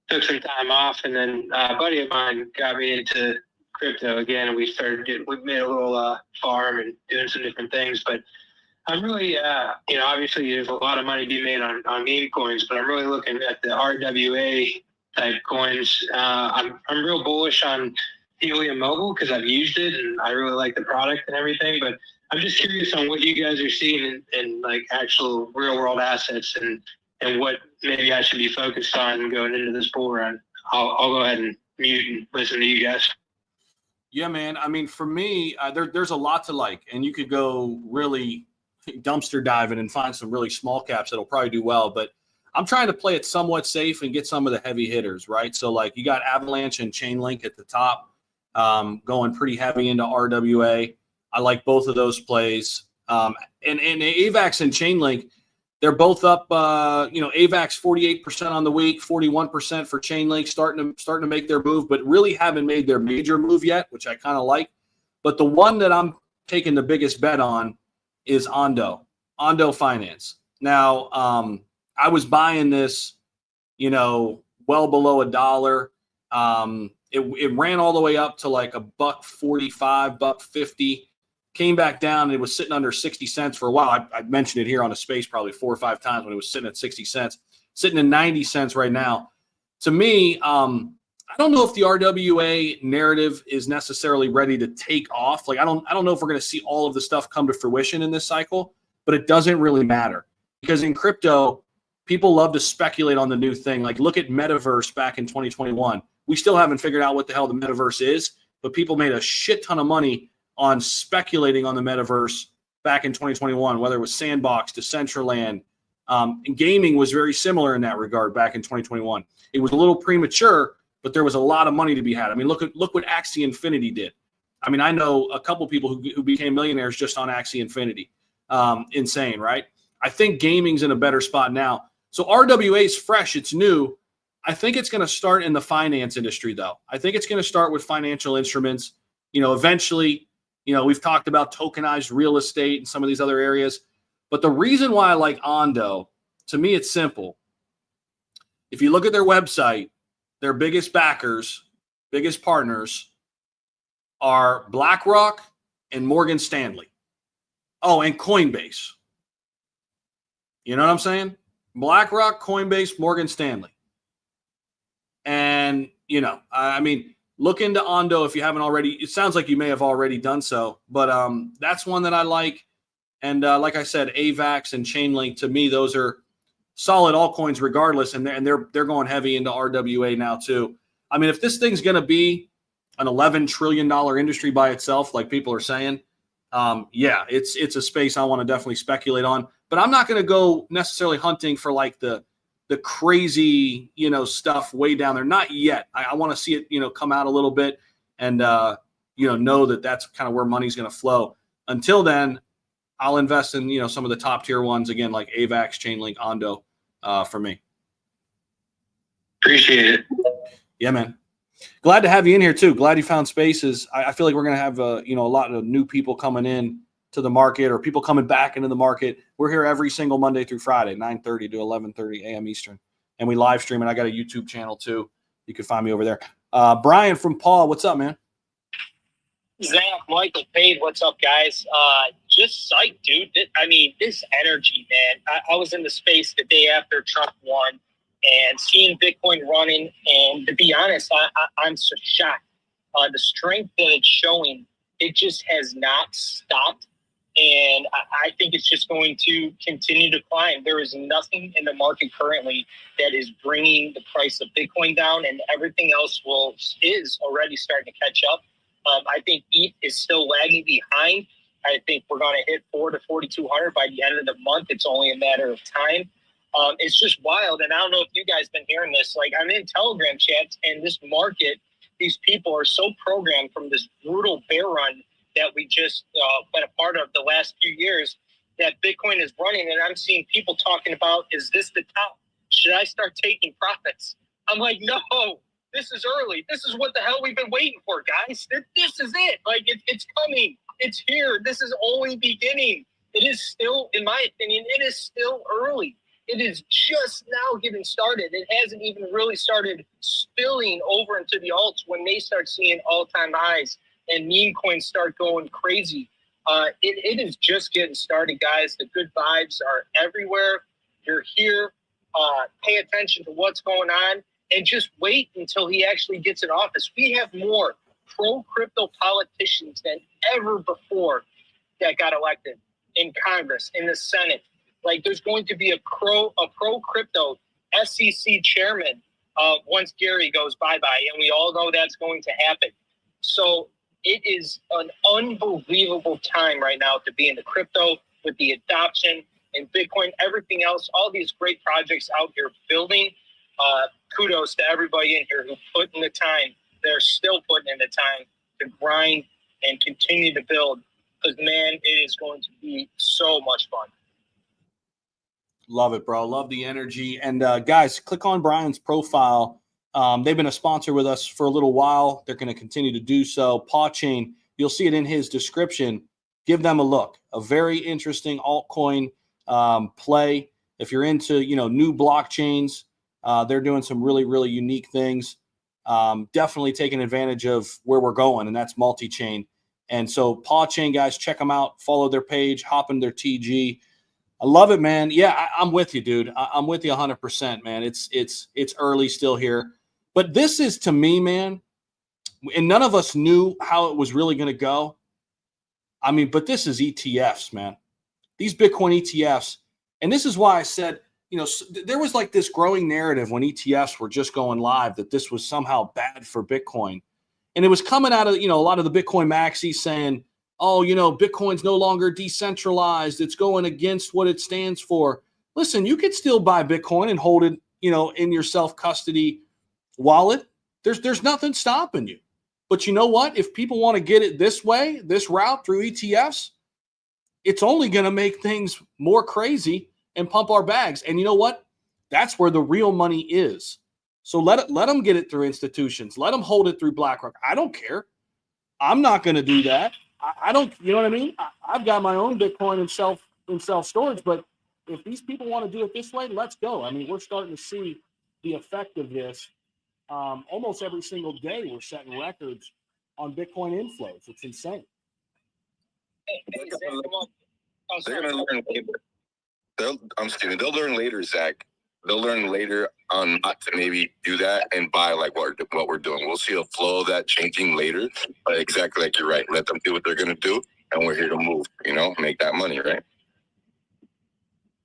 took some time off, and then a buddy of mine got me into crypto again, and we made a little farm and doing some different things. But I'm really, obviously there's a lot of money to be made on meme coins, but I'm really looking at the RWA type coins. I'm real bullish on Helium Mobile because I've used it and I really like the product and everything. But I'm just curious on what you guys are seeing in like actual real world assets and what maybe I should be focused on going into this bull run. I'll go ahead and mute and listen to you guys. Yeah, man. I mean, for me, there's a lot to like, and you could go really dumpster diving and find some really small caps that'll probably do well. But I'm trying to play it somewhat safe and get some of the heavy hitters, right? So, like, you got Avalanche and Chainlink at the top, going pretty heavy into RWA. I like both of those plays. And AVAX and Chainlink, they're both up. AVAX 48% on the week, 41% for Chainlink, starting to make their move, but really haven't made their major move yet, which I kind of like. But the one that I'm taking the biggest bet on is Ondo Finance. Now, I was buying this, well below $1. It ran all the way up to like $1.45, $1.50. Came back down and it was sitting under 60 cents for a while. I mentioned it here on a space probably 4 or 5 times when it was sitting at 60 cents, sitting at 90 cents right now. To me, I don't know if the RWA narrative is necessarily ready to take off. Like, I don't know if we're going to see all of the stuff come to fruition in this cycle, but it doesn't really matter because in crypto, people love to speculate on the new thing. Like, look at Metaverse back in 2021. We still haven't figured out what the hell the Metaverse is, but people made a shit ton of money on speculating on the Metaverse back in 2021, whether it was Sandbox, Decentraland. And gaming was very similar in that regard back in 2021. It was a little premature, but there was a lot of money to be had. I mean, look what Axie Infinity did. I mean, I know a couple people who became millionaires just on Axie Infinity. Insane, right? I think gaming's in a better spot now. So RWA is fresh. It's new. I think it's going to start in the finance industry, though. I think it's going to start with financial instruments. Eventually, we've talked about tokenized real estate and some of these other areas. But the reason why I like Ondo, to me, it's simple. If you look at their website, their biggest backers, biggest partners are BlackRock and Morgan Stanley. Oh, and Coinbase. You know what I'm saying? BlackRock, Coinbase, Morgan Stanley. And, look into Ondo if you haven't already. It sounds like you may have already done so, but that's one that I like. And like I said, AVAX and Chainlink, to me, those are solid altcoins regardless, and they're going heavy into RWA now too. I mean, if this thing's going to be an $11 trillion industry by itself, like people are saying, it's a space I want to definitely speculate on. But I'm not going to go necessarily hunting for like the crazy, stuff way down there. Not yet. I want to see it, come out a little bit and, know that that's kind of where money's going to flow. Until then, I'll invest in, some of the top tier ones again, like AVAX, Chainlink, Ondo, for me. Appreciate it. Yeah, man. Glad to have you in here too. Glad you found spaces. I feel like we're going to have, a lot of new people coming in to the market or people coming back into the market. We're here every single Monday through Friday, 9:30 to 11:30 a.m. Eastern. And we live stream, and I got a YouTube channel too. You can find me over there. Brian from Paul, what's up, man? Zach, Michael, Pade, what's up, guys? Just psyched, dude. This energy, man. I was in the space the day after Trump won and seeing Bitcoin running. And to be honest, I'm so shocked. The strength that it's showing, it just has not stopped. And I think it's just going to continue to climb. There is nothing in the market currently that is bringing the price of Bitcoin down, and everything else is already starting to catch up. I think ETH is still lagging behind. I think we're going to hit 4,000 to 4,200 by the end of the month. It's only a matter of time. It's just wild, and I don't know if you guys been hearing this. Like, I'm in Telegram chats, and this market, these people are so programmed from this brutal bear run that we just been a part of the last few years, that Bitcoin is running, and I'm seeing people talking about, is this the top? Should I start taking profits? I'm like, no, this is early. This is what the hell we've been waiting for, guys. This is it. Like, it's coming. It's here. This is only beginning. It is still, in my opinion, it is still early. It is just now getting started. It hasn't even really started spilling over into the alts when they start seeing all-time highs and meme coins start going crazy. It is just getting started, guys. The good vibes are everywhere. You're here. Pay attention to what's going on and just wait until he actually gets in office. We have more pro-crypto politicians than ever before that got elected in Congress, in the Senate. Like, there's going to be a pro-crypto SEC chairman once Gary goes bye-bye, and we all know that's going to happen. So it is an unbelievable time right now to be in the crypto with the adoption and Bitcoin, everything else, all these great projects out here building. Kudos to everybody in here who put in the time. They're still putting in the time to grind and continue to build, because, man, it is going to be so much fun. Love it, bro. Love the energy. And guys, click on Brian's profile. They've been a sponsor with us for a little while. They're going to continue to do so. Paw Chain, you'll see it in his description. Give them a look. A very interesting altcoin play. If you're into, new blockchains, they're doing some really, really unique things. Definitely taking advantage of where we're going, and that's multi-chain. And so Paw Chain, guys, check them out. Follow their page. Hop in their TG. I love it, man. Yeah, I'm with you, dude. I'm with you 100%, man. It's early still here. But this is, to me, man, and none of us knew how it was really going to go. I mean, but this is ETFs, man. These Bitcoin ETFs. And this is why I said, there was like this growing narrative when ETFs were just going live that this was somehow bad for Bitcoin. And it was coming out of, a lot of the Bitcoin maxis saying, oh, Bitcoin's no longer decentralized. It's going against what it stands for. Listen, you could still buy Bitcoin and hold it, in your self-custody wallet. There's nothing stopping you. But you know what? If people want to get it this way, this route through ETFs, it's only going to make things more crazy and pump our bags. And you know what? That's where the real money is. So let them get it through institutions. Let them hold it through BlackRock. I don't care. I'm not going to do that. I don't, you know what I mean? I've got my own Bitcoin in self-storage, but if these people want to do it this way, let's go. I mean, we're starting to see the effect of this. Almost every single day we're setting records on Bitcoin inflows. It's insane. They're going to learn later. I'm just kidding. They'll learn later, Zach. They'll learn later on not to maybe do that and buy like what we're doing. We'll see a flow of that changing later. But exactly like you're right. Let them do what they're going to do, and we're here to move, make that money, right?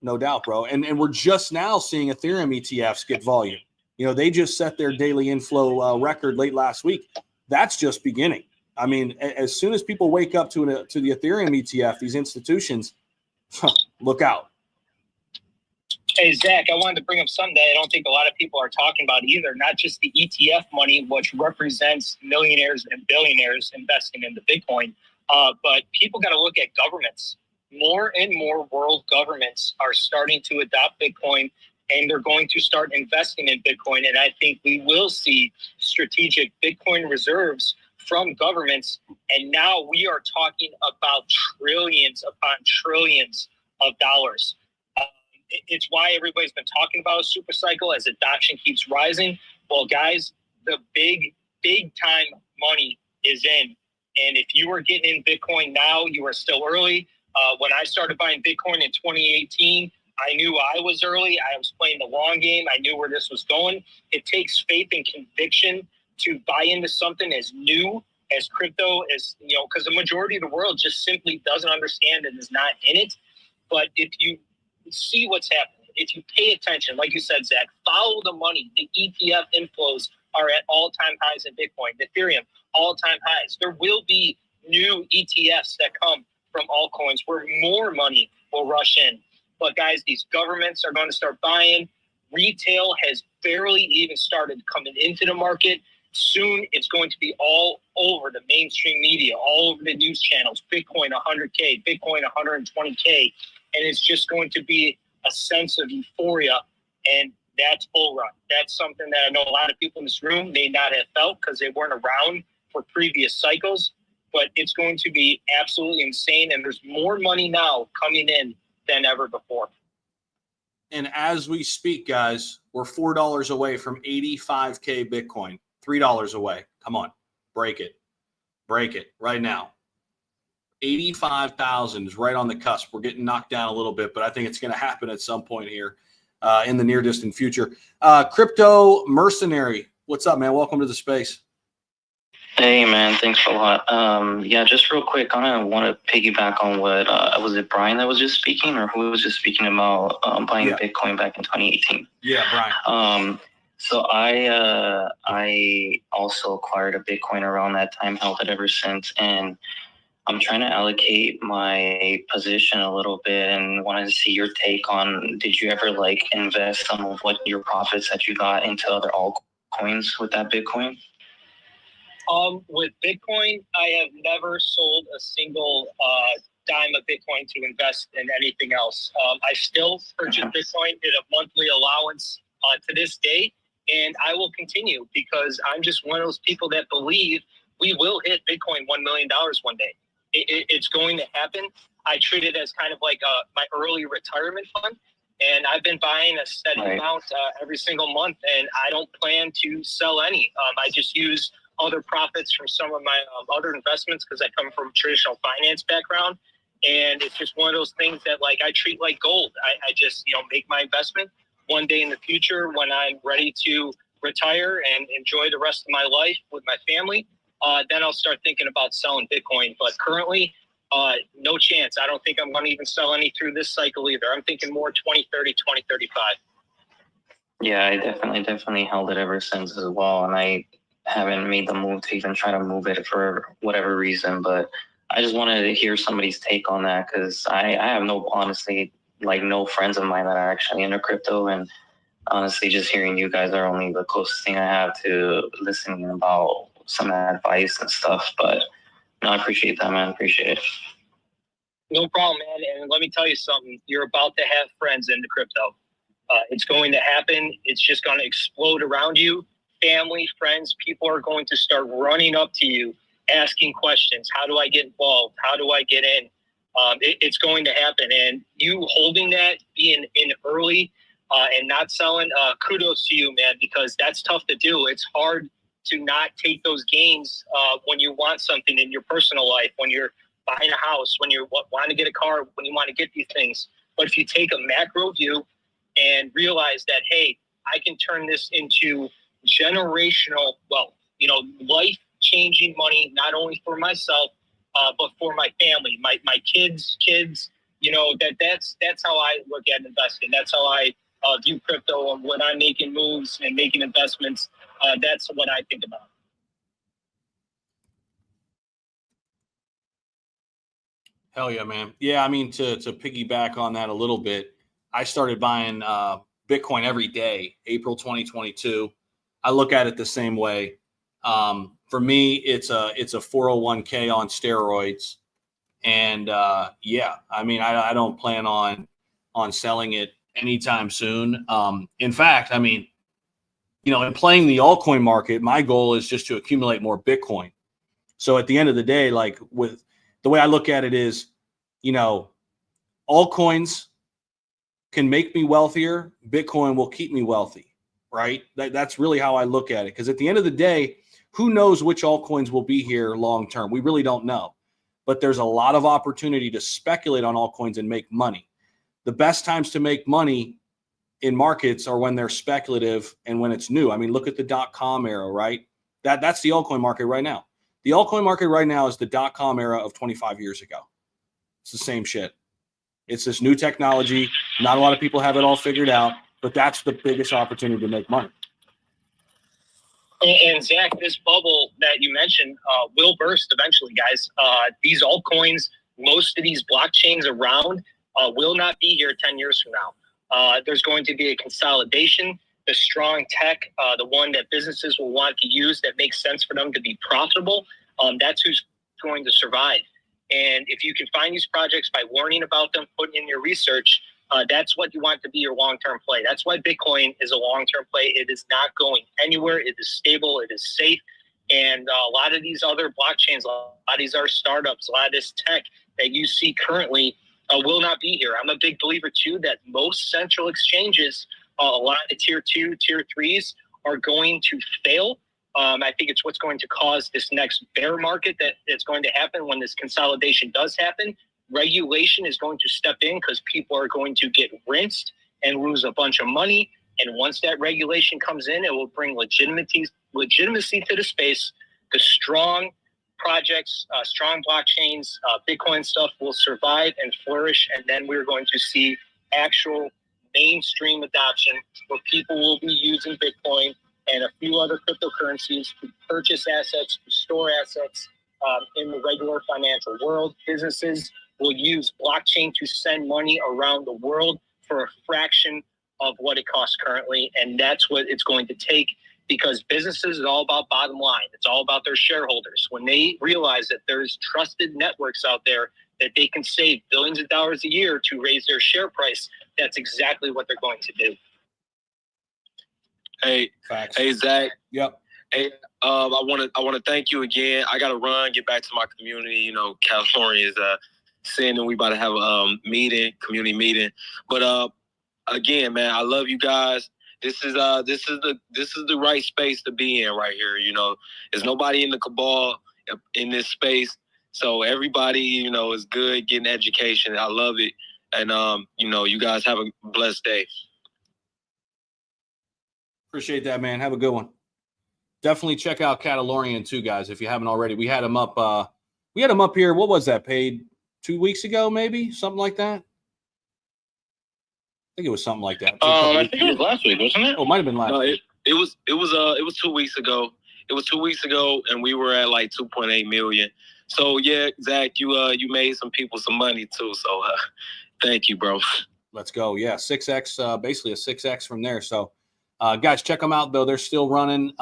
No doubt, bro. And we're just now seeing Ethereum ETFs get volume. They just set their daily inflow record late last week. That's just beginning. I mean, as soon as people wake up to the Ethereum ETF, these institutions, look out. Hey, Zach, I wanted to bring up something that I don't think a lot of people are talking about either. Not just the ETF money, which represents millionaires and billionaires investing into Bitcoin, but people got to look at governments. More and more world governments are starting to adopt Bitcoin, and they're going to start investing in Bitcoin. And I think we will see strategic Bitcoin reserves from governments. And now we are talking about trillions upon trillions of dollars. It's why everybody's been talking about a super cycle as adoption keeps rising. Well, guys, the big time money is in. And if you are getting in Bitcoin now, you are still early. When I started buying Bitcoin in 2018, I knew I was early. I was playing the long game. I knew where this was going. It takes faith and conviction to buy into something as new as crypto, because the majority of the world just simply doesn't understand and is not in it. But if you see what's happening, if you pay attention, like you said, Zach, follow the money. The ETF inflows are at all-time highs in Bitcoin. Ethereum, all-time highs. There will be new ETFs that come from altcoins where more money will rush in. But guys, these governments are going to start buying. Retail has barely even started coming into the market. Soon it's going to be all over the mainstream media, all over the news channels. Bitcoin 100K, Bitcoin 120K. And it's just going to be a sense of euphoria. And that's bull run. That's something that I know a lot of people in this room may not have felt because they weren't around for previous cycles. But it's going to be absolutely insane. And there's more money now coming in than ever before. And as we speak, guys, we're $4 away from 85K Bitcoin. $3 away. Come on, break it right now. 85,000 is right on the cusp. We're getting knocked down a little bit, but I think it's going to happen at some point here in the near distant future. Crypto Mercenary, what's up, man? Welcome to the space. Hey, man, thanks a lot. Yeah, just real quick, I want to piggyback on what, was it Brian that was just speaking, or who was just speaking about buying Bitcoin back in 2018? Yeah, Brian. So I also acquired a Bitcoin around that time, held it ever since, and I'm trying to allocate my position a little bit and wanted to see your take on, did you ever like invest some of what your profits that you got into other altcoins with that Bitcoin? With Bitcoin, I have never sold a single dime of Bitcoin to invest in anything else. I still purchase Bitcoin at a monthly allowance to this day, and I will continue because I'm just one of those people that believe we will hit Bitcoin $1 million one day. It's going to happen. I treat it as kind of like my early retirement fund, and I've been buying a steady amount every single month, and I don't plan to sell any. I just use other profits from some of my other investments because I come from a traditional finance background, and it's just one of those things that like I treat like gold. I just make my investment. One day in the future when I'm ready to retire and enjoy the rest of my life with my family, then I'll start thinking about selling Bitcoin. But currently, no chance. I don't think I'm going to even sell any through this cycle either. I'm thinking more 2030, 2035. Yeah, I definitely held it ever since as well, and I haven't made the move to even try to move it for whatever reason, but I just wanted to hear somebody's take on that because I have honestly no friends of mine that are actually into crypto, and honestly just hearing you guys are only the closest thing I have to listening about some advice and stuff. But no, I appreciate that, man. Appreciate it. No problem, man. And let me tell you something. You're about to have friends into crypto. It's going to happen. It's just going to explode around you. Family, friends, people are going to start running up to you, asking questions. How do I get involved? How do I get in? It's going to happen. And you holding that, being in early and not selling, kudos to you, man, because that's tough to do. It's hard to not take those gains when you want something in your personal life, when you're buying a house, when you want to get a car, when you want to get these things. But if you take a macro view and realize that, hey, I can turn this into generational wealth, life-changing money, not only for myself, but for my family, my kids, that's how I look at investing. That's how I view crypto. And when I'm making moves and making investments, that's what I think about. Hell yeah, man. Yeah, I mean, to piggyback on that a little bit, I started buying Bitcoin every day, April 2022. I look at it the same way. For me, it's a 401k on steroids. And yeah, I mean, I don't plan on selling it anytime soon. In fact, I mean, in playing the altcoin market, my goal is just to accumulate more Bitcoin. So at the end of the day, like with the way I look at it is, altcoins can make me wealthier. Bitcoin will keep me wealthy, right? That's really how I look at it. Because at the end of the day, who knows which altcoins will be here long term? We really don't know. But there's a lot of opportunity to speculate on altcoins and make money. The best times to make money in markets are when they're speculative and when it's new. I mean, look at the .com era, right? That's the altcoin market right now. The altcoin market right now is the .com era of 25 years ago. It's the same shit. It's this new technology. Not a lot of people have it all figured out, but that's the biggest opportunity to make money. And Zach, this bubble that you mentioned will burst eventually, guys. These altcoins, most of these blockchains around will not be here 10 years from now. There's going to be a consolidation. The strong tech, the one that businesses will want to use that makes sense for them to be profitable, that's who's going to survive. And if you can find these projects by learning about them, putting in your research, that's what you want to be your long-term play. That's why Bitcoin is a long-term play. It is not going anywhere. It is stable. It is safe. And a lot of these other blockchains, a lot of these are startups, a lot of this tech that you see currently will not be here. I'm a big believer, too, that most central exchanges, a lot of the tier 2, tier 3s are going to fail. I think it's what's going to cause this next bear market that's going to happen when this consolidation does happen. Regulation is going to step in because people are going to get rinsed and lose a bunch of money. And once that regulation comes in, it will bring legitimacy to the space. The strong projects, strong blockchains, Bitcoin stuff will survive and flourish. And then we're going to see actual mainstream adoption where people will be using Bitcoin and a few other cryptocurrencies to purchase assets, to store assets in the regular financial world. Businesses will use blockchain to send money around the world for a fraction of what it costs currently. And that's what it's going to take, because businesses is all about bottom line. It's all about their shareholders. When they realize that there's trusted networks out there that they can save billions of dollars a year to raise their share price, that's exactly what they're going to do. Hey, Facts. Hey, Zach. Yep. Hey, I want to thank you again. I got to run, get back to my community. You know, California is saying that we about to have a community meeting. But again, man, I love you guys. This is the right space to be in right here. You know, there's nobody in the cabal in this space, so everybody, you know, is good getting education. I love it, and you know, you guys have a blessed day. Appreciate that, man. Have a good one. Definitely check out Catalan too, guys, if you haven't already. We had him up. We had him up here. What was that? Paid 2 weeks ago, maybe something like that. I think it was something like that. I think it was last week, wasn't it? Oh, it might have been last week. It was 2 weeks ago. It was 2 weeks ago, and we were at like 2.8 million. So yeah, Zach, you made some people some money too. So thank you, bro. Let's go. Yeah, 6x, basically a 6x from there. So. Guys, check them out, though. They're still running.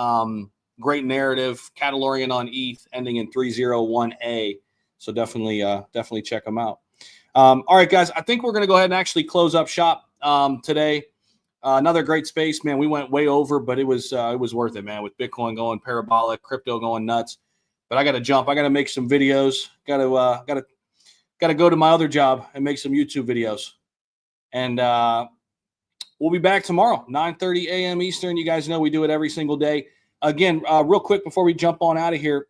Great narrative. Catalan on ETH, ending in 301A. So definitely check them out. All right, guys. I think we're going to go ahead and actually close up shop today. Another great space, man. We went way over, but it was worth it, man. With Bitcoin going parabolic, crypto going nuts. But I got to jump. I got to make some videos. Got to go to my other job and make some YouTube videos. And we'll be back tomorrow, 9:30 a.m. Eastern. You guys know we do it every single day. Again, real quick before we jump on out of here,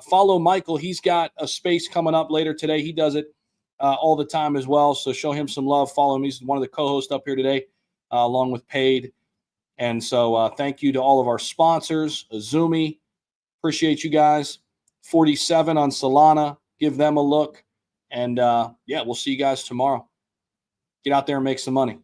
follow Michael. He's got a space coming up later today. He does it all the time as well. So show him some love. Follow him. He's one of the co-hosts up here today, along with Paid. And so thank you to all of our sponsors. Isumi, appreciate you guys. 47 on Solana. Give them a look. And, yeah, we'll see you guys tomorrow. Get out there and make some money.